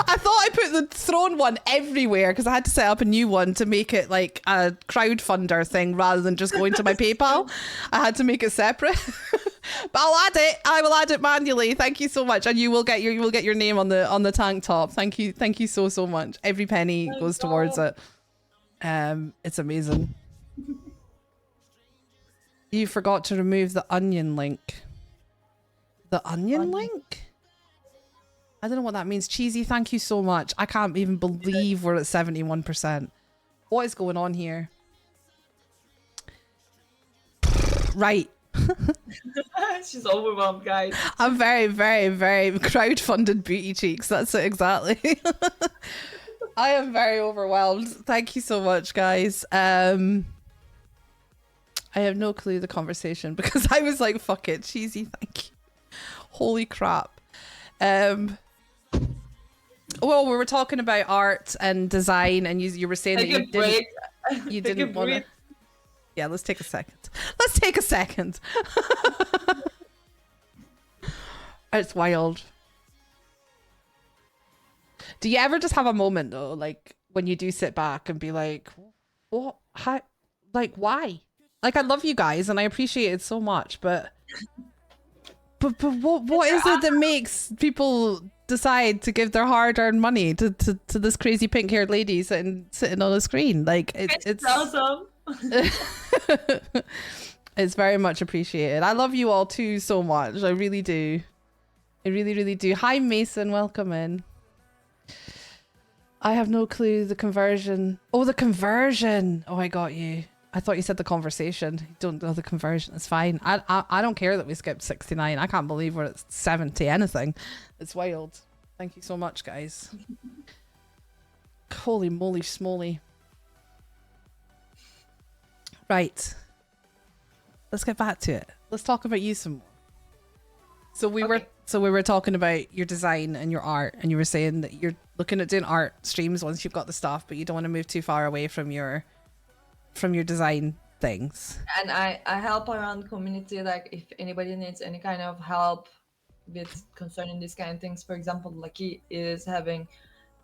S7: I thought I put the Throne one everywhere because I had to set up a new one to make it like a crowdfunder thing rather than just going to my PayPal. I had to make it separate. But I'll add it. I will add it manually. Thank you so much, and you will get your name on the tank top. Thank you so much. Every penny goes towards it. It's amazing. You forgot to remove the onion link. The onion link? I don't know what that means. Cheesy, thank you so much. I can't even believe we're at 71%. What is going on here? Right.
S5: She's overwhelmed, guys.
S7: I'm very, very, very crowdfunded booty cheeks. That's it exactly. I am very overwhelmed. Thank you so much, guys. I have no clue the conversation because I was like, fuck it, cheesy, thank you. Holy crap. Well, we were talking about art and design, and you were saying that you didn't want to. Yeah, let's take a second. Let's take a second. It's wild. Do you ever just have a moment though, like when you do sit back and be like, what? How? Like, why? Like, I love you guys and I appreciate it so much, but what is it that makes people decide to give their hard-earned money to this crazy pink-haired lady sitting on a screen? Like, it's
S5: awesome.
S7: It's very much appreciated. I love you all too so much. I really do. I really, really do. Hi, Mason. Welcome in. I have no clue. The conversion. Oh, the conversion. Oh, I got you. I thought you said the conversation. You don't know the conversion. It's fine. I don't care that we skipped 69. I can't believe we're at 70 anything. It's wild. Thank you so much, guys. Holy moly schmoly. Right. Let's get back to it. Let's talk about you some more. So we were talking about your design and your art, and you were saying that you're looking at doing art streams once you've got the stuff, but you don't want to move too far away from your design things.
S5: And I help around community, like if anybody needs any kind of help with concerning these kind of things. For example, Lucky is having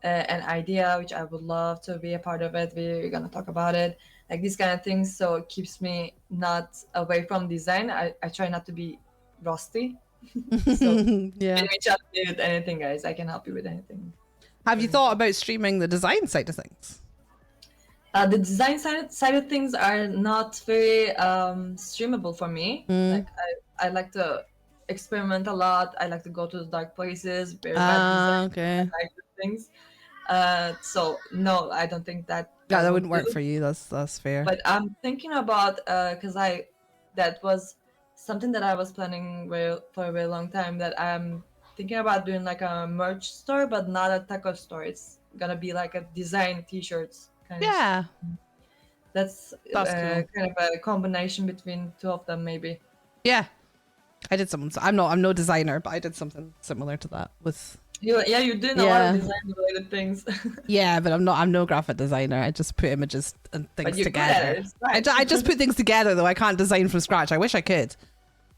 S5: an idea which I would love to be a part of it. We're gonna talk about it, like these kind of things, so it keeps me not away from design. I try not to be rusty. So
S7: yeah,
S5: reach out to me with anything, guys. I can help you with anything.
S7: Have you thought about streaming the design side of things?
S5: The design side of things are not very streamable for me. Like I like to experiment a lot. I like to go to the dark places. Very bad design.
S7: Okay.
S5: I like the things. So no, I don't think that.
S7: Yeah, that wouldn't work for you. That's fair.
S5: But I'm thinking about because that was something that I was planning for a very long time. That I'm thinking about doing like a merch store, but not a taco store. It's gonna be like a design T-shirts.
S7: Yeah,
S5: that's
S7: cool.
S5: Kind of a combination between two of them, maybe.
S7: Yeah, I did something. I'm no designer, but I did something similar to that with.
S5: You did a lot of design related things.
S7: Yeah, but I'm no graphic designer. I just put images and things together. I just put things together though. I can't design from scratch. I wish I could.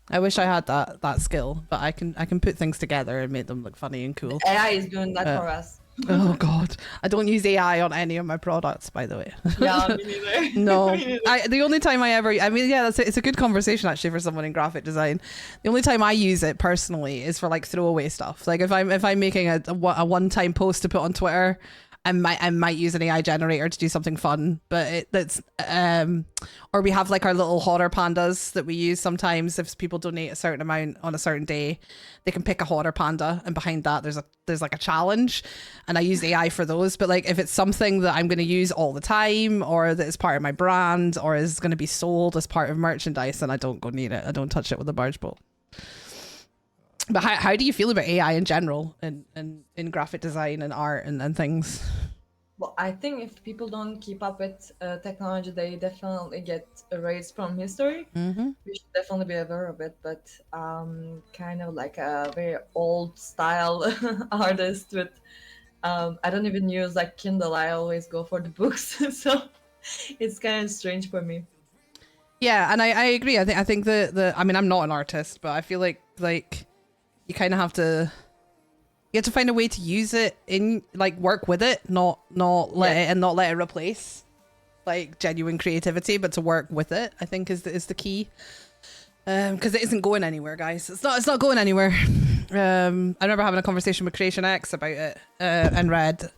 S7: I wish I had that skill, but I can put things together and make them look funny and cool.
S5: AI is doing that for us.
S7: Oh god, I don't use AI on any of my products, by the way.
S5: Yeah, me neither.
S7: No,
S5: Me neither.
S7: the only time it's a good conversation actually for someone in graphic design. The only time I use it personally is for like throwaway stuff. Like if I'm making a one-time post to put on Twitter, I might use an AI generator to do something fun, but or we have like our little horror pandas that we use sometimes. If people donate a certain amount on a certain day, they can pick a horror panda, and behind that there's like a challenge, and I use AI for those. But like if it's something that I'm going to use all the time, or that is part of my brand, or is going to be sold as part of merchandise, then I don't go near it. I don't touch it with a barge pole. But how do you feel about AI in general in graphic design and art and things?
S5: Well, I think if people don't keep up with technology, they definitely get erased from history.
S7: Mm-hmm.
S5: We should definitely be aware of it, but kind of like a very old style artist with I don't even use like Kindle. I always go for the books, so it's kind of strange for me.
S7: Yeah, and I agree. I think the I mean, I'm not an artist, but I feel like you kind of have to find a way to use it in like work with it, not let it and not let it replace like genuine creativity, but to work with it. I think is the key. Because it isn't going anywhere, guys. It's not going anywhere. I remember having a conversation with Creation X about it and Red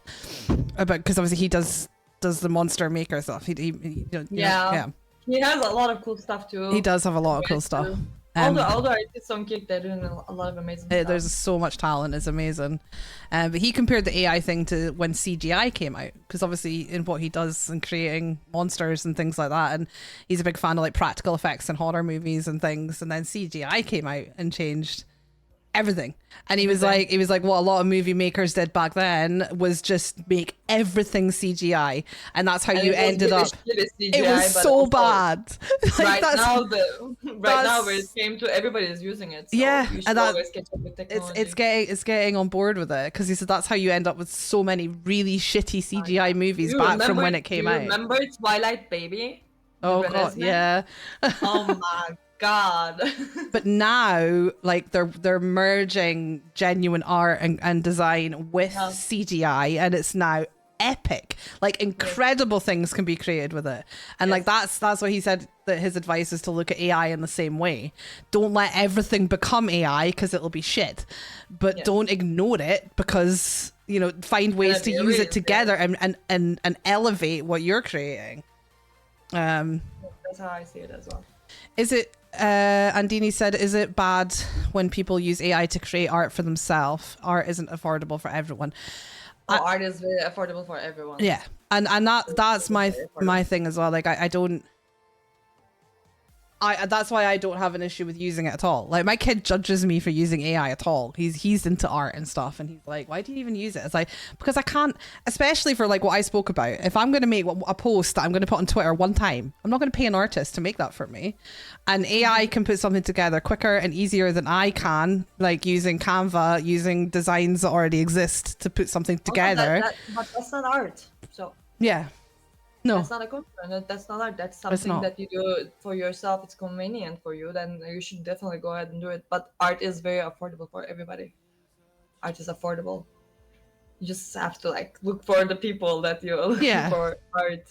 S7: about because obviously he does the monster maker stuff. He
S5: Yeah. He has a lot of cool stuff too.
S7: He does have a lot of cool stuff.
S5: All the artists on Kick, they're doing a lot of amazing stuff.
S7: There's so much talent. It's amazing. But he compared the AI thing to when CGI came out, because obviously in what he does in creating monsters and things like that, and he's a big fan of like practical effects and horror movies and things. And then CGI came out and changed everything. And he was like what a lot of movie makers did back then was just make everything CGI, and that's how you ended up. It was so bad.
S5: Right now, where it came to everybody is using it. So
S7: yeah,
S5: you should
S7: and
S5: always catch up with technology.
S7: It's getting on board with it, because he said that's how you end up with so many really shitty CGI movies back from when it came out.
S5: Remember Twilight Baby?
S7: Oh god, yeah.
S5: Oh my god.
S7: But now, like they're merging genuine art and design with CGI, and it's now epic. Like incredible things can be created with it. And like that's what he said, that his advice is to look at AI in the same way. Don't let everything become AI, because it'll be shit. But don't ignore it, because find ways to use it together and elevate what you're creating.
S5: That's how I see it as well.
S7: Is it Andini said, is it bad when people use AI to create art for themselves? Art isn't affordable for everyone.
S5: Art is very affordable for everyone.
S7: Yeah, and that's my thing as well. Like I don't. That's why I don't have an issue with using it at all. Like my kid judges me for using AI at all. He's into art and stuff, and he's like, "Why do you even use it?" It's like, because I can't, especially for like what I spoke about. If I'm going to make a post that I'm going to put on Twitter one time, I'm not going to pay an artist to make that for me. And AI can put something together quicker and easier than I can, like using Canva, using designs that already exist to put something together.
S5: But that's not art. So
S7: yeah. No,
S5: that's not a component. That's not art. That's something that you do for yourself. It's convenient for you. Then you should definitely go ahead and do it. But art is very affordable for everybody. Art is affordable. You just have to like look for the people that you're looking for art.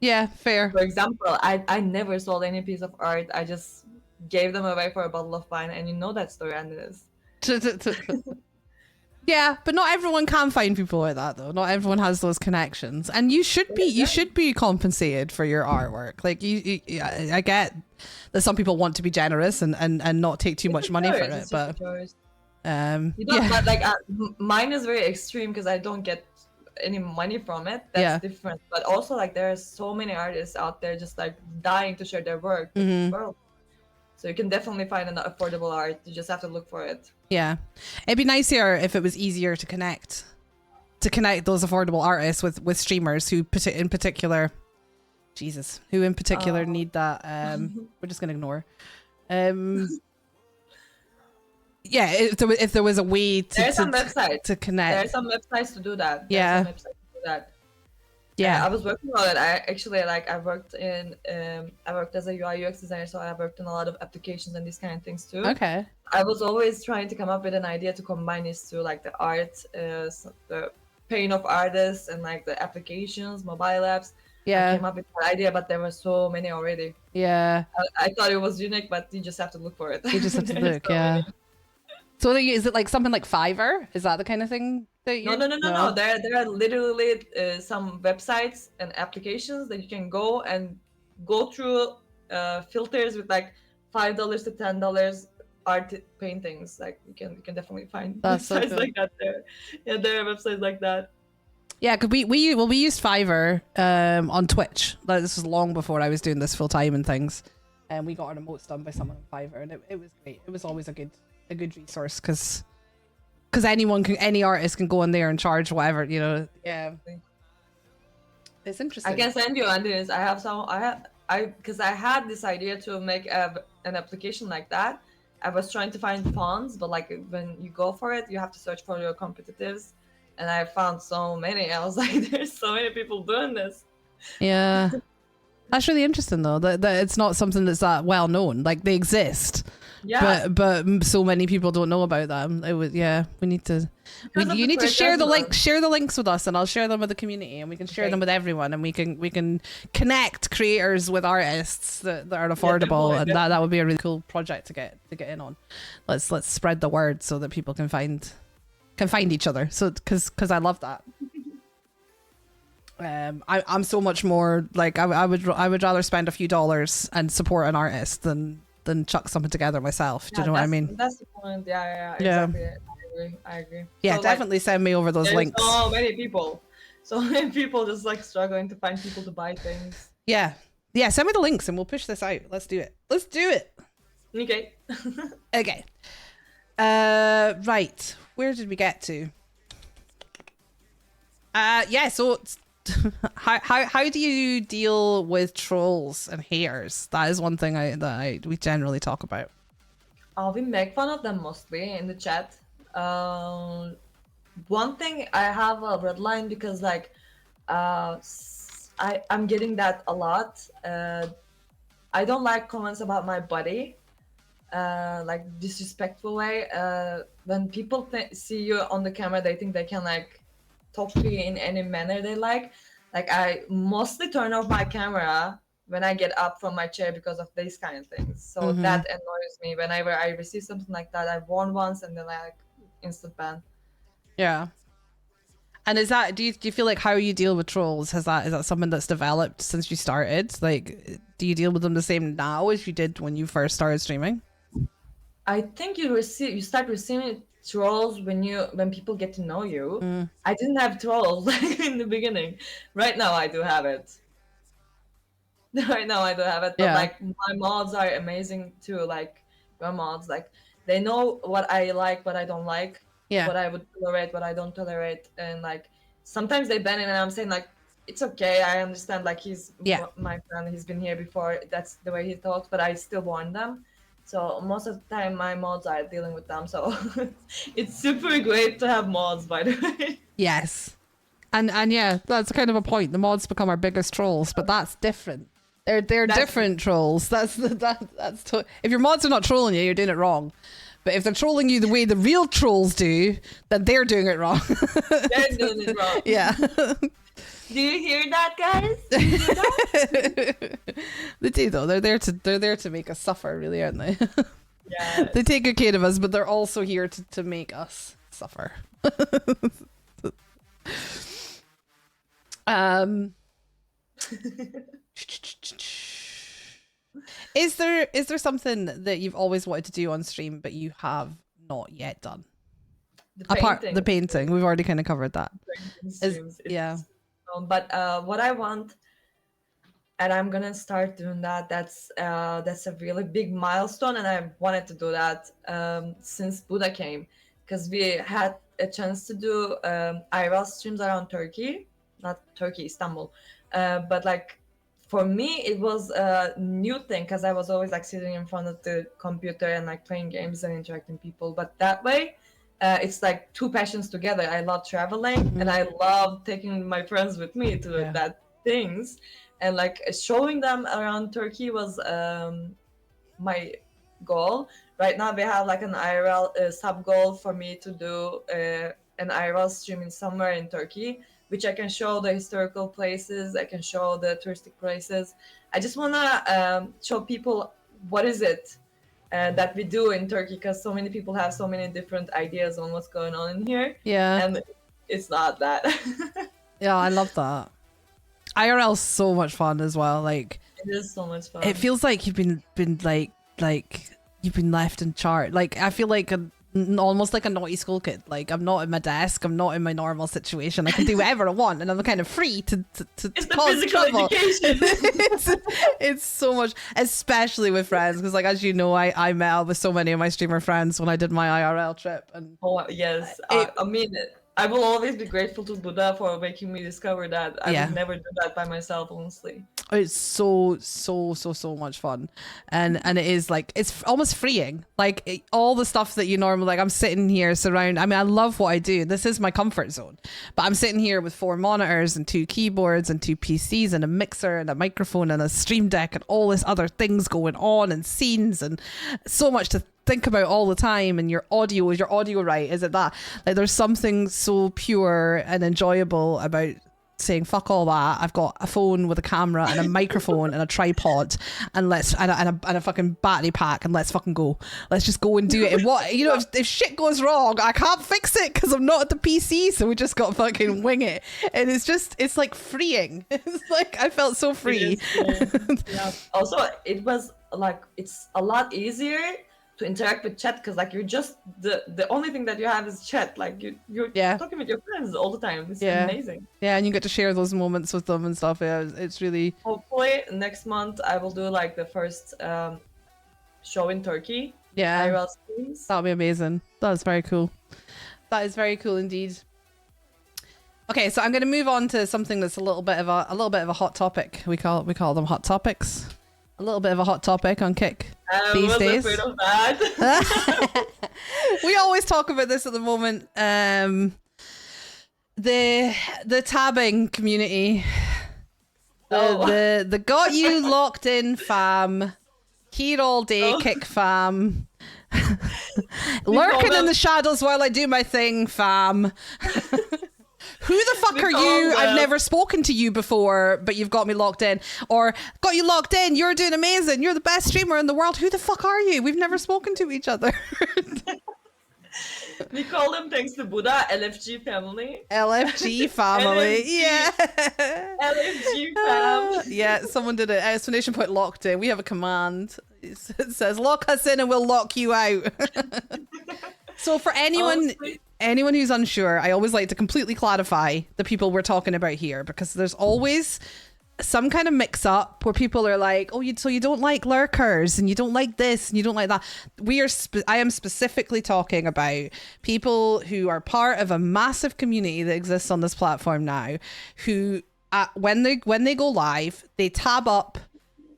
S7: Yeah, fair.
S5: For example, I never sold any piece of art. I just gave them away for a bottle of wine, and you know that story, Andres.
S7: Yeah, but not everyone can find people like that though. Not everyone has those connections, and you should be compensated for your artwork. Like I get that some people want to be generous and not take too much money for it, but
S5: but like mine is very extreme because I don't get any money from it. That's different. But also like there are so many artists out there just like dying to share their work with the world. So you can definitely find an affordable art. You just have to look for it. Yeah.
S7: It'd be nicer if it was easier to connect those affordable artists with streamers who in particular need that. We're just going to ignore. Yeah, if there was a way to connect.
S5: There are some websites to do that.
S7: Yeah,
S5: I was working on it. I worked as a UI UX designer, so I worked on a lot of applications and these kind of things too.
S7: Okay.
S5: I was always trying to come up with an idea to combine these two, like the art, the pain of artists, and like the applications, mobile apps.
S7: Yeah.
S5: I came up with that idea, but there were so many already.
S7: Yeah.
S5: I thought it was unique, but you just have to look for it.
S7: You just have to look, yeah. So is it like something like Fiverr? Is that the kind of thing that you?
S5: No. There are literally some websites and applications that you can go through filters with like $5 to $10 art paintings. Like you can definitely find websites like that there. Yeah, there are websites like that.
S7: Yeah, because we used Fiverr on Twitch. Like, this was long before I was doing this full time and things, and we got our emotes done by someone on Fiverr, and it was great. It was always a good resource because any artist can go in there and charge whatever, Yeah, it's interesting.
S5: I can send you Andres. Because I had this idea to make an application like that. I was trying to find fonts, but like when you go for it, you have to search for your competitives, and I found so many. I was like, there's so many people doing this.
S7: Yeah. That's really interesting though, that it's not something that's that well known. Like they exist,
S5: Yeah.
S7: but so many people don't know about them. It would, yeah, we need to,
S5: Because of
S7: you
S5: the
S7: need to share the
S5: protest,
S7: link, share the links with us, and I'll share them with the community, and we can share
S5: Okay.
S7: them with everyone, and we can connect creators with artists that are affordable,
S5: definitely,
S7: and that would be a really cool project to get in on. Let's spread the word so that people can find each other. So because I love that. I'm so much more like I would rather spend a few dollars and support an artist than chuck something together myself. Do you know what I mean?
S5: That's the point. Yeah,
S7: Yeah.
S5: exactly. I agree.
S7: Yeah,
S5: So,
S7: definitely send me over those
S5: there's
S7: links.
S5: so many people. So many people just like struggling to find people to buy things.
S7: Yeah, send me the links and we'll push this out. Let's do it.
S5: Okay.
S7: Okay. Right. Where did we get to? Yeah, so how do you deal with trolls and haters? That is one thing we generally talk about.
S5: We make fun of them mostly in the chat. One thing, I have a red line because like I'm getting that a lot. I don't like comments about my body, like disrespectful way. When people see you on the camera, they think they can like talk to you in any manner they like. Like I mostly turn off my camera when I get up from my chair because of these kind of things. So that annoys me. Whenever I receive something like that, I've warned once and then I like instant ban.
S7: Yeah. And is that, do you feel like how you deal with trolls, is that something that's developed since you started? Like, do you deal with them the same now as you did when you first started streaming?
S5: I think you start receiving trolls when people get to know you. I didn't have trolls like in the beginning. Right now I do have it. Right now I do have it. But
S7: Yeah.
S5: like my mods are amazing too. Like my mods, like they know what I like, what I don't like,
S7: Yeah.
S5: what I would tolerate, what I don't tolerate, and like sometimes they ban it, and I'm saying like it's okay. I understand. Like he's my friend. He's been here before. That's the way he talks. But I still warn them. So most of the time my mods are dealing with them. So it's super great to have mods, by the way.
S7: Yes. And yeah, that's kind of a point. The mods become our biggest trolls, but that's different. They're different trolls. If your mods are not trolling you, you're doing it wrong. But if they're trolling you the way the real trolls do, then they're doing it wrong.
S5: They're doing it wrong.
S7: Yeah.
S5: Do you hear that, guys? Do you hear that?
S7: They do though. They're there to make us suffer, really, aren't they?
S5: Yeah.
S7: They take good care of us, but they're also here to make us suffer. Is there something that you've always wanted to do on stream but you have not yet done? Apart the painting, we've already kind of covered that.
S5: But what I want, and I'm gonna start doing that. That's a really big milestone, and I wanted to do that since Buddha came, because we had a chance to do IRL streams around Istanbul, but like for me it was a new thing because I was always like sitting in front of the computer and like playing games and interacting with people. But that way, it's like two passions together. I love traveling and I love taking my friends with me to that things, and like showing them around Turkey was my goal. Right now we have like an IRL sub goal for me to do an IRL streaming somewhere in Turkey, which I can show the historical places, I can show the touristic places. I just want to show people what is it that we do in Turkey, because so many people have so many different ideas on what's going on in here.
S7: Yeah.
S5: And it's not that.
S7: Yeah, I love that. IRL's so much fun as well. Like
S5: it is so much fun.
S7: it feels like you've been like you've been left in charge. Like I feel like almost like a naughty school kid. Like I'm not in my desk, I'm not in my normal situation. I can do whatever I want, and I'm kind of free to
S5: it's
S7: cause
S5: the physical
S7: trouble.
S5: education.
S7: it's so much, especially with friends, because like as you know, I met up with so many of my streamer friends when I did my IRL trip, and
S5: Oh yes, I mean, I will always be grateful to Buddha for making me discover that. I would never do that by myself, honestly.
S7: It's so much fun, and it is like it's almost freeing. Like all the stuff that you normally like. I'm sitting here surround. I mean, I love what I do. This is my comfort zone. But I'm sitting here with 4 monitors and 2 keyboards and 2 PCs and a mixer and a microphone and a stream deck and all this other things going on and scenes and so much to think about all the time. And your audio, is your audio right? Is it that? Like there's something so pure and enjoyable about saying fuck all that. I've got a phone with a camera and a microphone and a tripod and a fucking battery pack and let's fucking go. Let's just go and do it. And what, you know, if shit goes wrong, I can't fix it because I'm not at the PC, so we just got to fucking wing it. And it's like freeing. It's like I felt so free.
S5: Yeah. Also, it was like it's a lot easier to interact with chat because like you're just the only thing that you have is chat. Like you're talking with your friends all the time. It's amazing.
S7: Yeah, and you get to share those moments with them and stuff. Yeah, it's really.
S5: Hopefully next month I will do like the first show in Turkey.
S7: Yeah,
S5: IRL streams.
S7: That'll be amazing. That is very cool. That is very cool indeed. Okay, so I'm going to move on to something that's a little bit of a hot topic. We call them hot topics. A little bit of a hot topic on Kick these days.
S5: Afraid of that.
S7: We always talk about this at the moment. The tabbing community. The got you locked in fam. Here all day Kick fam. Lurking in the shadows while I do my thing fam. Who the fuck are you? I've never spoken to you before, but you've got me locked in. Or got you locked in. You're doing amazing. You're the best streamer in the world. Who the fuck are you? We've never spoken to each other.
S5: We call them, thanks to Buddha, LFG family.
S7: LFG family. Yeah.
S5: LFG fam.
S7: Yeah, someone did an explanation point locked in. We have a command. It says lock us in and we'll lock you out. So for anyone who's unsure, I always like to completely clarify the people we're talking about here, because there's always some kind of mix up where people are like, oh, so you don't like lurkers and you don't like this and you don't like that. I am specifically talking about people who are part of a massive community that exists on this platform now, who when they go live, they tab up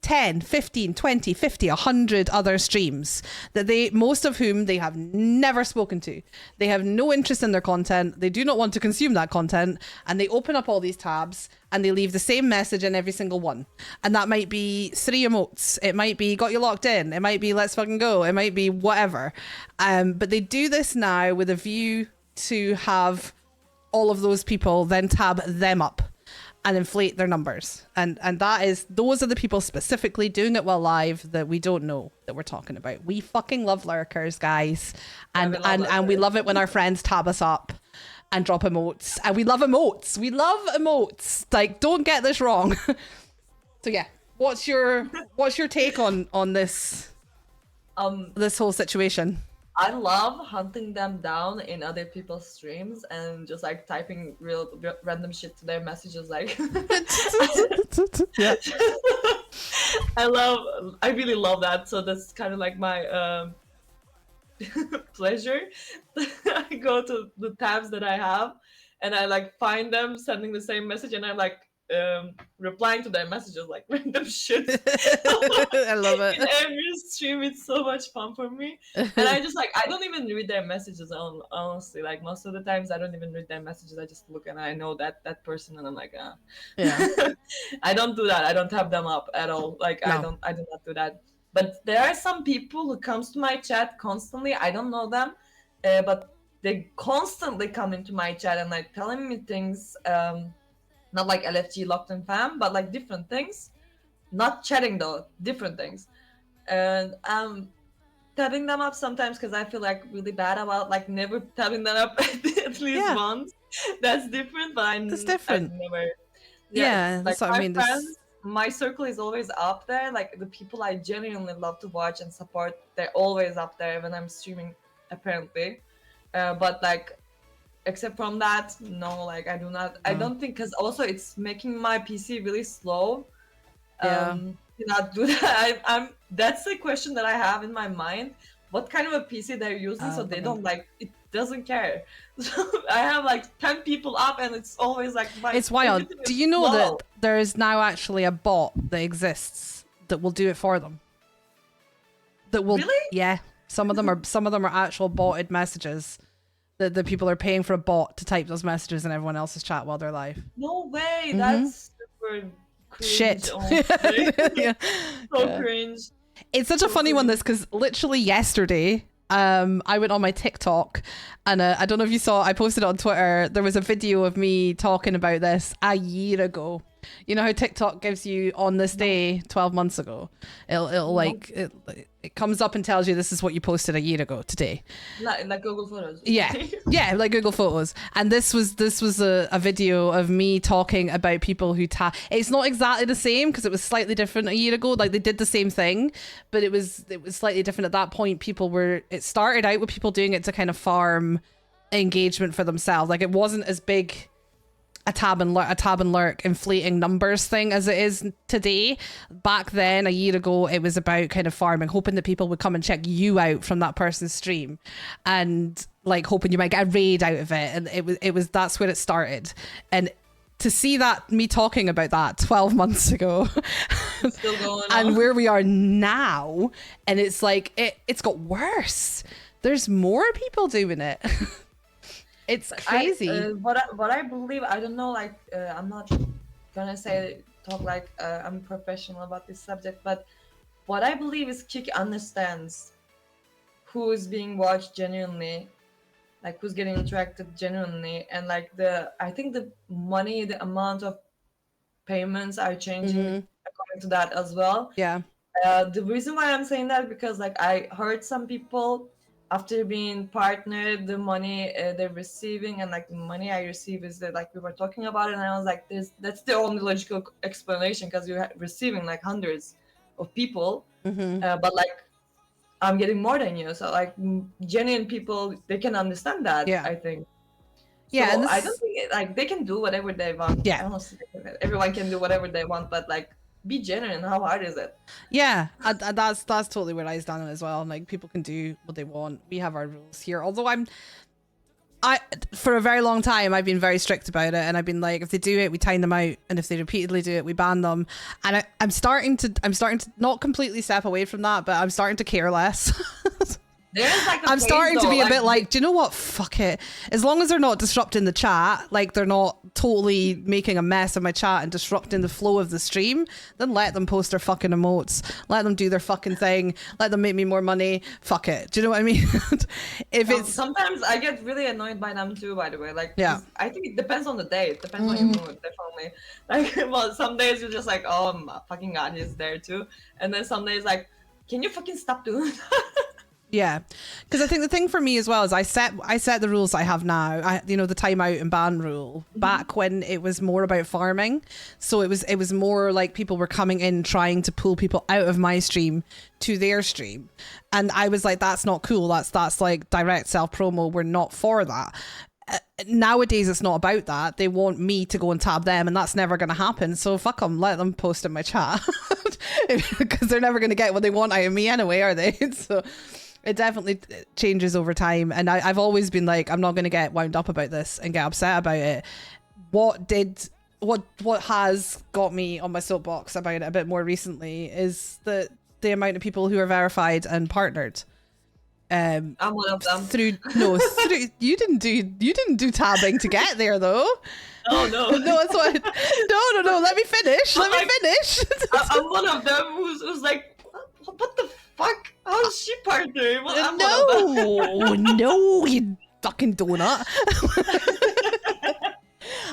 S7: 10, 15, 20, 50, 100 other streams that most of whom they have never spoken to. They have no interest in their content. They do not want to consume that content. And they open up all these tabs and they leave the same message in every single one. And that might be 3 emotes. It might be got you locked in. It might be let's fucking go. It might be whatever. But they do this now with a view to have all of those people then tab them up and inflate their numbers. And those are the people specifically doing it while live that we don't know that we're talking about. We fucking love lurkers, guys. And we love it when our friends tab us up and drop emotes. And we love emotes. We love emotes. Like, don't get this wrong. So yeah, what's your take on this this whole situation?
S5: I love hunting them down in other people's streams and just like typing real random shit to their messages. Like,
S7: Yeah.
S5: I really love that. So that's kind of like my pleasure. I go to the tabs that I have and I like find them sending the same message and I'm like replying to their messages like random shit.
S7: I love it.
S5: In every stream, it's so much fun for me. And I just like, I don't even read their messages, honestly. Like most of the times I don't even read their messages. I just look and I know that person and I'm like,
S7: Yeah.
S5: I don't do that. I don't have them up at all. Like
S7: No.
S5: I do not do that. But there are some people who comes to my chat constantly. I don't know them, but they constantly come into my chat and like telling me things, not like LFG locked in fam, but like different things. Not chatting though, different things. And I'm tabbing them up sometimes because I feel like really bad about like never tabbing them up at least once. That's different, but
S7: It's different.
S5: I've never.
S7: Yeah,
S5: like
S7: that's what I mean.
S5: Friends, my circle is always up there. Like the people I genuinely love to watch and support, they're always up there when I'm streaming, apparently. But like, except from that, no, like I do not. I don't think, because also it's making my PC really slow. To not do that. That's the question that I have in my mind. What kind of a PC they're using so they don't like it? doesn't care. So I have like 10 people up, and it's always like
S7: It's wild.
S5: everything
S7: Do
S5: is
S7: you know
S5: low.
S7: that there is now actually a bot that exists that will do it for them? That will,
S5: Really?
S7: yeah. Some of them are actual botted messages. That the people are paying for a bot to type those messages in everyone else's chat while they're live.
S5: No way,
S7: Mhm.
S5: that's super cringe.
S7: Shit.
S5: Honestly.
S7: Yeah.
S5: So
S7: Yeah.
S5: cringe.
S7: It's such a funny one, this, because literally yesterday, I went on my TikTok, and I don't know if you saw, I posted it on Twitter. There was a video of me talking about this a year ago. You know how TikTok gives you on this day 12 months ago? It'll like it comes up and tells you this is what you posted a year ago today.
S5: Like Google Photos.
S7: Yeah, yeah, like Google Photos. And this was a video of me talking about people who it's not exactly the same because it was slightly different a year ago. Like they did the same thing, but it was slightly different at that point. It started out with people doing it to kind of farm engagement for themselves. Like it wasn't as big a tab and lurk inflating numbers thing as it is today. Back then, a year ago, it was about kind of farming, hoping that people would come and check you out from that person's stream, and like hoping you might get a raid out of it. And it was that's where it started. And to see that, me talking about that 12 months ago,
S5: Still going on.
S7: and where we are now, and it's like it's got worse. There's more people doing it. It's crazy.
S5: What I believe, I don't know, like I'm not gonna talk like I'm professional about this subject, but what I believe is Kik understands who is being watched genuinely, like who's getting interacted genuinely, and like I think the money, the amount of payments are changing according to that as well.
S7: Yeah.
S5: The reason why I'm saying that, because like I heard some people, after being partnered, the money they're receiving and like the money I receive is that, like we were talking about it, and I was like, that's the only logical explanation, because you're receiving like hundreds of people, but like I'm getting more than you. So like genuine people, they can understand that.
S7: Yeah.
S5: I think.
S7: Yeah,
S5: So
S7: and
S5: I don't think like they can do whatever they want.
S7: Yeah.
S5: I don't see everyone can do whatever they want, but like be genuine. How hard is it?
S7: Yeah, that's totally where I stand as well. Like people can do what they want. We have our rules here. Although I for a very long time I've been very strict about it, and I've been like, if they do it, we time them out, and if they repeatedly do it, we ban them. And I'm starting to not completely step away from that, but I'm starting to care less.
S5: There's like
S7: I'm starting to be a bit like, do you know what? Fuck it. As long as they're not disrupting the chat, like they're not totally making a mess of my chat and disrupting the flow of the stream, then let them post their fucking emotes. Let them do their fucking thing. Let them make me more money. Fuck it. Do you know what I mean? If it's
S5: sometimes I get really annoyed by them too, by the way. Like,
S7: Yeah.
S5: I think it depends on the day. It depends on your mood, definitely. Like, well, some days you're just like, oh my fucking god, he's there too. And then some days like, can you fucking stop doing that?
S7: Yeah, because I think the thing for me as well is I set the rules I have now. The timeout and ban rule back when it was more about farming. So it was more like people were coming in trying to pull people out of my stream to their stream, and I was like, that's not cool. That's like direct self promo. We're not for that. Nowadays it's not about that. They want me to go and tab them, and that's never going to happen. So fuck them, let them post in my chat, because they're never going to get what they want out of me anyway, are they? So it definitely changes over time, and I've always been like, I'm not going to get wound up about this and get upset about it. What has got me on my soapbox about it a bit more recently is the amount of people who are verified and partnered.
S5: I'm one of them.
S7: You didn't do tabbing to get there though.
S5: Oh no.
S7: No, that's what. No. Let me finish.
S5: I'm one of them who's like, what the fuck? How is she partner? Well, I'm one of them.
S7: No, you fucking donut.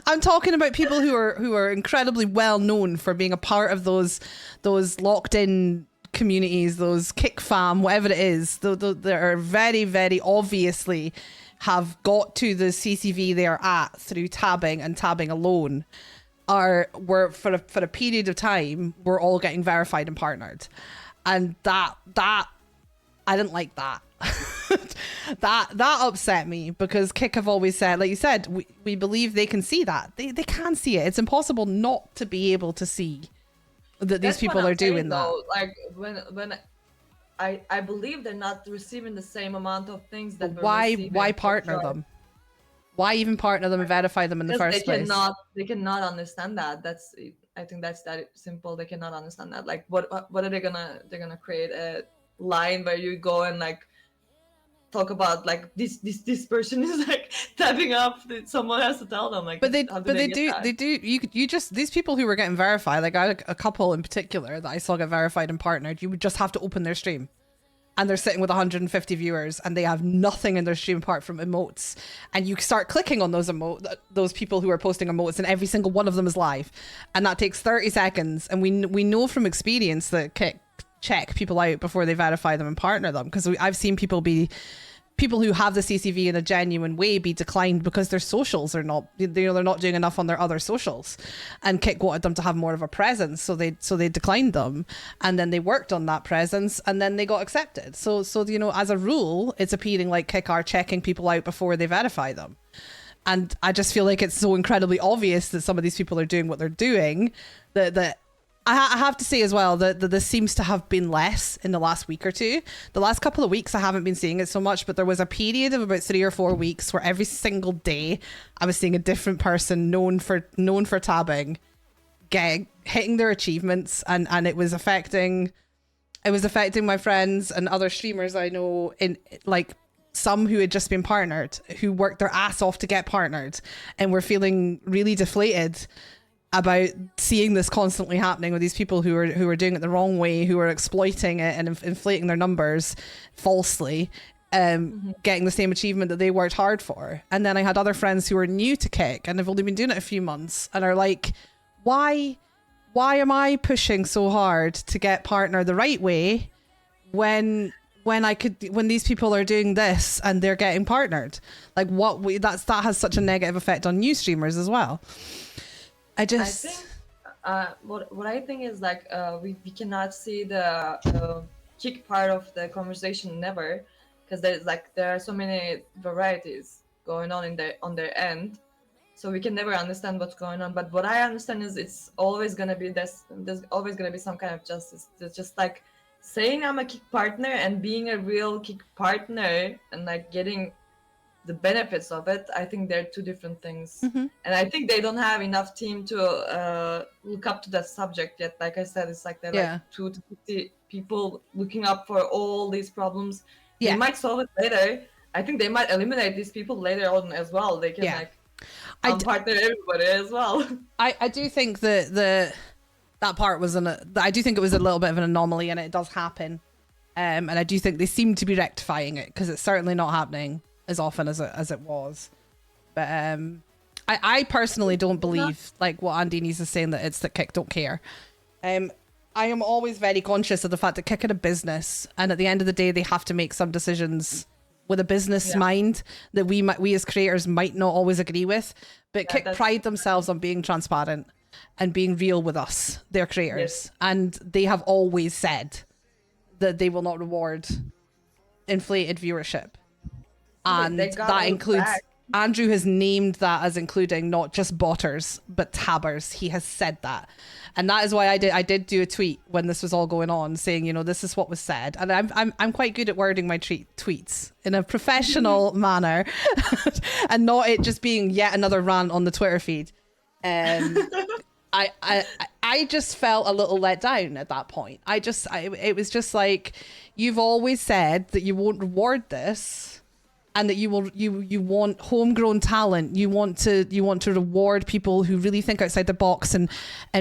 S7: I'm talking about people who are incredibly well known for being a part of those locked in communities, those kick fam, whatever it is. That are very, very obviously have got to the CCV they are at through tabbing and tabbing alone. Were for a period of time, we're all getting verified and partnered. And that I didn't like that. that upset me, because Kick have always said, like you said, we believe they can see that. They can see it. It's impossible not to be able to see that these people are doing that.
S5: Like when I believe they're not receiving the same amount of things that we're
S7: Why
S5: receiving.
S7: partner them? Why even partner them and verify them in the
S5: Because
S7: first place?
S5: they cannot understand that. I think that's that simple. They cannot understand that. Like what are they gonna they're gonna create a line where you go and like talk about like this person is like tapping up. Someone has to tell them like.
S7: But they
S5: get that?
S7: you just these people who were getting verified, like I had a couple in particular that I saw get verified and partnered. You would just have to open their stream, and they're sitting with 150 viewers, and they have nothing in their stream apart from emotes. And you start clicking on those people who are posting emotes, and every single one of them is live, and that takes 30 seconds. And we know from experience that check people out before they verify them and partner them, because I've seen people who have the CCV in a genuine way be declined because their socials are not, they're not doing enough on their other socials, and Kick wanted them to have more of a presence, so they declined them, and then they worked on that presence, and then they got accepted. So as a rule, it's appearing like Kick are checking people out before they verify them. And I just feel like it's so incredibly obvious that some of these people are doing what they're doing that I have to say as well that this seems to have been less in the last week or two. The last couple of weeks I haven't been seeing it so much, but there was a period of about 3 or 4 weeks where every single day I was seeing a different person known for tabbing hitting their achievements, and it was affecting my friends and other streamers I know, in like some who had just been partnered, who worked their ass off to get partnered and were feeling really deflated about seeing this constantly happening with these people who are doing it the wrong way, who are exploiting it and inflating their numbers falsely, getting the same achievement that they worked hard for. And then I had other friends who are new to Kick and have only been doing it a few months and are like, why am I pushing so hard to get partner the right way when these people are doing this and they're getting partnered? Like that has such a negative effect on new streamers as well. I think
S5: what I think is like we cannot see the Kick part of the conversation never, because there are so many varieties going on on their end, so we can never understand what's going on. But what I understand is it's always gonna be there's always gonna be some kind of justice. It's just like saying I'm a Kick partner and being a real Kick partner and like getting the benefits of it. I think they're two different things. And I think they don't have enough team to look up to that subject yet. Like I said, it's like they're like 2 to 50 people looking up for all these problems. They might solve it later. I think they might eliminate these people later on as well. They can partner everybody as well.
S7: I do think that part was I do think it was a little bit of an anomaly, and it does happen. And I do think they seem to be rectifying it, because it's certainly not happening as often as it was. But I personally don't believe like what Andini's is saying, that it's that Kick don't care. I am always very conscious of the fact that Kick are a business, and at the end of the day they have to make some decisions with a business mind that we as creators might not always agree with. But Kick pride themselves on being transparent and being real with us, their creators. And they have always said that they will not reward inflated viewership. And that includes, Andrew has named that as including not just botters, but tabbers. He has said that. And that is why I did do a tweet when this was all going on, saying, this is what was said. And I'm quite good at wording my tweets in a professional manner, and not it just being yet another rant on the Twitter feed. I just felt a little let down at that point. It was just like, you've always said that you won't reward this, and that you want homegrown talent. You want to reward people who really think outside the box and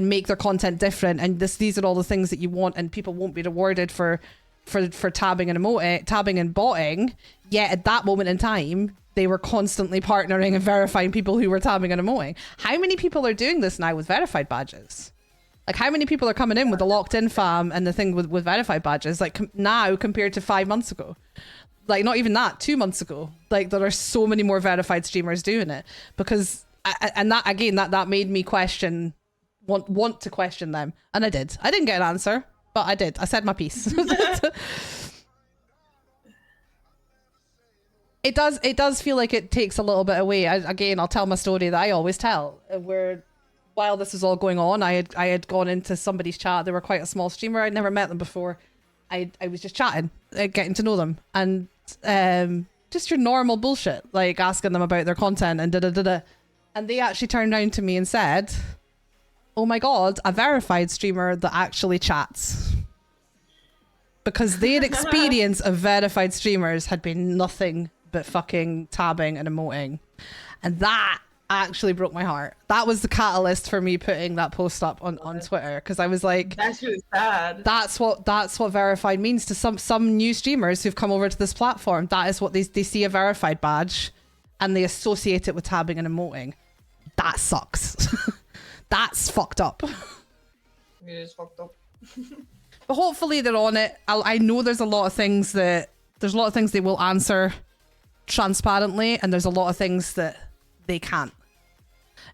S7: make their content different. And these are all the things that you want, and people won't be rewarded for tabbing and botting. Yet at that moment in time, they were constantly partnering and verifying people who were tabbing and emoting. How many people are doing this now with verified badges? Like, how many people are coming in with the locked in fam and the thing with verified badges, like now compared to 5 months ago? Like, not even that, 2 months ago. Like, there are so many more verified streamers doing it, because that made me want to question them. And I did. I didn't get an answer, but I did. I said my piece. It does feel like it takes a little bit away. I'll tell my story that I always tell, where while this was all going on, I had gone into somebody's chat. They were quite a small streamer. I'd never met them before. I was just chatting, getting to know them, and just your normal bullshit, like asking them about their content and da-da-da-da. And they actually turned around to me and said, oh my God, a verified streamer that actually chats. Because their experience of verified streamers had been nothing but fucking tabbing and emoting. And that actually broke my heart. That was the catalyst for me putting that post up on Twitter, because I was like,
S5: That's really sad.
S7: that's what verified means to some new streamers who've come over to this platform. That is what they see a verified badge and they associate it with tabbing and emoting. That sucks. That's fucked up.
S5: It is fucked up.
S7: But hopefully they're on it. I know there's a lot of things they will answer transparently, and there's a lot of things that they can't.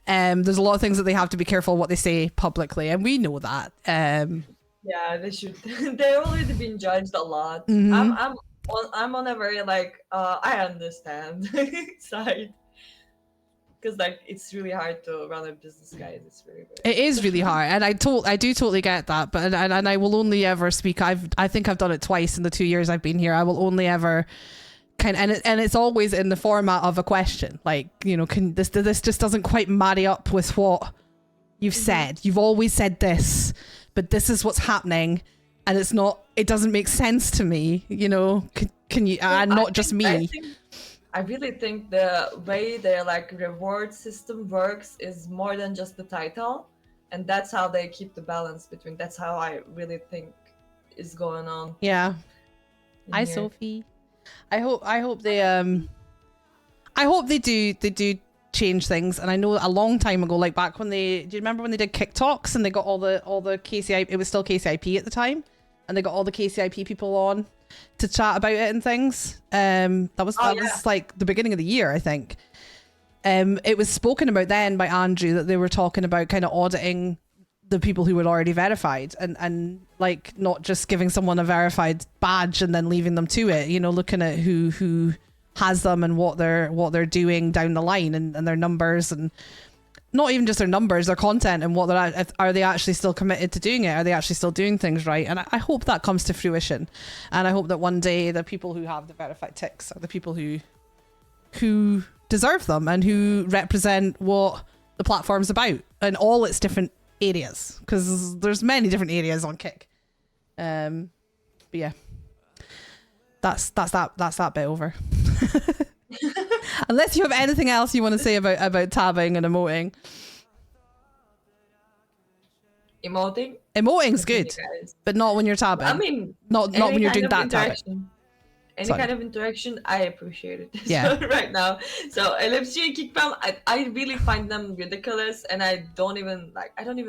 S7: There's a lot of things that they have to be careful what they say publicly, and we know that.
S5: Yeah, they should. They've already been judged a lot.
S7: Mhm.
S5: I'm on a very like I understand side, because like it's really hard to run a business, guys. It's really
S7: It is really hard, and I do totally get that. But and I will only ever speak. I think I've done it twice in the 2 years I've been here. I will only ever and it's always in the format of a question, like, you know, can this just doesn't quite marry up with what you've said. You've always said this, but this is what's happening, and it doesn't make sense to me. You know, can you? And not just me.
S5: I really think the way their like reward system works is more than just the title, and that's how they keep the balance between. That's how I really think is going on.
S7: Yeah. Hi,
S5: here.
S7: Sophie. I hope they do change things. And I know a long time ago, like back when do you remember when they did Kick Talks and they got all the KCI, it was still KCIP at the time, and they got all the KCIP people on to chat about it and things. That was like the beginning of the year, I think. It was spoken about then by Andrew that they were talking about kind of auditing the people who were already verified, and like not just giving someone a verified badge and then leaving them to it, you know, looking at who has them and what they're doing down the line, and their numbers, and not even just their numbers, their content, and what are they actually still committed to doing it? Are they actually still doing things right? And I hope that comes to fruition, and I hope that one day the people who have the verified ticks are the people who deserve them and who represent what the platform's about and all its different areas, because there's many different areas on Kick. But yeah, that's that bit over. Unless you have anything else you want to say about tabbing and emoting. Emoting's good, but not when you're tabbing.
S5: I mean,
S7: not when you're doing that tabbing.
S5: Any kind of interaction, I appreciate it.
S7: Yeah.
S5: So, right now. So LFG and Kickbam, I really find them ridiculous, and I don't even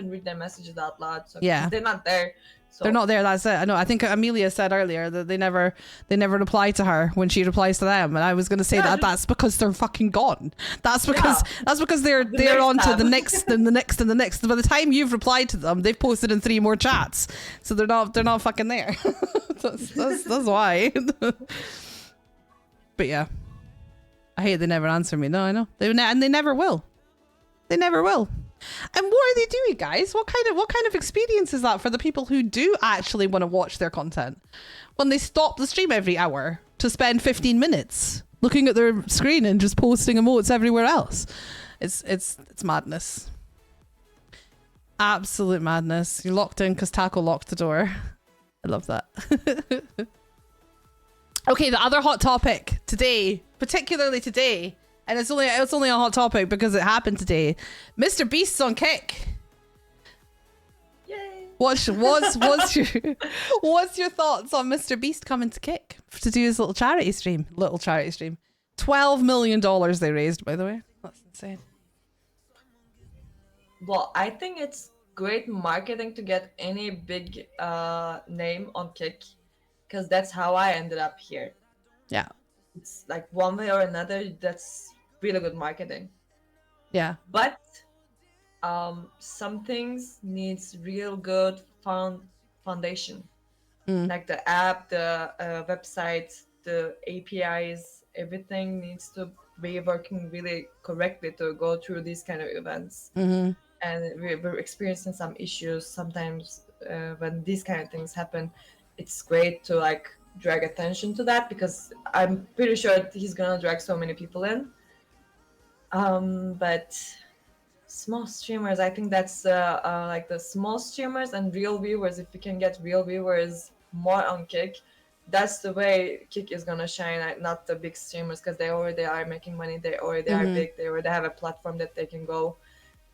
S5: read their messages out loud. So
S7: Yeah.
S5: they're not there. So
S7: They're not there. That's it. I know. I think Amelia said earlier that they never reply to her when she replies to them, and I was going to say that's because they're fucking gone. That's because they're on to the next and the next and the next. By the time you've replied to them, they've posted in 3 more chats, so they're not fucking there. that's why. But yeah, I hate they never answer me. No, I know and they never will. They never will. And what are they doing, guys? What kind of experience is that for the people who do actually want to watch their content? When they stop the stream every hour to spend 15 minutes looking at their screen and just posting emotes everywhere else. It's madness. Absolute madness. You're locked in because Taco locked the door. I love that. Okay, the other hot topic today, particularly today, and it's only a hot topic because it happened today. Mr. Beast's on Kick.
S5: Yay!
S7: What's your thoughts on Mr. Beast coming to Kick to do his little charity stream? $12 million they raised, by the way. That's insane.
S5: Well, I think it's great marketing to get any big name on Kick, because that's how I ended up here.
S7: Yeah.
S5: It's like one way or another, that's really good marketing.
S7: Yeah.
S5: But some things needs real good foundation. Like the app, the website, the APIs, everything needs to be working really correctly to go through these kind of events. And we're experiencing some issues sometimes when these kind of things happen. it's great to like drag attention to that, because I'm pretty sure he's gonna drag so many people in. But small streamers, I think that's like the small streamers and real viewers. If we can get real viewers more on Kick, that's the way Kick is gonna shine. Not the big streamers, because they already are making money. They already are big. They already have a platform that they can go.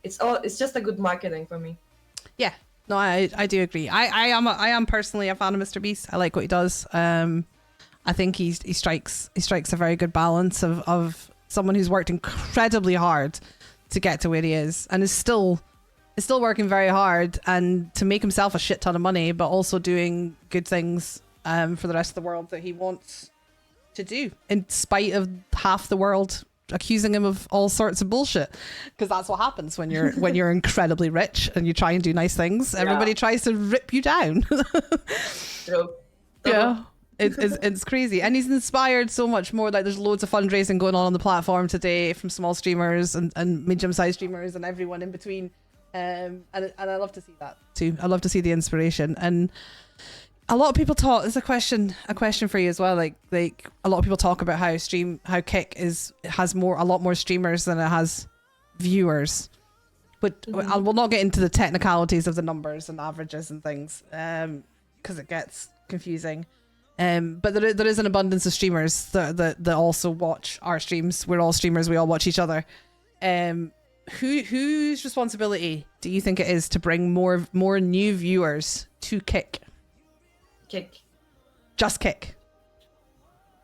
S5: It's just a good marketing for me.
S7: Yeah, no, I do agree. I am personally a fan of Mr. Beast. I like what he does. I think he strikes a very good balance of someone who's worked incredibly hard to get to where he is, and is still working very hard and to make himself a shit ton of money, but also doing good things for the rest of the world that he wants to do, in spite of half the world accusing him of all sorts of bullshit, because that's what happens when you're incredibly rich and you try and do nice things. Everybody tries to rip you down.
S5: True.
S7: Yeah, it's crazy, and he's inspired so much more. Like, there's loads of fundraising going on the platform today from small streamers and medium-sized streamers and everyone in between, and I love to see that too. I love to see the inspiration. And a lot of people talk. There's a question for you as well. Like a lot of people talk about how Kick has a lot more streamers than it has viewers, but we'll not get into the technicalities of the numbers and averages and things, because it gets confusing. But there is an abundance of streamers that also watch our streams. We're all streamers. We all watch each other. Whose responsibility do you think it is to bring more new viewers to Kick?
S5: Kick.
S7: Just Kick.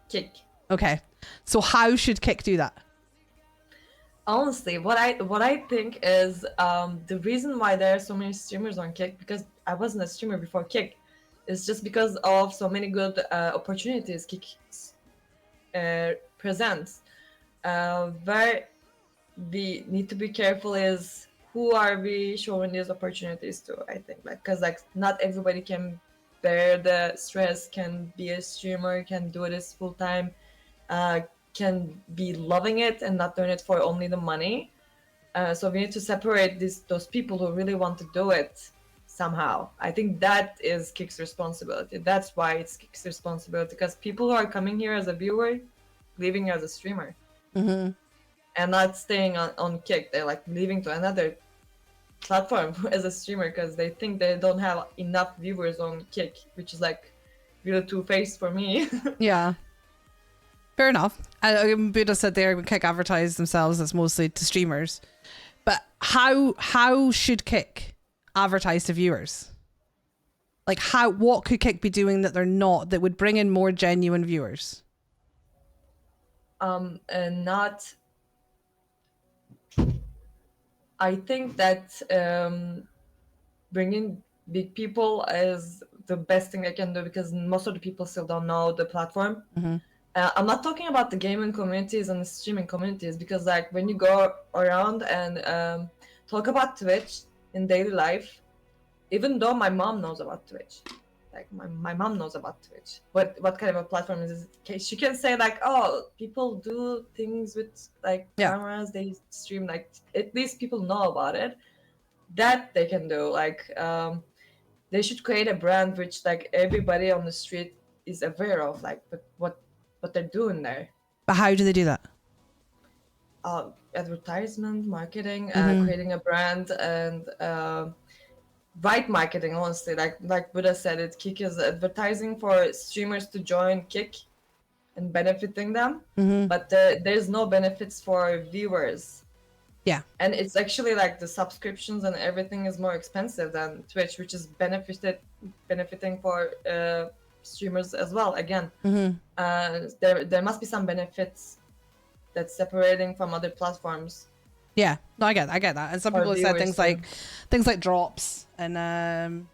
S5: Kick.
S7: Okay. So how should Kick do that?
S5: Honestly, what I think is the reason why there are so many streamers on Kick, because I wasn't a streamer before Kick, is just because of so many good opportunities Kick presents. Where we need to be careful is who are we showing these opportunities to. I think, because not everybody can bear the stress, can be a streamer, can do this full time, can be loving it and not doing it for only the money. So we need to separate those people who really want to do it somehow. I think that is Kick's responsibility. That's why it's Kick's responsibility, because people who are coming here as a viewer, leaving as a streamer, and not staying on Kick. They're like leaving to another platform as a streamer because they think they don't have enough viewers on Kick, which is like really two-faced for me.
S7: Yeah. Fair enough. Buddha said there, Kick advertise themselves as mostly to streamers. But how should Kick advertise to viewers? Like, what could Kick be doing that they're not, that would bring in more genuine viewers?
S5: And not... I think that bringing big people is the best thing I can do, because most of the people still don't know the platform. I'm not talking about the gaming communities and the streaming communities, because like when you go around and talk about Twitch in daily life, even though my mom knows about Twitch, like my mom knows about Twitch, what kind of a platform is it? She can say like, oh, people do things with like cameras, they stream, like at least people know about it. That they can do. Like they should create a brand which like everybody on the street is aware of, like what they're doing there.
S7: But how do they do that?
S5: Advertisement, marketing, creating a brand, and right marketing. Honestly, like Buddha said, it Kick is advertising for streamers to join Kick and benefiting them, but there's no benefits for viewers.
S7: Yeah, and
S5: it's actually like the subscriptions and everything is more expensive than Twitch, which is benefiting for streamers as well. Again, there must be some benefits that's separating from other platforms.
S7: Yeah, no, I get that. And some people have said things like drops and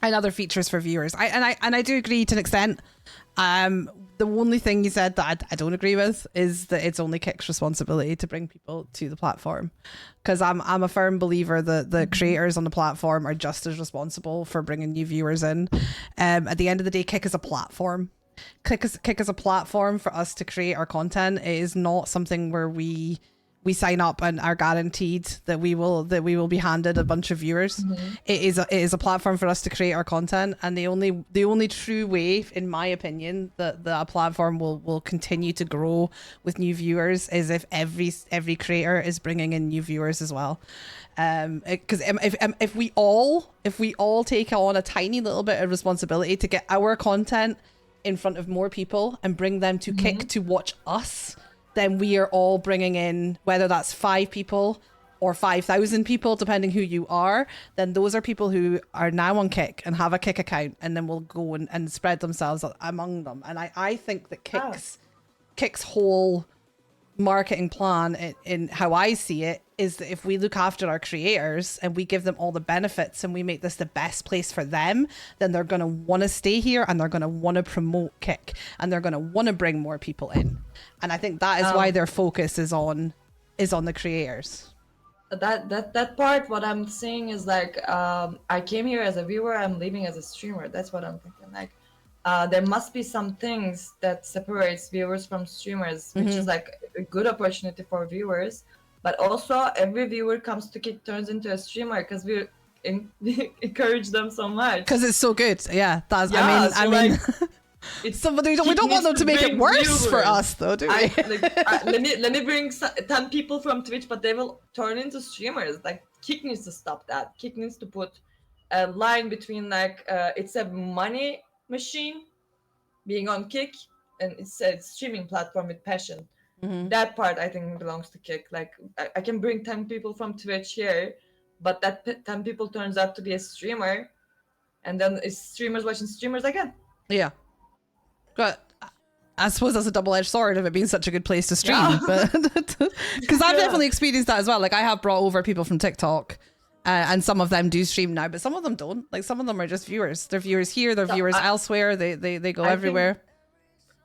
S7: other features for viewers. I do agree to an extent. The only thing you said that I don't agree with is that it's only Kick's responsibility to bring people to the platform, because I'm a firm believer that the creators on the platform are just as responsible for bringing new viewers in. At the end of the day, Kick is a platform. Kick is a platform for us to create our content. It is not something where we we sign up and are guaranteed that we will be handed a bunch of viewers. It is a platform for us to create our content, and the only true way, in my opinion, that a platform will continue to grow with new viewers is if every creator is bringing in new viewers as well. Because if we all take on a tiny little bit of responsibility to get our content in front of more people and bring them to Kick to watch us, then we are all bringing in, whether that's 5 people or 5,000 people, depending who you are, then those are people who are now on Kick and have a Kick account, and then will go and spread themselves among them. And I think that Kick's whole marketing plan, in how I see it, is that if we look after our creators and we give them all the benefits and we make this the best place for them, then they're going to want to stay here, and they're going to want to promote Kick, and they're going to want to bring more people in. And I think that is why their focus is on the creators.
S5: That part, what I'm saying is like, I came here as a viewer, I'm leaving as a streamer. That's what I'm thinking. Like, there must be some things that separates viewers from streamers, which is like a good opportunity for viewers. But also, every viewer comes to Kick turns into a streamer because we encourage them so much.
S7: Because it's so good. Yeah, that's.
S5: Yeah,
S7: I mean.
S5: It's,
S7: we don't want them to make it worse for us, though, do we?
S5: Let me bring 10 people from Twitch, but they will turn into streamers. Like, Kick needs to stop that. Kick needs to put a line between, like, it's a money machine being on Kick, and it's a streaming platform with passion. That part, I think, belongs to Kick. Like, I can bring 10 people from Twitch here, but that 10 people turns out to be a streamer, and then it's streamers watching streamers again.
S7: Yeah. But I suppose that's a double-edged sword of it being such a good place to stream. But because I've definitely experienced that as well. Like, I have brought over people from TikTok, and some of them do stream now, but some of them don't. Like, some of them are just viewers. They're viewers here, they're viewers elsewhere. They go everywhere.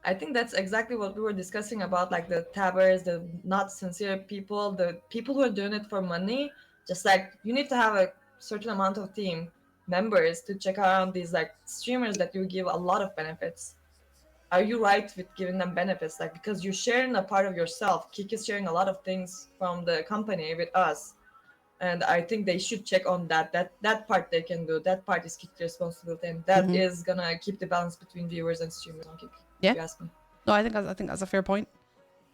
S5: I think that's exactly what we were discussing about, like the tabbers, the not sincere people, the people who are doing it for money. Just like, you need to have a certain amount of team members to check around these like streamers that you give a lot of benefits. Are you right with giving them benefits? Like, because you're sharing a part of yourself. Kick is sharing a lot of things from the company with us. And I think they should check on that part they can do. That part is Kick's responsibility, and that is gonna keep the balance between viewers and streamers on Kick.
S7: Yeah.
S5: If you ask me.
S7: No, I think that's a fair point.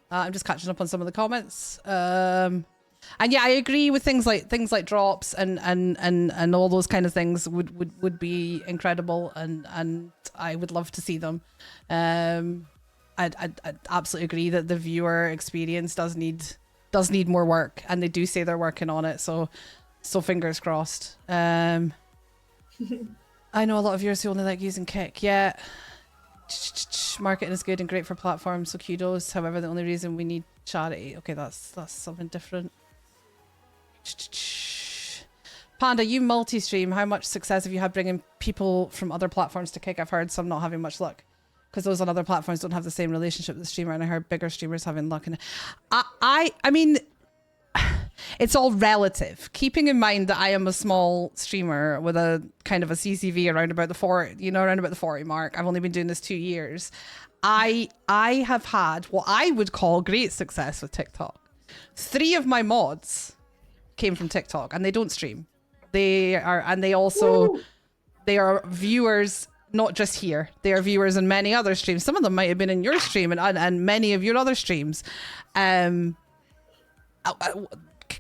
S7: I'm just catching up on some of the comments. And yeah, I agree with things like drops and all those kind of things would be incredible, and I would love to see them. I'd absolutely agree that the viewer experience does need more work, and they do say they're working on it. So fingers crossed. I know a lot of viewers who only like using Kick. Yeah. Marketing is good and great for platforms, so kudos. However, the only reason we need charity. Okay, that's something different. Panda, you multi-stream. How much success have you had bringing people from other platforms to Kick? I've heard some not having much luck because those on other platforms don't have the same relationship with the streamer, and I heard bigger streamers having luck. And I mean, it's all relative. Keeping in mind that I am a small streamer with a kind of a CCV around about the 40 mark. I've only been doing this 2 years. I have had what I would call great success with TikTok. 3 of my mods came from TikTok, and they don't stream. They are viewers, not just here. They are viewers in many other streams. Some of them might have been in your stream and many of your other streams.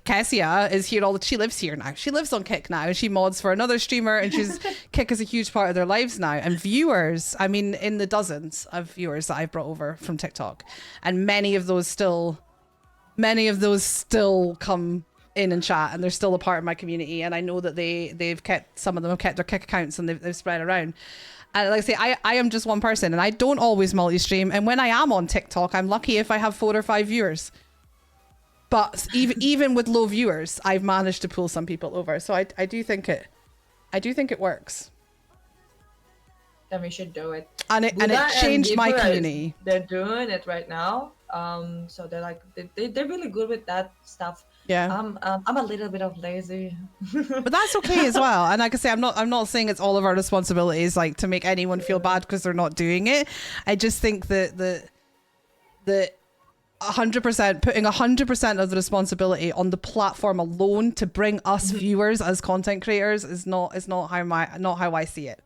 S7: Cassia is here she lives here now. She lives on Kick now, and she mods for another streamer, and Kick is a huge part of their lives now. And viewers, I mean, in the dozens of viewers that I've brought over from TikTok, and many of those still come in and chat, and they're still a part of my community. And I know that some of them have kept their Kick accounts, and they've spread around. And like I say, I am just one person, and I don't always multi-stream. And when I am on TikTok, I'm lucky if I have 4 or 5 viewers. But even with low viewers, I've managed to pull some people over. So I do think it works.
S5: Then we should do it.
S7: And it changed my community.
S5: They're doing it right now. So they're like they're really good with that stuff.
S7: Yeah.
S5: I'm a little bit of lazy.
S7: But that's okay as well. And like I say, I'm not saying it's all of our responsibilities, like, to make anyone feel bad because they're not doing it. I just think that 100%, putting 100% of the responsibility on the platform alone to bring us viewers as content creators is not how I see it.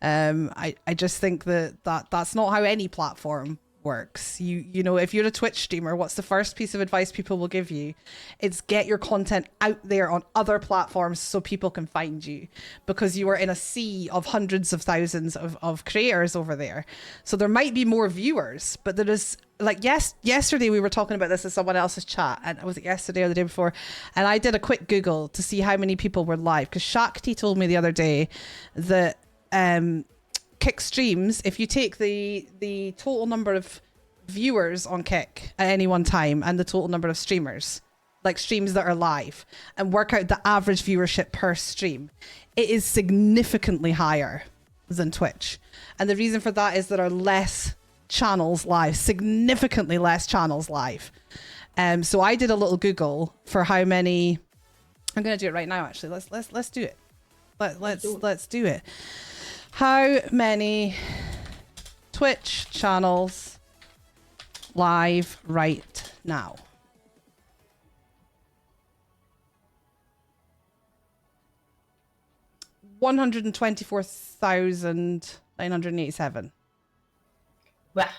S7: I just think that's not how any platform works. You know, if you're a Twitch streamer, what's the first piece of advice people will give you? It's get your content out there on other platforms so people can find you, because you are in a sea of hundreds of thousands of creators over there. So there might be more viewers, but there is, like, yesterday we were talking about this in someone else's chat, and was it yesterday or the day before? And I did a quick Google to see how many people were live, because Shakti told me the other day that Kick streams, if you take the total number of viewers on Kick at any one time and the total number of streamers, like streams that are live, and work out the average viewership per stream, it is significantly higher than Twitch. And the reason for that is there are less channels live, significantly less channels live. So I did a little Google for how many. I'm going to do it right now. Actually, let's do it. Let's do it. How many Twitch channels live right now? $124,987.
S5: Wow.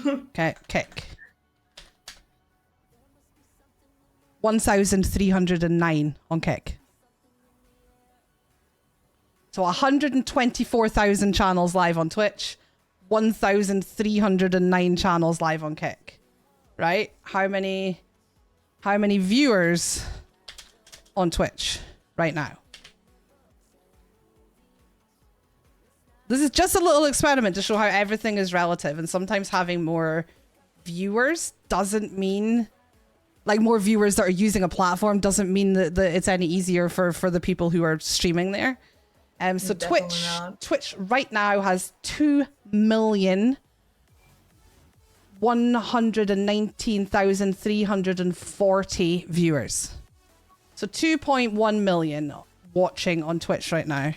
S7: Okay, Kick. 1,309 on Kick. So 124,000 channels live on Twitch, 1,309 channels live on Kick. Right? How many viewers on Twitch right now? This is just a little experiment to show how everything is relative, and sometimes having more viewers doesn't mean, like, more viewers that are using a platform doesn't mean that it's any easier for the people who are streaming there. So Twitch right now has 2,119,340 viewers. So 2.1 million watching on Twitch right now.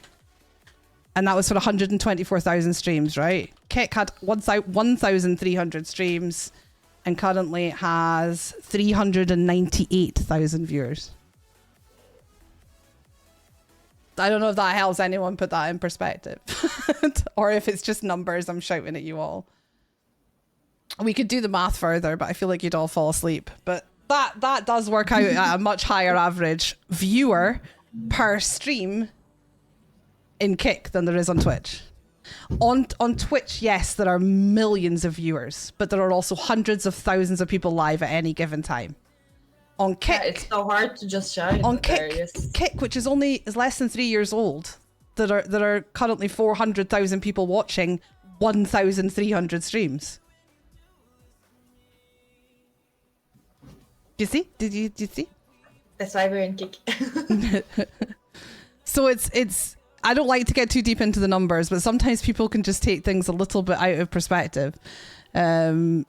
S7: And that was for 124,000 streams, right? Kick had 1,300 streams and currently has 398,000 viewers. I don't know if that helps anyone put that in perspective. Or if it's just numbers I'm shouting at you all. We could do the math further, but I feel like you'd all fall asleep. But that does work out at a much higher average viewer per stream in Kick than there is on Twitch. On Twitch, yes, there are millions of viewers, but there are also hundreds of thousands of people live at any given time. On Kick,
S5: it's so hard to just shout.
S7: On Kick, which is less than 3 years old, that are currently 400,000 people watching 1,300 streams. Do you see? Did you see?
S5: That's why we're in Kick.
S7: So it's. I don't like to get too deep into the numbers, but sometimes people can just take things a little bit out of perspective. And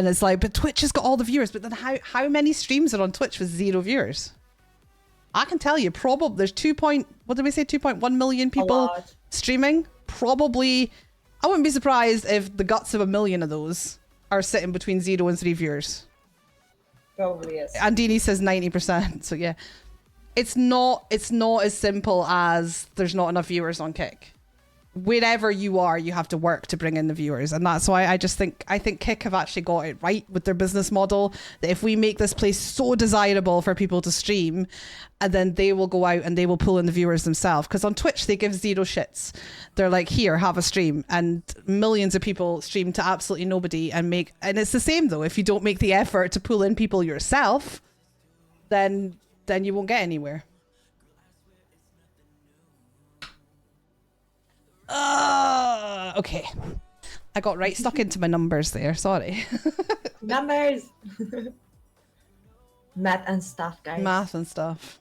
S7: it's like, but Twitch has got all the viewers, but then how many streams are on Twitch with 0 viewers? I can tell you, probably there's 2.1 million people streaming. Probably, I wouldn't be surprised if the guts of 1 million of those are sitting between 0 and 3 viewers.
S5: Probably yes.
S7: Andini says 90%. So yeah, it's not as simple as there's not enough viewers on Kick. Wherever you are, you have to work to bring in the viewers, and that's why I think Kick have actually got it right with their business model, that if we make this place so desirable for people to stream, and then they will go out and they will pull in the viewers themselves, because on Twitch they give 0 shits. They're like, here, have a stream, and millions of people stream to absolutely nobody and it's the same though. If you don't make the effort to pull in people yourself, then you won't get anywhere. Okay. I got right stuck into my numbers there. Sorry.
S5: Numbers. Math and stuff, guys.
S7: Math and stuff.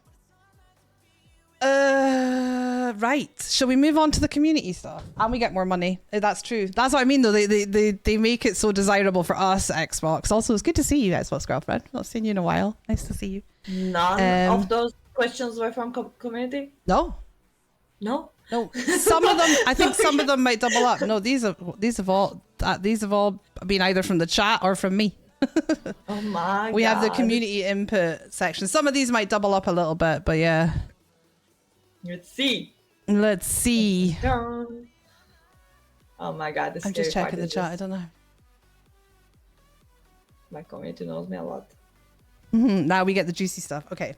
S7: Right. Shall we move on to the community stuff? And we get more money. That's true. That's what I mean, though. They make it so desirable for us, Xbox. Also, it's good to see you, Xbox girlfriend. Not seen you in a while. Nice to see you.
S5: None of those questions were from community?
S7: No.
S5: No?
S7: No, some of them. I think some of them might double up. No, these have all been either from the chat or from me.
S5: Oh my
S7: We
S5: god.
S7: have the community input section. Some of these might double up a little bit, but yeah.
S5: Let's see.
S7: Let's see.
S5: Oh my god, the
S7: I'm just
S5: scary
S7: checking the
S5: part is
S7: chat. I
S5: this.
S7: don't know.
S5: My community knows me a lot.
S7: Now we get the juicy stuff. Okay.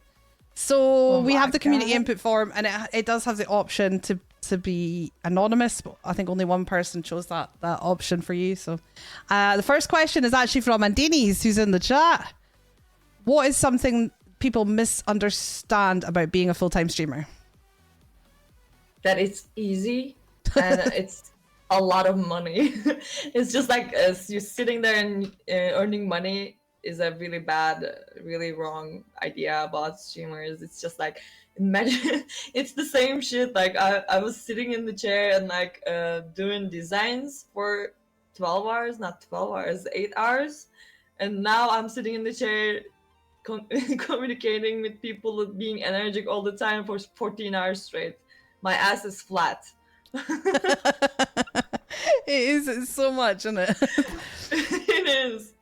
S7: So
S5: Oh
S7: we
S5: my
S7: have the community
S5: God.
S7: input form, and it does have the option to be anonymous, but I think only one person chose that option for you. So the first question is actually from Andini's, who's in the chat. What is something people misunderstand about being a full-time streamer?
S5: That it's easy and it's a lot of money. It's just like you're sitting there and earning money is a really bad, really wrong idea about streamers. It's just like, imagine it's the same shit. Like I was sitting in the chair and like doing designs for 12 hours, not 12 hours, 8 hours. And now I'm sitting in the chair communicating with people, being energetic all the time for 14 hours straight. My ass is flat.
S7: It's so much, isn't it?
S5: It is.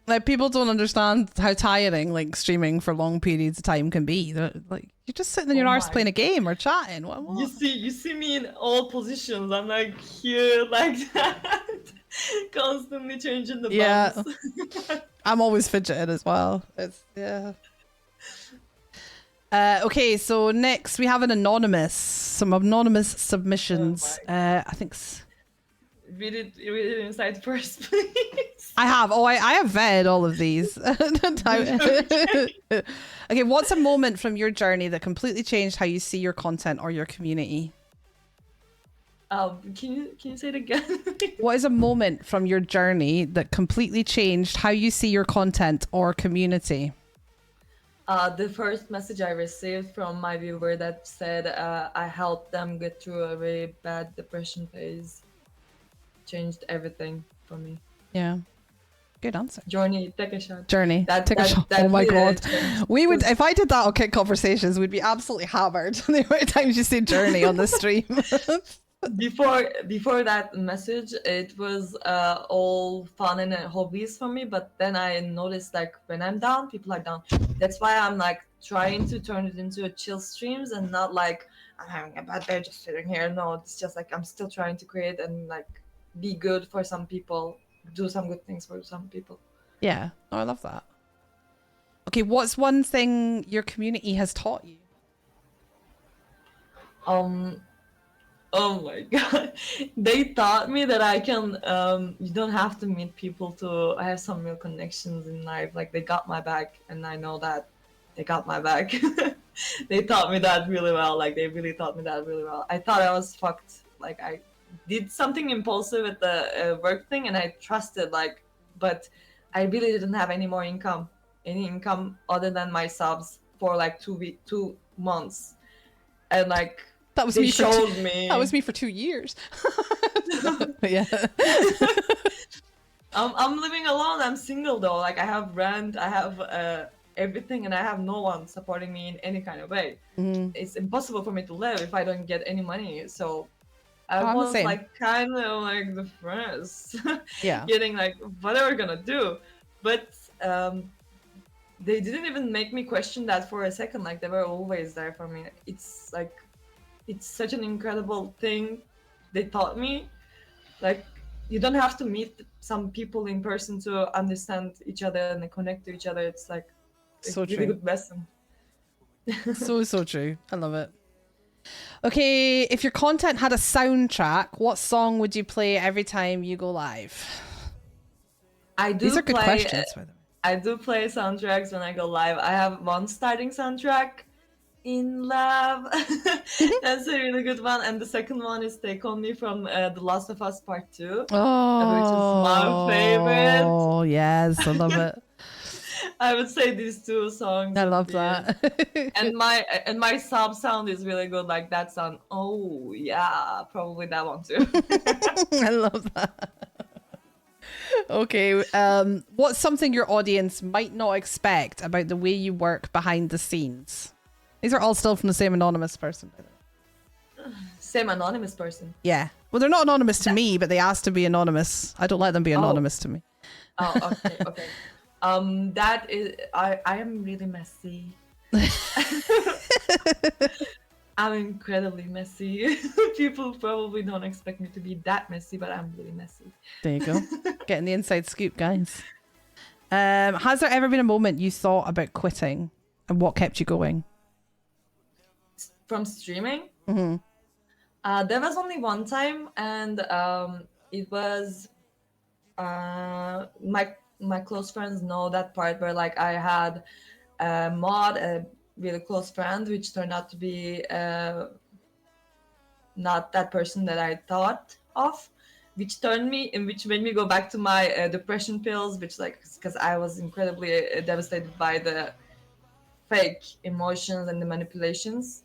S7: Like, people don't understand how tiring like streaming for long periods of time can be. They're, like, you're just sitting in your
S5: Oh
S7: arse
S5: my-
S7: playing a game or chatting. What?
S5: You see me in all positions. I'm like here, like that, constantly changing the
S7: Yeah.
S5: bumps.
S7: I'm always fidgeting as well. It's yeah. Okay, so next we have some anonymous submissions.
S5: Oh
S7: I think
S5: Read it inside first, please.
S7: I have. Oh, I have vetted all of these. Okay, what's a moment from your journey that completely changed how you see your content or your community?
S5: Can you say it again?
S7: What is a moment from your journey that completely changed how you see your content or community?
S5: The first message I received from my viewer that said I helped them get through a very bad depression phase changed everything for me.
S7: Yeah. Good answer.
S5: Journey, take a shot.
S7: Journey. Take a shot. Oh my god. We would, if I did that on Kick Conversations, we'd be absolutely hammered the amount of times you say journey on the stream.
S5: Before that message, it was all fun and hobbies for me, but then I noticed like when I'm down, people are down. That's why I'm like trying to turn it into a chill streams and not like I'm having a bad day just sitting here. No, it's just like I'm still trying to create and like be good for some people, do some good things for some people.
S7: Yeah. Oh, I love that. Okay, what's one thing your community has taught you?
S5: Oh my god. They taught me that I can you don't have to meet people to have some real connections in life. Like they got my back and I know that they got my back. They taught me that really well. Like they really taught me that really well. I thought I was fucked. Like I did something impulsive with the work thing and I trusted but I really didn't have any more income other than my subs for like 2 months. And like
S7: That was
S5: they
S7: me
S5: showed me.
S7: That was me for 2 years. Yeah.
S5: I'm living alone. I'm single though. Like I have rent, I have everything, and I have no one supporting me in any kind of way. It's impossible for me to live if I don't get any money. So I
S7: I'm the
S5: was
S7: same.
S5: like kind of like depressed.
S7: Yeah.
S5: Getting like, what are we gonna do? But they didn't even make me question that for a second. Like they were always there for me. It's like, it's such an incredible thing they taught me. Like you don't have to meet some people in person to understand each other and connect to each other. It's like a
S7: So
S5: really
S7: true.
S5: good lesson.
S7: So true. I love it. Okay, if your content had a soundtrack, what song would you play every time you go live? These are good questions, by the way.
S5: I do play soundtracks when I go live. I have one starting soundtrack, In Love. That's a really good one. And the second one is Take On Me from The Last of Us Part 2.
S7: Oh,
S5: which is my favorite.
S7: Oh, yes. I love it.
S5: I would say these two songs.
S7: I
S5: would
S7: love
S5: be
S7: that.
S5: it. And my sub sound is really good. Like that sound. Oh yeah, probably that one too.
S7: I love that. Okay, what's something your audience might not expect about the way you work behind the scenes? These are all still from the same anonymous person. By the way.
S5: Same anonymous person.
S7: Yeah. Well, they're not anonymous to me, but they asked to be anonymous. I don't let them be anonymous to me.
S5: Oh, okay, okay. That is, I am really messy. I'm incredibly messy. People probably don't expect me to be that messy, but I'm really messy.
S7: There you go. Getting the inside scoop, guys. Has there ever been a moment you thought about quitting, and what kept you going?
S5: From streaming?
S7: Mm-hmm.
S5: There was only one time, and it was my close friends know that part where like I had a mod, a really close friend, which turned out to be not that person that I thought of, which made me go back to my depression pills, which like because I was incredibly devastated by the fake emotions and the manipulations.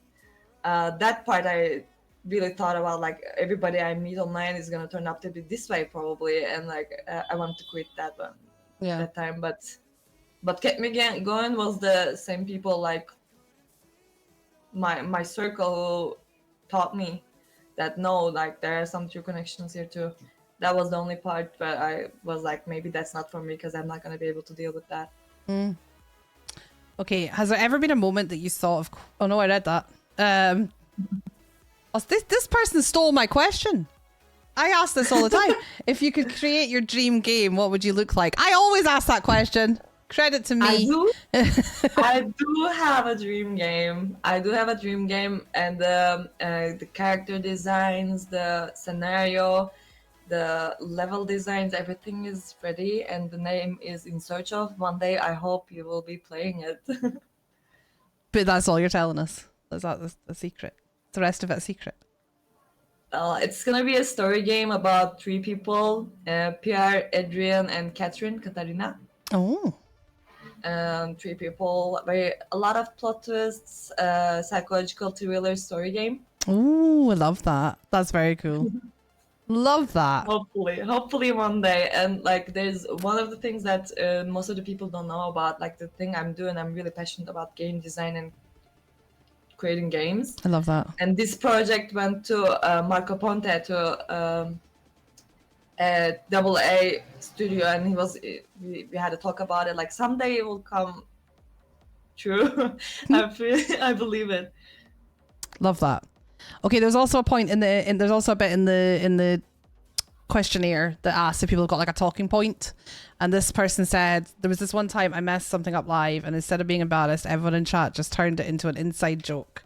S5: That part I really thought about, like everybody I meet online is gonna turn up to be this way probably, and like I wanted to quit that one that time, but kept me going was the same people, like my circle who taught me that no, like there are some true connections here too. That was the only part where I was like, maybe that's not for me because I'm not gonna be able to deal with that.
S7: Okay, has there ever been a moment that you thought of? Oh no, I read that. This person stole my question. I ask this all the time. If you could create your dream game, what would you look like? I always ask that question. Credit to me.
S5: I do have a dream game. And the character designs, the scenario, the level designs, everything is ready, and the name is In Search Of. One day, I hope you will be playing it.
S7: But that's all you're telling us. Is that a secret? The rest of it a secret?
S5: It's gonna be a story game about three people: Pierre, Adrian, and Katarina.
S7: Oh.
S5: Three people, a lot of plot twists, psychological thriller story game.
S7: Oh, I love that. That's very cool. Love that.
S5: Hopefully one day. And like, there's one of the things that most of the people don't know about, like the thing I'm doing. I'm really passionate about game design and creating games.
S7: I love that.
S5: And this project went to Marco Ponte, to a AA studio, and we had a talk about it. Like someday it will come true. I believe it.
S7: Love that. Okay, there's also a point there's also a bit in the questionnaire that asks if people have got like a talking point, and this person said there was this one time I messed something up live, and instead of being embarrassed, everyone in chat just turned it into an inside joke.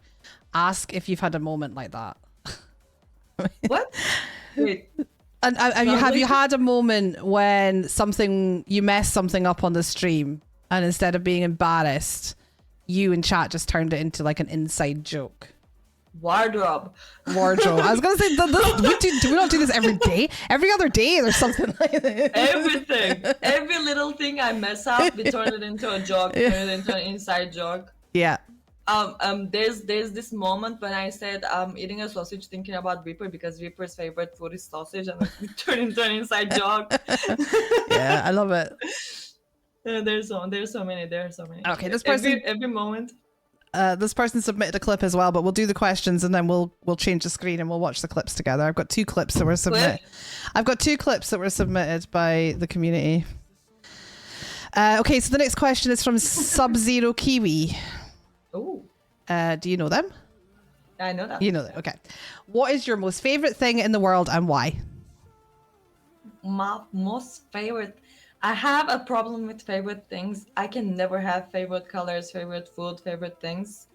S7: Ask if you've had a moment like that.
S5: What? Wait.
S7: And have you had a moment when you messed something up on the stream, and instead of being embarrassed, you in chat just turned it into like an inside joke?
S5: Wardrobe.
S7: I was gonna say, do we not do this every day? Every other day there's something like this.
S5: Everything. Every little thing I mess up, we turn it into a joke, turn it into an inside joke.
S7: Yeah.
S5: There's this moment when I said I'm eating a sausage thinking about Reaper because Reaper's favorite food is sausage, and we turn into an inside joke.
S7: Yeah, I love it.
S5: There's so many.
S7: Okay, this person
S5: every moment.
S7: This person submitted a clip as well, but we'll do the questions and then we'll change the screen and we'll watch the clips together. I've got two clips that were submitted. I've got two clips that were submitted by the community. Okay, so the next question is from Sub-Zero Kiwi.
S5: Oh.
S7: Do you know them?
S5: I know that.
S7: You know them. Okay. What is your most favorite thing in the world and why?
S5: My most favorite. I have a problem with favorite things. I can never have favorite colors, favorite food, favorite things.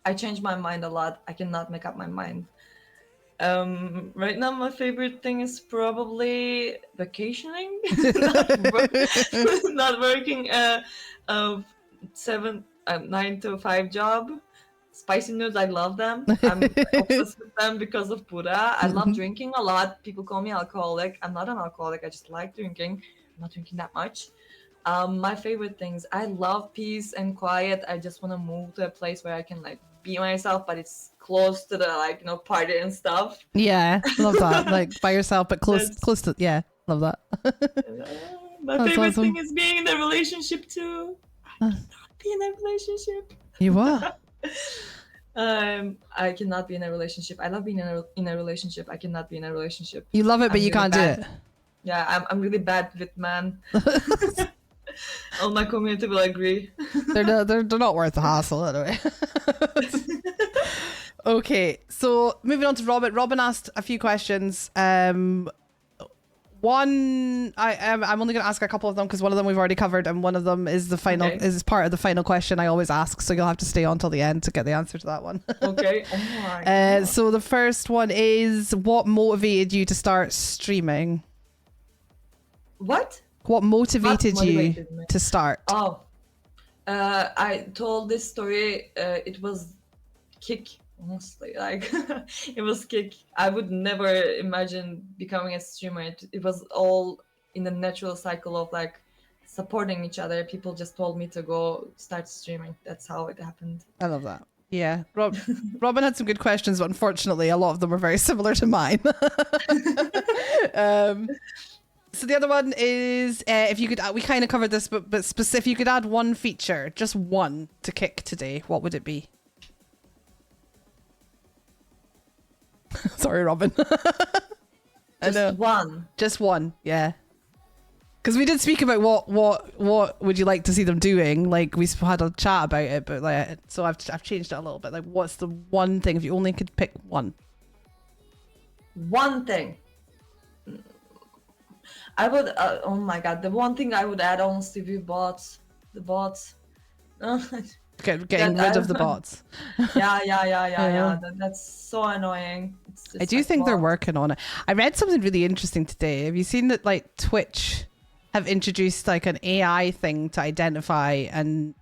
S5: I change my mind a lot. I cannot make up my mind. Right now, my favorite thing is probably vacationing, not working a 9 to 5 job. Spicy noodles, I love them. I'm obsessed with them because of Buddha. I love drinking a lot. People call me alcoholic. I'm not an alcoholic. I just like drinking. I'm not drinking that much. My favorite things, I love peace and quiet. I just want to move to a place where I can like be myself, but it's close to the party and stuff.
S7: Yeah, love that. Like by yourself, but close to, yeah, love that.
S5: My favorite thing is being in a relationship too. I cannot be in a relationship.
S7: You what?
S5: I cannot be in a relationship. I love being in a relationship. I cannot be in a relationship.
S7: You love it, but you can't do it.
S5: Yeah, I'm really bad with men. All my community will agree.
S7: They're not worth the hassle anyway. Okay, so moving on to Robin. Robin asked a few questions. One, I'm only going to ask a couple of them because one of them we've already covered, and one of them is the final is part of the final question I always ask. So you'll have to stay on till the end to get the answer to that one.
S5: Okay. Oh my God.
S7: So the first one is, what motivated you to start streaming?
S5: What?
S7: What motivated you
S5: motivated me?
S7: to start?
S5: Oh, I told this story. It was Kick, honestly. Like, it was Kick. I would never imagine becoming a streamer. It was all in the natural cycle of like supporting each other. People just told me to go start streaming. That's how it happened.
S7: I love that. Yeah, Robin had some good questions, but unfortunately, a lot of them were very similar to mine. So the other one is, if you could, we kind of covered this, but specific, you could add one feature, just one, to Kick today, what would it be? Sorry, Robin.
S5: Just one.
S7: Just one, yeah. Because we did speak about what would you like to see them doing? Like we had a chat about it, but like, so I've changed it a little bit. Like, what's the one thing if you only could pick one?
S5: One thing. I would. Oh my God! The one thing I would add on CV bots, the bots.
S7: Getting rid of the bots.
S5: Yeah. That's so annoying. It's just
S7: I do
S5: like,
S7: think they're
S5: what?
S7: working on it. I read something really interesting today. Have you seen that like Twitch have introduced like an AI thing to identify and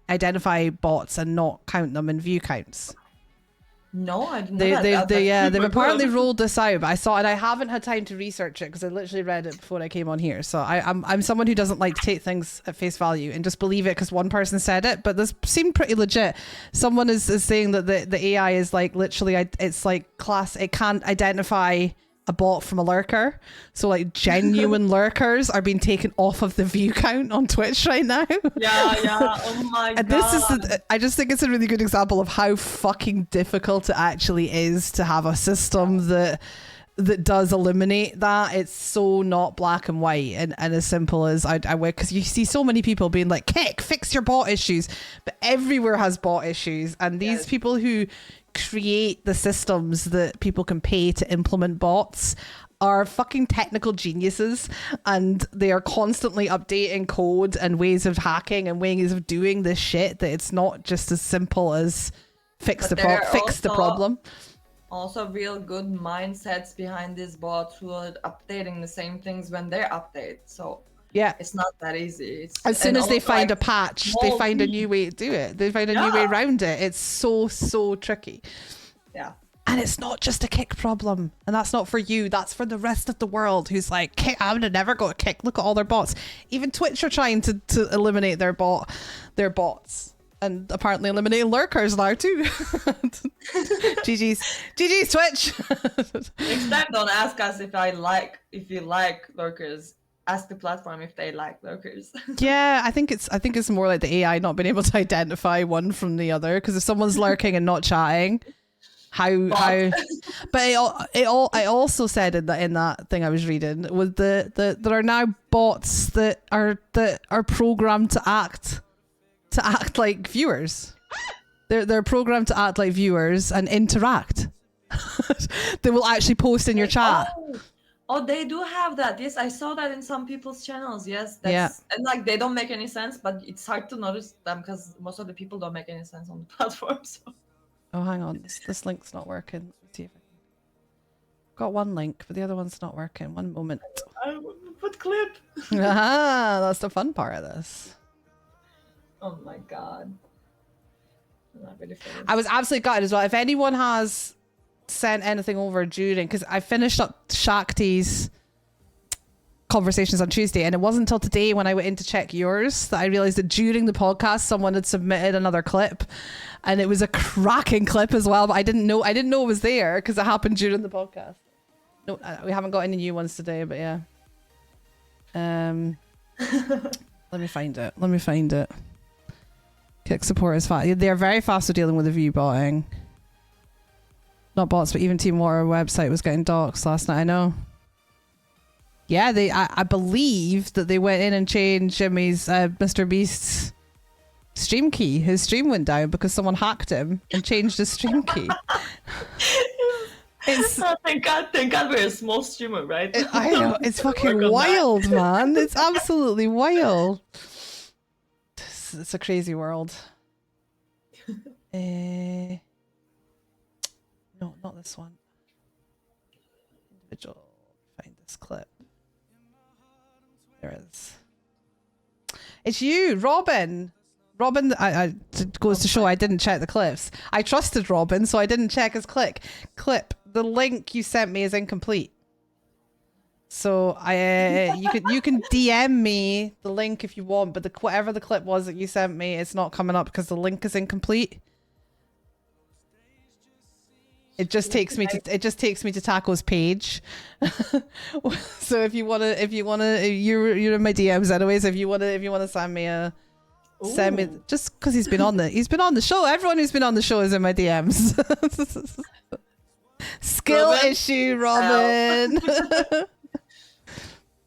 S7: identify bots and not count them in view counts?
S5: No, I didn't know that.
S7: They've apparently rolled this out, but I saw, and I haven't had time to research it because I literally read it before I came on here. So I'm someone who doesn't like to take things at face value and just believe it because one person said it, but this seemed pretty legit. Someone is saying that the AI is like literally, it's like it can't identify a bot from a lurker, so like genuine lurkers are being taken off of the view count on Twitch right now.
S5: Yeah. Oh my God.
S7: And this is I just think it's a really good example of how fucking difficult it actually is to have a system that does eliminate that. It's so not black and white and as simple as I would, because you see so many people being like, Kick, fix your bot issues, but everywhere has bot issues, and these people who create the systems that people can pay to implement bots are fucking technical geniuses, and they are constantly updating code and ways of hacking and ways of doing this shit, that it's not just as simple as fix the problem.
S5: Also real good mindsets behind these bots who are updating the same things when they update. So
S7: yeah,
S5: it's not that easy.
S7: As soon as they find a patch, they find a new way to do it. They find a new way around it. It's so tricky.
S5: Yeah.
S7: And it's not just a Kick problem. And that's not for you. That's for the rest of the world who's like, Kick, I'm gonna never go to Kick. Look at all their bots. Even Twitch are trying to eliminate their bots. And apparently eliminating lurkers now too. GG's Twitch.
S5: Next time, don't ask us if you like lurkers. Ask the platform if they like lurkers.
S7: Yeah, I think it's more like the AI not being able to identify one from the other. Because if someone's lurking and not chatting, how? But it also said in that thing I was reading was there are now bots that are programmed to act like viewers. They're programmed to act like viewers and interact. They will actually post in your chat.
S5: Oh, they do have that. Yes, I saw that in some people's channels. Yes,
S7: Yeah.
S5: And like they don't make any sense, but it's hard to notice them because most of the people don't make any sense on the platform. So.
S7: Oh, hang on, this link's not working. Let's see if got one link, but the other one's not working. One moment.
S5: I put clip.
S7: That's the fun part of this.
S5: Oh my God. I'm not ready for this.
S7: I was absolutely gutted as well. If anyone has sent anything over during, because I finished up Shakti's conversations on Tuesday, and it wasn't until today when I went in to check yours that I realized that during the podcast someone had submitted another clip, and it was a cracking clip as well, but I didn't know it was there because it happened during the podcast. No, we haven't got any new ones today, but yeah. Let me find it. Kick support is fast. They're very fast at dealing with the view botting. Not bots, but even Team Water website was getting doxed last night. I know. Yeah, I believe that they went in and changed Jimmy's Mr. Beast's stream key. His stream went down because someone hacked him and changed his stream key. It's
S5: Oh, thank God we're a small streamer, right?
S7: I know, it's fucking
S5: Work on that.
S7: wild, man. It's absolutely wild. It's a crazy world. No, not this one. Individual. Find this clip. There it is. It's you, Robin. Robin, it goes to show I didn't check the clips. I trusted Robin, so I didn't check his clip. The link you sent me is incomplete. So you can DM me the link if you want, but whatever the clip was that you sent me, it's not coming up because the link is incomplete. It just takes me to Taco's page. So if you wanna, you're in my DMs anyways. If you wanna send me just because he's been on the show. Everyone who's been on the show is in my DMs. Skill
S5: Robin?
S7: issue, Robin.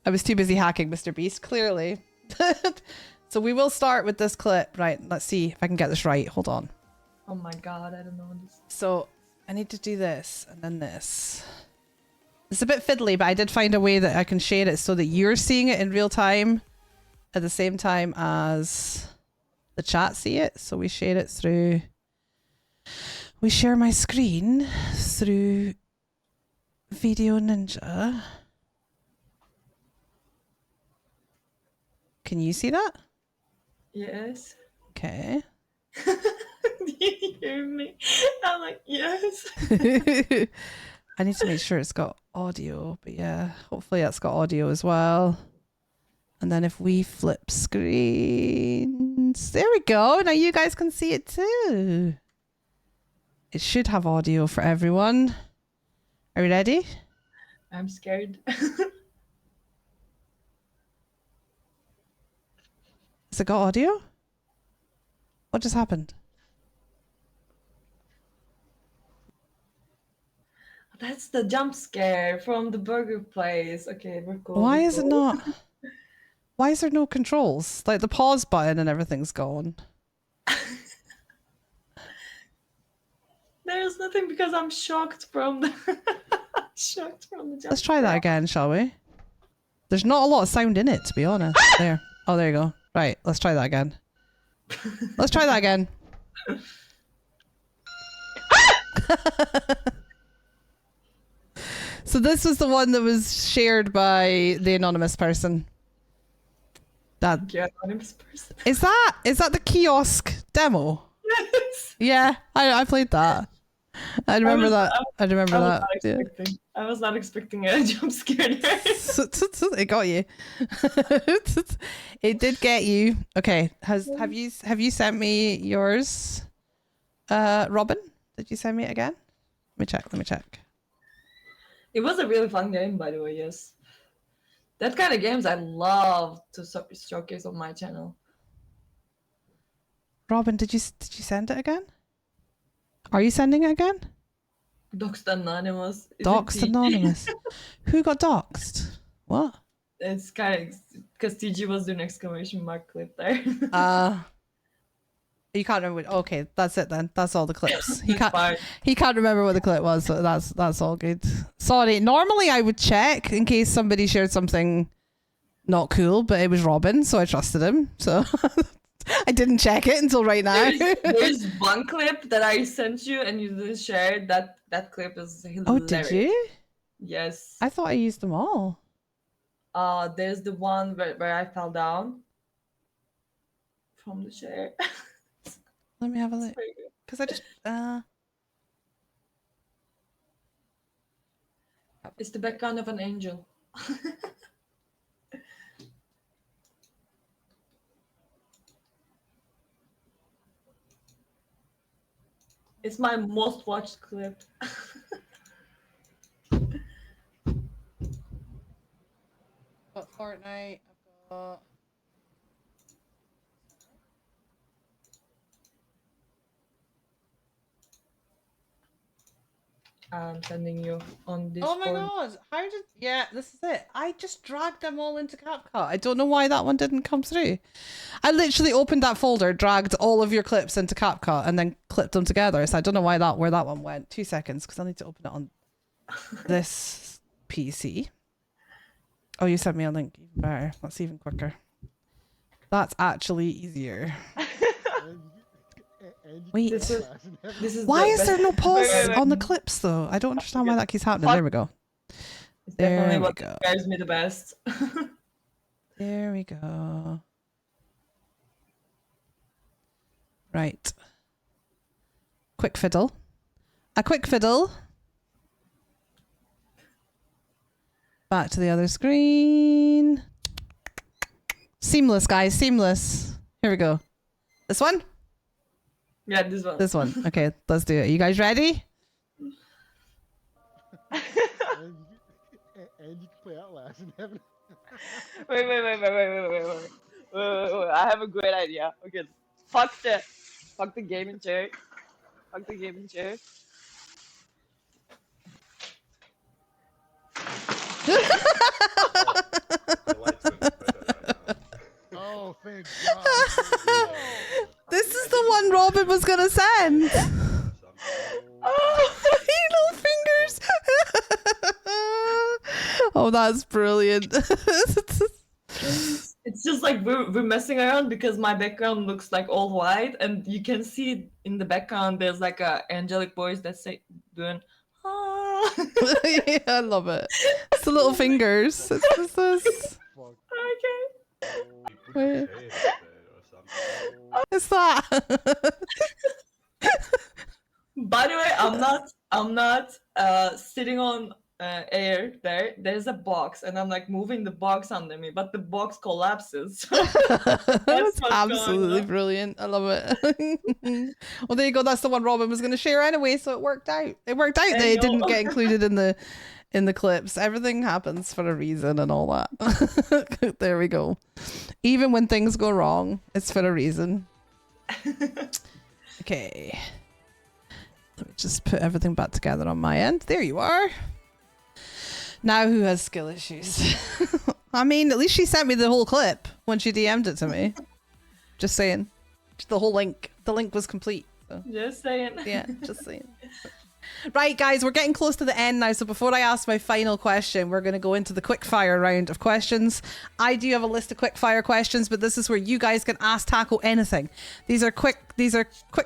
S7: I was too busy hacking Mr. Beast, clearly. So we will start with this clip. Right, let's see if I can get this right. Hold on.
S5: Oh my God, I don't know this.
S7: So I need to do this and then this. It's a bit fiddly, but I did find a way that I can share it so that you're seeing it in real time at the same time as the chat see it. So we share it through... We share my screen through Video Ninja. Can you see that?
S5: Yes.
S7: Okay.
S5: Do you hear me? I'm like, yes.
S7: I need to make sure it's got audio, but yeah, hopefully that's got audio as well. And then if we flip screens, there we go. Now you guys can see it too. It should have audio for everyone. Are you ready?
S5: I'm scared.
S7: Has it got audio? What just happened?
S5: That's the jump scare from the burger place. Okay, we're cool.
S7: Why
S5: we're
S7: is it
S5: cool.
S7: not? Why is there no controls? Like the pause button and everything's gone.
S5: There's nothing because I'm shocked from the shocked from the jump.
S7: Let's try that again, shall we? There's not a lot of sound in it, to be honest. There. Oh, there you go. Right, let's try that again. Let's try that again. So this was the one that was shared by the anonymous person. That
S5: Yeah, anonymous person.
S7: is that the kiosk demo?
S5: Yes.
S7: Yeah, I played that. I remember that. I remember that. Yeah.
S5: I was not expecting a jump scare there.
S7: It got you. It did get you. Okay. Have you sent me yours, Robin? Did you send me it again? Let me check.
S5: It was a really fun game, by the way. Yes, that kind of games I love to showcase on my channel.
S7: Robin, did you send it again? Are you sending it again?
S5: Doxed Anonymous. Is it
S7: Doxed
S5: TG?
S7: Anonymous. Who got doxed? What?
S5: It's kind of because TG was doing exclamation mark clip there.
S7: You can't remember. Okay, that's it then. That's all the clips. He
S5: It's
S7: can't.
S5: fine.
S7: He can't remember what the clip was. So that's all good. Sorry. Normally I would check in case somebody shared something not cool, but it was Robin, so I trusted him. So I didn't check it until right now.
S5: There's one clip that I sent you and you didn't share. That clip is hilarious.
S7: Oh, did you?
S5: Yes.
S7: I thought I used them all.
S5: There's the one where I fell down from the chair.
S7: Let me have a
S5: It's
S7: look.
S5: very good.
S7: Because I just
S5: It's the background of an angel. It's my most watched clip.
S7: got Fortnite. I've got.
S5: I'm sending you on this.
S7: Oh my god! How did? Yeah, this is it. I just dragged them all into CapCut. I don't know why that one didn't come through. I literally opened that folder, dragged all of your clips into CapCut, and then clipped them together. So I don't know where that one went. 2 seconds, because I need to open it on this PC. Oh, you sent me a link. Even better. That's even quicker. That's actually easier. Wait.
S5: This is
S7: Why
S5: the
S7: is there
S5: best-
S7: no pause
S5: Wait.
S7: on the clips though? I don't understand why that keeps happening. There we go.
S5: It's
S7: There
S5: definitely
S7: we
S5: what
S7: go.
S5: scares me the best.
S7: There we go. Right. Quick fiddle. A quick fiddle. Back to the other screen. Seamless, guys. Seamless. Here we go. This one?
S5: Yeah, this one.
S7: This one. Okay, let's do it. You guys ready?
S3: And you can play Outlast and have
S1: Wait. I have a great idea. Okay, fuck the gaming chair. Fuck the gaming chair.
S3: Oh, thank God.
S7: This is the one Robin was gonna send. Oh, little fingers. Oh, that's brilliant.
S5: It's just like we're messing around because my background looks like all white, and you can see in the background there's like a angelic voice that's doing. Ah.
S7: Yeah, I love it. It's the little fingers. It's just this.
S5: Okay.
S7: Wait. It's that.
S5: By the way, I'm not sitting on air there. There's a box, and I'm like moving the box under me, but the box collapses.
S7: That's
S5: what's going
S7: absolutely
S5: on.
S7: brilliant. I love it. Well, there you go. That's the one Robin was going to share anyway, so it worked out. It worked out that it didn't get included in the clips. Everything happens for a reason and all that. There we go. Even when things go wrong, it's for a reason. Okay. Let me just put everything back together on my end. There you are. Now who has skill issues? I mean, at least she sent me the whole clip when she DM'd it to me. Just saying. The whole link. The link was complete. So.
S5: Just saying.
S7: Yeah, just saying. Right, guys, we're getting close to the end now. So before I ask my final question, we're going to go into the quick fire round of questions. I do have a list of quick fire questions, but this is where you guys can ask Taco anything. These are quick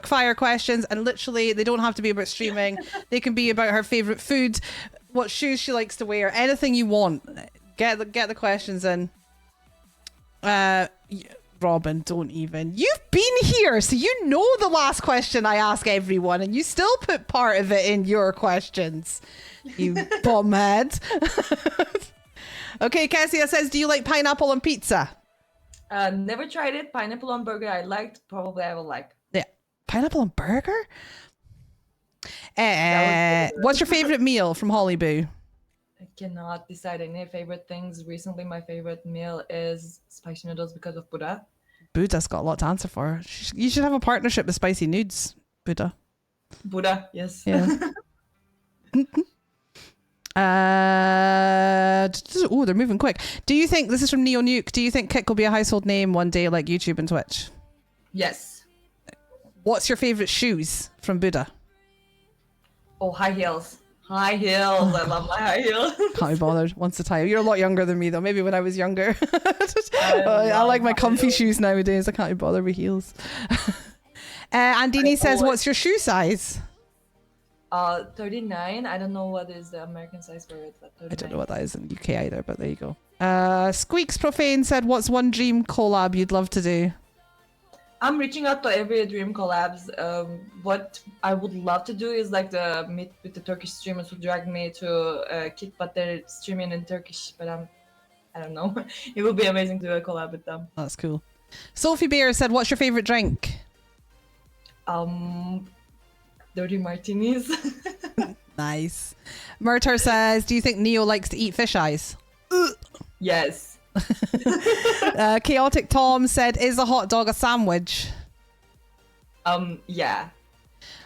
S7: fire questions, and literally they don't have to be about streaming. They can be about her favorite food, what shoes she likes to wear, anything you want. Get the questions in. Robin, don't even. You've been here, so you know the last question I ask everyone, and you still put part of it in your questions. You bumhead. Okay, Cassia says, do you like pineapple on pizza?
S5: Never tried it. Pineapple on burger I liked. Probably I will like.
S7: Yeah. Pineapple on burger?
S5: That was
S7: What's your favorite meal from Holly Boo?
S5: I cannot decide any favorite things. Recently, my favorite meal is spicy noodles because of Buddha.
S7: Buddha's got a lot to answer for. You should have a partnership with Spicy Nudes, Buddha.
S5: Buddha, yes.
S7: Yeah. Oh, they're moving quick. Do you think, this is from Neo Nuke, do you think Kick will be a household name one day like YouTube and Twitch?
S5: Yes.
S7: What's your favourite shoes from Buddha?
S5: Oh, high heels. High heels. I love my high heels.
S7: Can't be bothered. Once a time. You're a lot younger than me though. Maybe when I was younger. I like my comfy shoes nowadays. I can't be bothered with heels. Andini says, what's your shoe size?
S5: 39. I don't know what is the American size for it, but 39.
S7: I don't know what that is in the UK either, but there you go. Squeaks Profane said, what's one dream collab you'd love to do?
S5: I'm reaching out to every dream collabs. What I would love to do is like the meet with the Turkish streamers who dragged me to Kick, but they're streaming in Turkish. But I don't know. It would be amazing to do a collab with them.
S7: That's cool. Sophie Bear said, what's your favorite drink?
S5: Dirty martinis.
S7: Nice. Murtar says, do you think Neo likes to eat fish eyes?
S5: Yes.
S7: Chaotic Tom said, is a hot dog a sandwich?
S5: Yeah.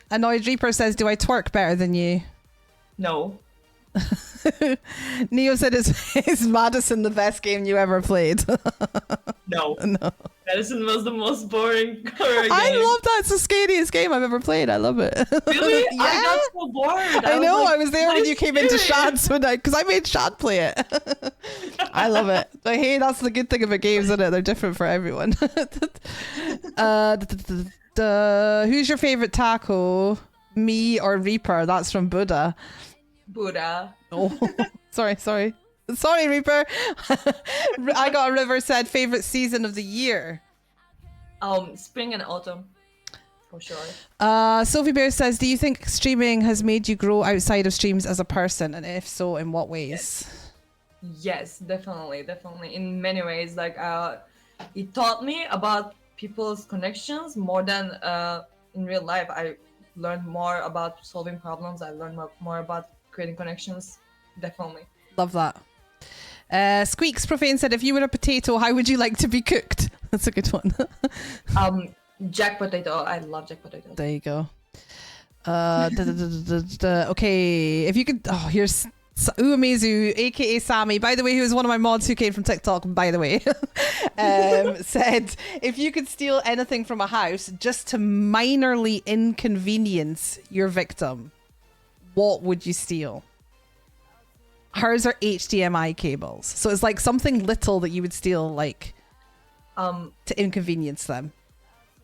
S7: Annoyed Reaper says, do I twerk better than you?
S5: No.
S7: Neo said, is Madison the best game you ever played?
S5: No.
S7: No.
S5: Madison was the most boring horror game.
S7: I love that. It's the scariest game I've ever played. I love it.
S5: Really?
S7: Yeah.
S5: I got so bored.
S7: I
S5: was
S7: know.
S5: like,
S7: I was there
S5: what
S7: when
S5: is
S7: you came
S5: she
S7: into
S5: doing?
S7: Shad's because I made Shad play it. I love it. But hey, that's the good thing about games, isn't it? They're different for everyone. Who's your favorite taco? Me or Reaper? That's from Buddha.
S5: Buddha.
S7: Oh, sorry, Reaper. I got a River said favorite season of the year.
S5: Spring and autumn. For sure.
S7: Sophie Bear says, do you think streaming has made you grow outside of streams as a person? And if so, in what ways?
S5: Yes, definitely. In many ways, like it taught me about people's connections more than in real life. I learned more about solving problems. I learned more about creating connections. Definitely.
S7: Love that. Squeaks Profane said, if you were a potato, how would you like to be cooked? That's a good one.
S5: Jack potato. I love jack potato.
S7: There you go. Okay, if you could. Oh, here's Uemezu, aka Sammy. By the way, who was one of my mods who came from TikTok. By the way, said if you could steal anything from a house just to minorly inconvenience your victim, what would you steal? Hers are HDMI cables, so it's like something little that you would steal, like to inconvenience them.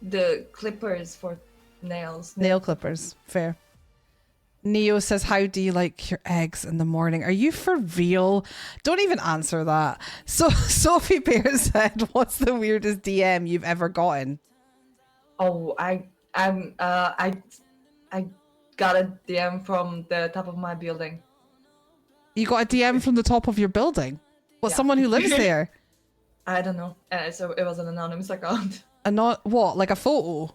S5: The clippers for nails.
S7: Nail clippers, fair. Neo says, how do you like your eggs in the morning? Are you for real? Don't even answer that. So Sophie Bear said, what's the weirdest DM you've ever gotten?
S5: Oh, I got a DM from the top of my building.
S7: You got a DM from the top of your building? What,
S5: Yeah.
S7: someone who lives there?
S5: I don't know. So it was an anonymous account.
S7: And not what, like a photo?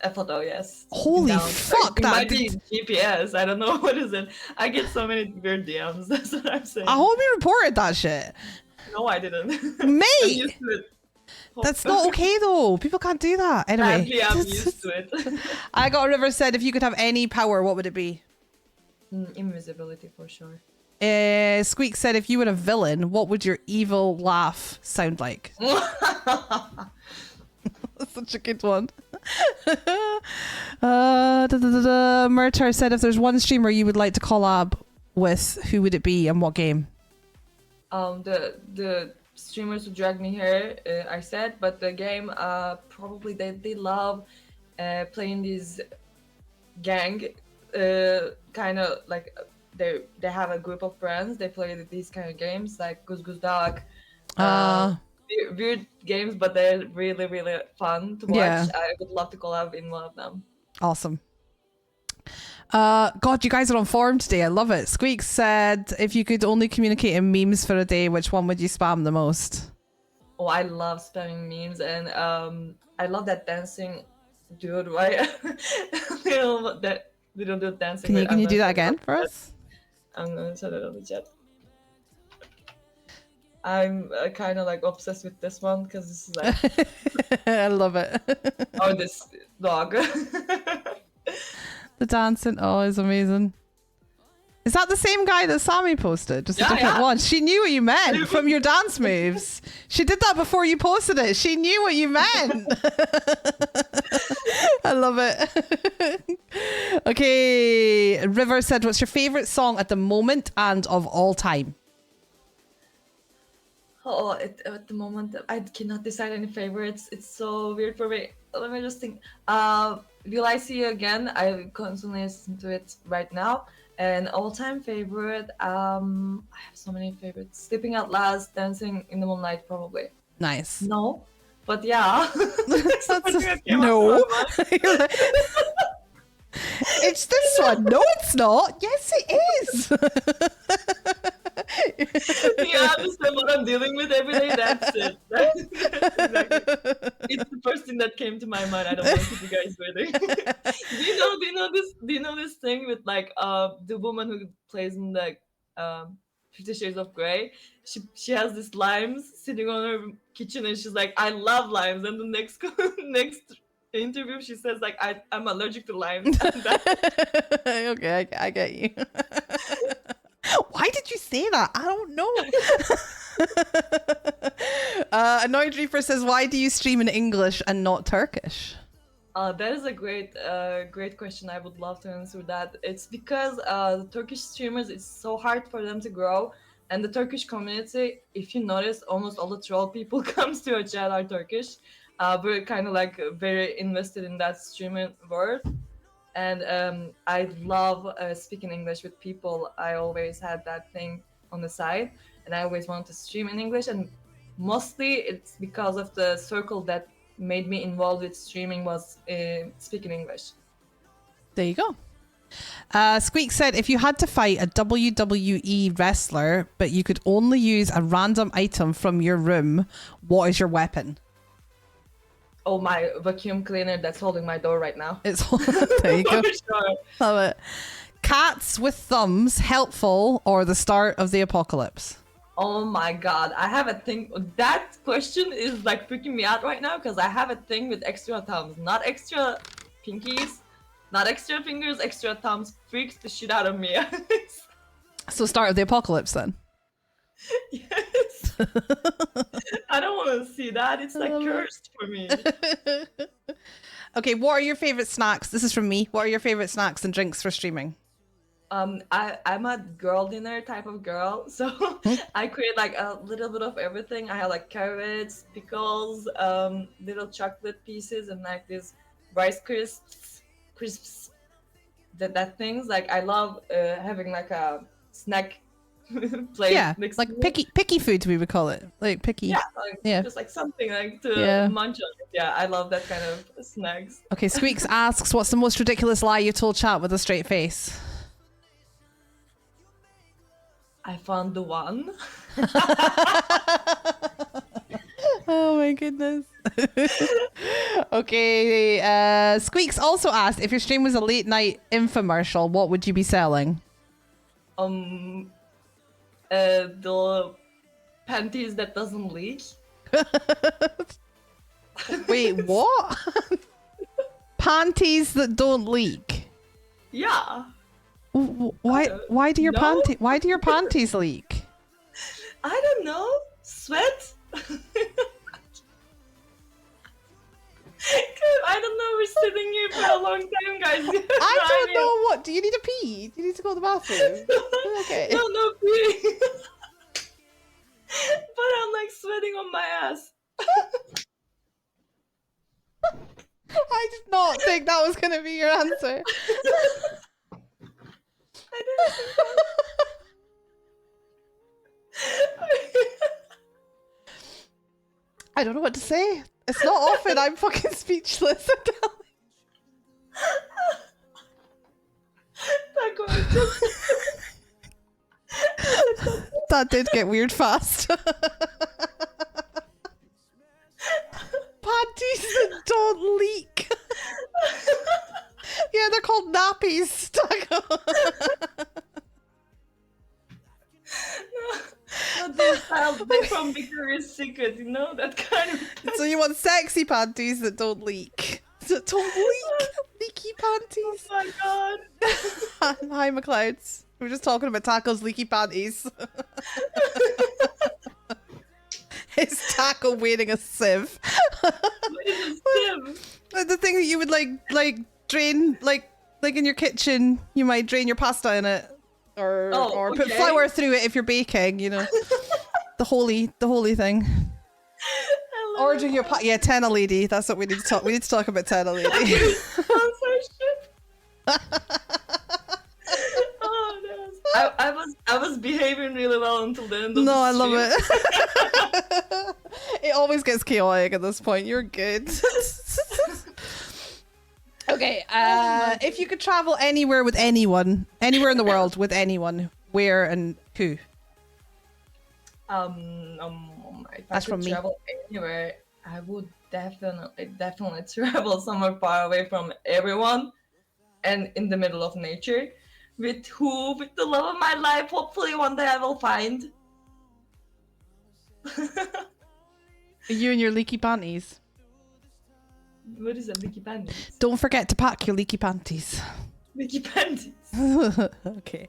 S5: A photo, yes.
S7: Holy
S5: Down.
S7: fuck,
S5: It
S7: that
S5: might be GPS. I don't know what is it. I get so many weird DMs. That's what I'm saying.
S7: I hope you reported that shit.
S5: No, I didn't.
S7: Mate!
S5: I'm used to it.
S7: That's not okay though. People can't do that. Anyway.
S5: Apparently, I'm used to it.
S7: I got a River said, if you could have any power, what would it be?
S5: Invisibility for sure.
S7: Squeak said, if you were a villain, what would your evil laugh sound like? That's such a good one. Murtar said, if there's one streamer you would like to collab with, who would it be and what game?
S5: The streamers who dragged me here, I said, but the game, probably they love playing these gang, kind of like they have a group of friends. They play these kind of games like Goose Goose Duck. Weird games, but they're really, really fun to watch.
S7: Yeah.
S5: I would love to collab in one of them.
S7: Awesome. God, you guys are on form today. I love it. Squeak said, if you could only communicate in memes for a day, which one would you spam the most?
S5: Oh, I love spamming memes, and I love that dancing dude, right? that we don't do dancing.
S7: Can you do that again for us?
S5: I'm gonna set it on the chat. I'm kind of like obsessed with this one because this is like
S7: I love it.
S5: oh, this dog.
S7: The dancing, oh, is amazing. Is that the same guy that Sammy posted? Just a different one. She knew what you meant from your dance moves. She did that before you posted it. She knew what you meant. I love it. Okay, River said, what's your favorite song at the moment and of all time?
S5: Oh, at the moment, I cannot decide any favorites. It's so weird for me. Let me just think. Will I See You Again? I constantly listen to it right now. And all-time favorite, I have so many favorites. Sleeping Out Loud, Dancing in the Moonlight, probably.
S7: Nice.
S5: No, but yeah.
S7: No. It's this one. No, it's not. Yes, it is.
S5: You understand what I'm dealing with every day? That's it. Exactly. It's the first thing that came to my mind. I don't know if you guys waiting. Do you know this thing with like the woman who plays in the 50 Shades of Grey? She has these limes sitting on her kitchen and she's like, I love limes. And the next interview she says like, I'm allergic to limes.
S7: Okay, I get you. say that? I don't know. Annoyed Reaper says, why do you stream in English and not Turkish?
S5: That is a great question. I would love to answer that. It's because the Turkish streamers, it's so hard for them to grow. And the Turkish community, if you notice, almost all the troll people comes to our chat are Turkish. We're kind of like very invested in that streaming world. And I love speaking English with people. I always had that thing on the side. And I always wanted to stream in English. And mostly it's because of the circle that made me involved with streaming was speaking English.
S7: There you go. Squeak said, if you had to fight a WWE wrestler, but you could only use a random item from your room, what is your weapon?
S5: Oh, my vacuum cleaner that's holding my door right now.
S7: It's there you go.
S5: Sure.
S7: Love it. Cats with thumbs, helpful or the start of the apocalypse?
S5: Oh my god, I have a thing. That question is like freaking me out right now because I have a thing with extra thumbs, not extra pinkies, not extra fingers, extra thumbs. Freaks the shit out of me.
S7: So start of the apocalypse then.
S5: Yes. I don't want to see that. It's like cursed for me.
S7: Okay, what are your favorite snacks? This is from me. What are your favorite snacks and drinks for streaming?
S5: I'm a girl dinner type of girl, so I create like a little bit of everything. I have like carrots, pickles, little chocolate pieces, and like these rice crisps. That things like I love having like a snack plate.
S7: Yeah,
S5: next
S7: like
S5: to me.
S7: picky food we would call it. Like picky.
S5: Yeah,
S7: Yeah.
S5: just like something like to munch on. Yeah, I love that kind of snacks.
S7: Okay, Squeaks asks, what's the most ridiculous lie you told chat with a straight face?
S5: I found the one.
S7: Oh my goodness. Okay, Squeaks also asked, if your stream was a late night infomercial, what would you be selling?
S5: The panties that doesn't leak.
S7: Wait, what? Panties that don't leak?
S5: Yeah.
S7: Why do your
S5: No?
S7: why do your panties leak?
S5: I don't know. Sweat? I don't know. We're sitting here for a long time, guys.
S7: I don't know what. Do you need a pee? Do you need to go to the bathroom? Okay.
S5: No pee. But I'm like sweating on my ass.
S7: I did not think that was going to be your answer.
S5: I didn't think that.
S7: I don't know what to say. It's not often I'm fucking speechless. That did get weird fast. Panties that don't leak. Yeah, they're called nappies.
S5: No, they're from Victoria's Secret, you know, that kind of.
S7: So you want sexy panties that don't leak? That don't leak? Leaky panties?
S5: Oh my god.
S7: Hi, McLeods. We were just talking about Taco's leaky panties. It's Taco wearing a sieve.
S5: What is a sieve?
S7: The thing that you would like drain, like in your kitchen, you might drain your pasta in it, or put flour through it if you're baking. You know, the holy thing. Order your Tenna lady. That's what we need to talk. We need to talk about Tenna lady.
S5: Oh, no. I was behaving really well until the end of
S7: No,
S5: the
S7: I love
S5: stream.
S7: it. It always gets chaotic at this point. You're good. Okay, if you could travel anywhere with anyone, anywhere in the world with anyone, where and who?
S5: If
S7: That's
S5: I
S7: from
S5: could
S7: me.
S5: travel anywhere, I would definitely travel somewhere far away from everyone and in the middle of nature. With who? With the love of my life. Hopefully one day I will find.
S7: You and your leaky panties.
S5: What is a leaky panties?
S7: Don't forget to pack your leaky panties.
S5: Vicky Panties.
S7: Okay.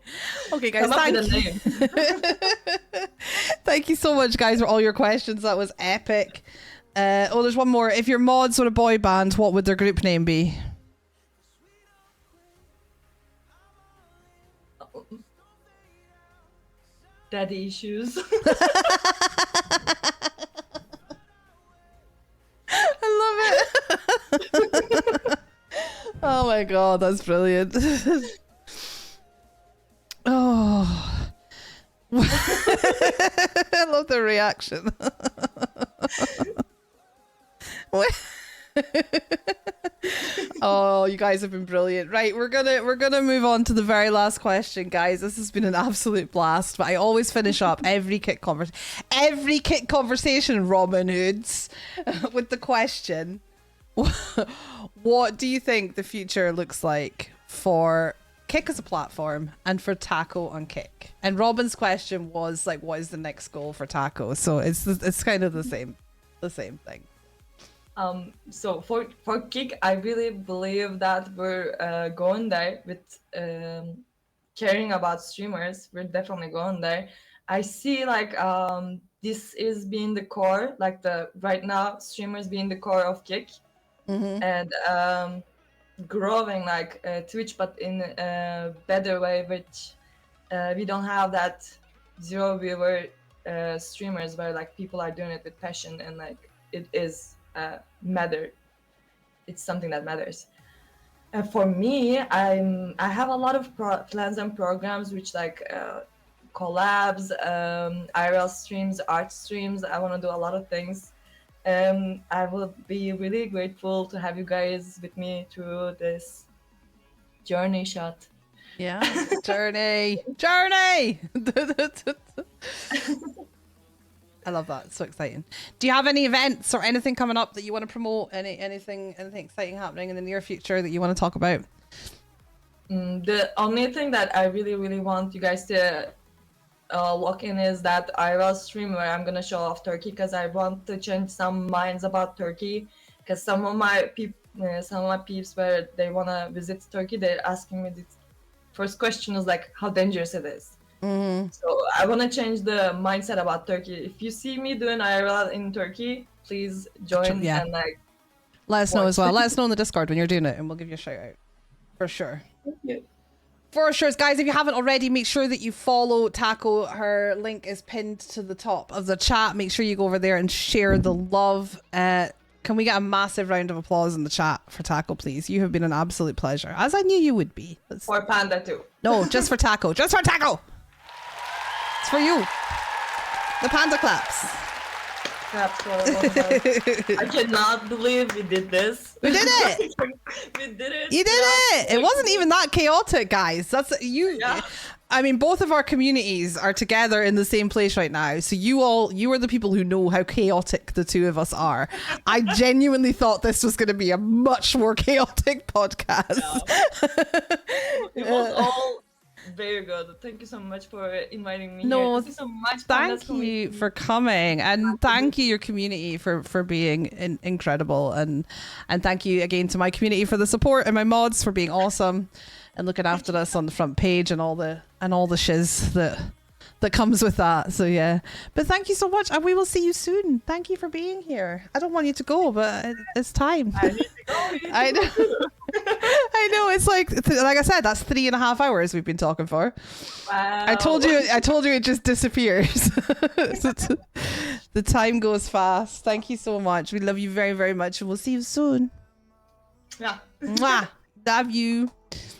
S7: Okay, guys,
S5: Come up
S7: thank
S5: with a
S7: you.
S5: name.
S7: Thank you so much, guys, for all your questions. That was epic. Oh, there's one more. If your mods were a boy band, what would their group name be?
S5: Daddy issues.
S7: I love it. Oh my god, that's brilliant. Oh. I love the reaction. What? Oh, you guys have been brilliant. Right, we're gonna move on to the very last question, guys. This has been an absolute blast, but I always finish up every kit conversation, Robin Hoods, with the question: what do you think the future looks like for Kick as a platform and for Taco on Kick? And Robin's question was like, what is the next goal for Taco? So it's kind of the same thing.
S5: So for Kick, I really believe that we're going there with caring about streamers. We're definitely going there. I see like this is being the core, like the right now streamers being the core of Kick, and growing like Twitch, but in a better way, which we don't have that zero viewer streamers where like people are doing it with passion and like it is matter. It's something that matters. And for me, I have a lot of plans and programs which like collabs, IRL streams, art streams. I want to do a lot of things. I will be really grateful to have you guys with me through this journey shot.
S7: Yeah, journey. I love that. It's so exciting. Do you have any events or anything coming up that you want to promote? Anything exciting happening in the near future that you want to talk about?
S5: The only thing that I really want you guys to lock in is that IRL stream where I'm gonna show off Turkey, because I want to change some minds about Turkey. Because some of my peeps where they wanna visit Turkey, they're asking me this first question is like how dangerous it is. So I want to change the mindset about Turkey. If you see me doing IRL in Turkey, please join and like
S7: let us know as well. Let us know in the Discord when you're doing it and we'll give you a shout out for sure.
S5: Thank you.
S7: For sure, guys, if you haven't already, make sure that you follow Taco. Her link is pinned to the top of the chat. Make sure you go over there and share the love. Can we get a massive round of applause in the chat for Taco, please? You have been an absolute pleasure, as I knew you would be.
S5: For Panda too.
S7: No, just for Taco. Just for Taco. It's for you. The panda claps.
S5: I cannot believe we did this.
S7: We did it.
S5: We did it.
S7: You did it. It wasn't even that chaotic, guys. That's you. Yeah. I mean, both of our communities are together in the same place right now. So you are the people who know how chaotic the two of us are. I genuinely thought this was going to be a much more chaotic podcast.
S5: It was all very good. Thank you so much for inviting me.
S7: No,
S5: here. Thank you so much.
S7: Thank you for coming, and thank you, your community, for being incredible, and thank you again to my community for the support and my mods for being awesome and looking after us on the front page and all the shiz that comes with that. So yeah, but thank you so much, and we will see you soon. Thank you for being here. I don't want you to go, but it's time.
S5: I need to go.
S7: I know. I know, it's like I said, that's 3.5 hours we've been talking for.
S5: Wow.
S7: I told you it just disappears. The time goes fast. Thank you so much. We love you very, very much, and we'll see you soon.
S5: Yeah.
S7: Mwah. Love you.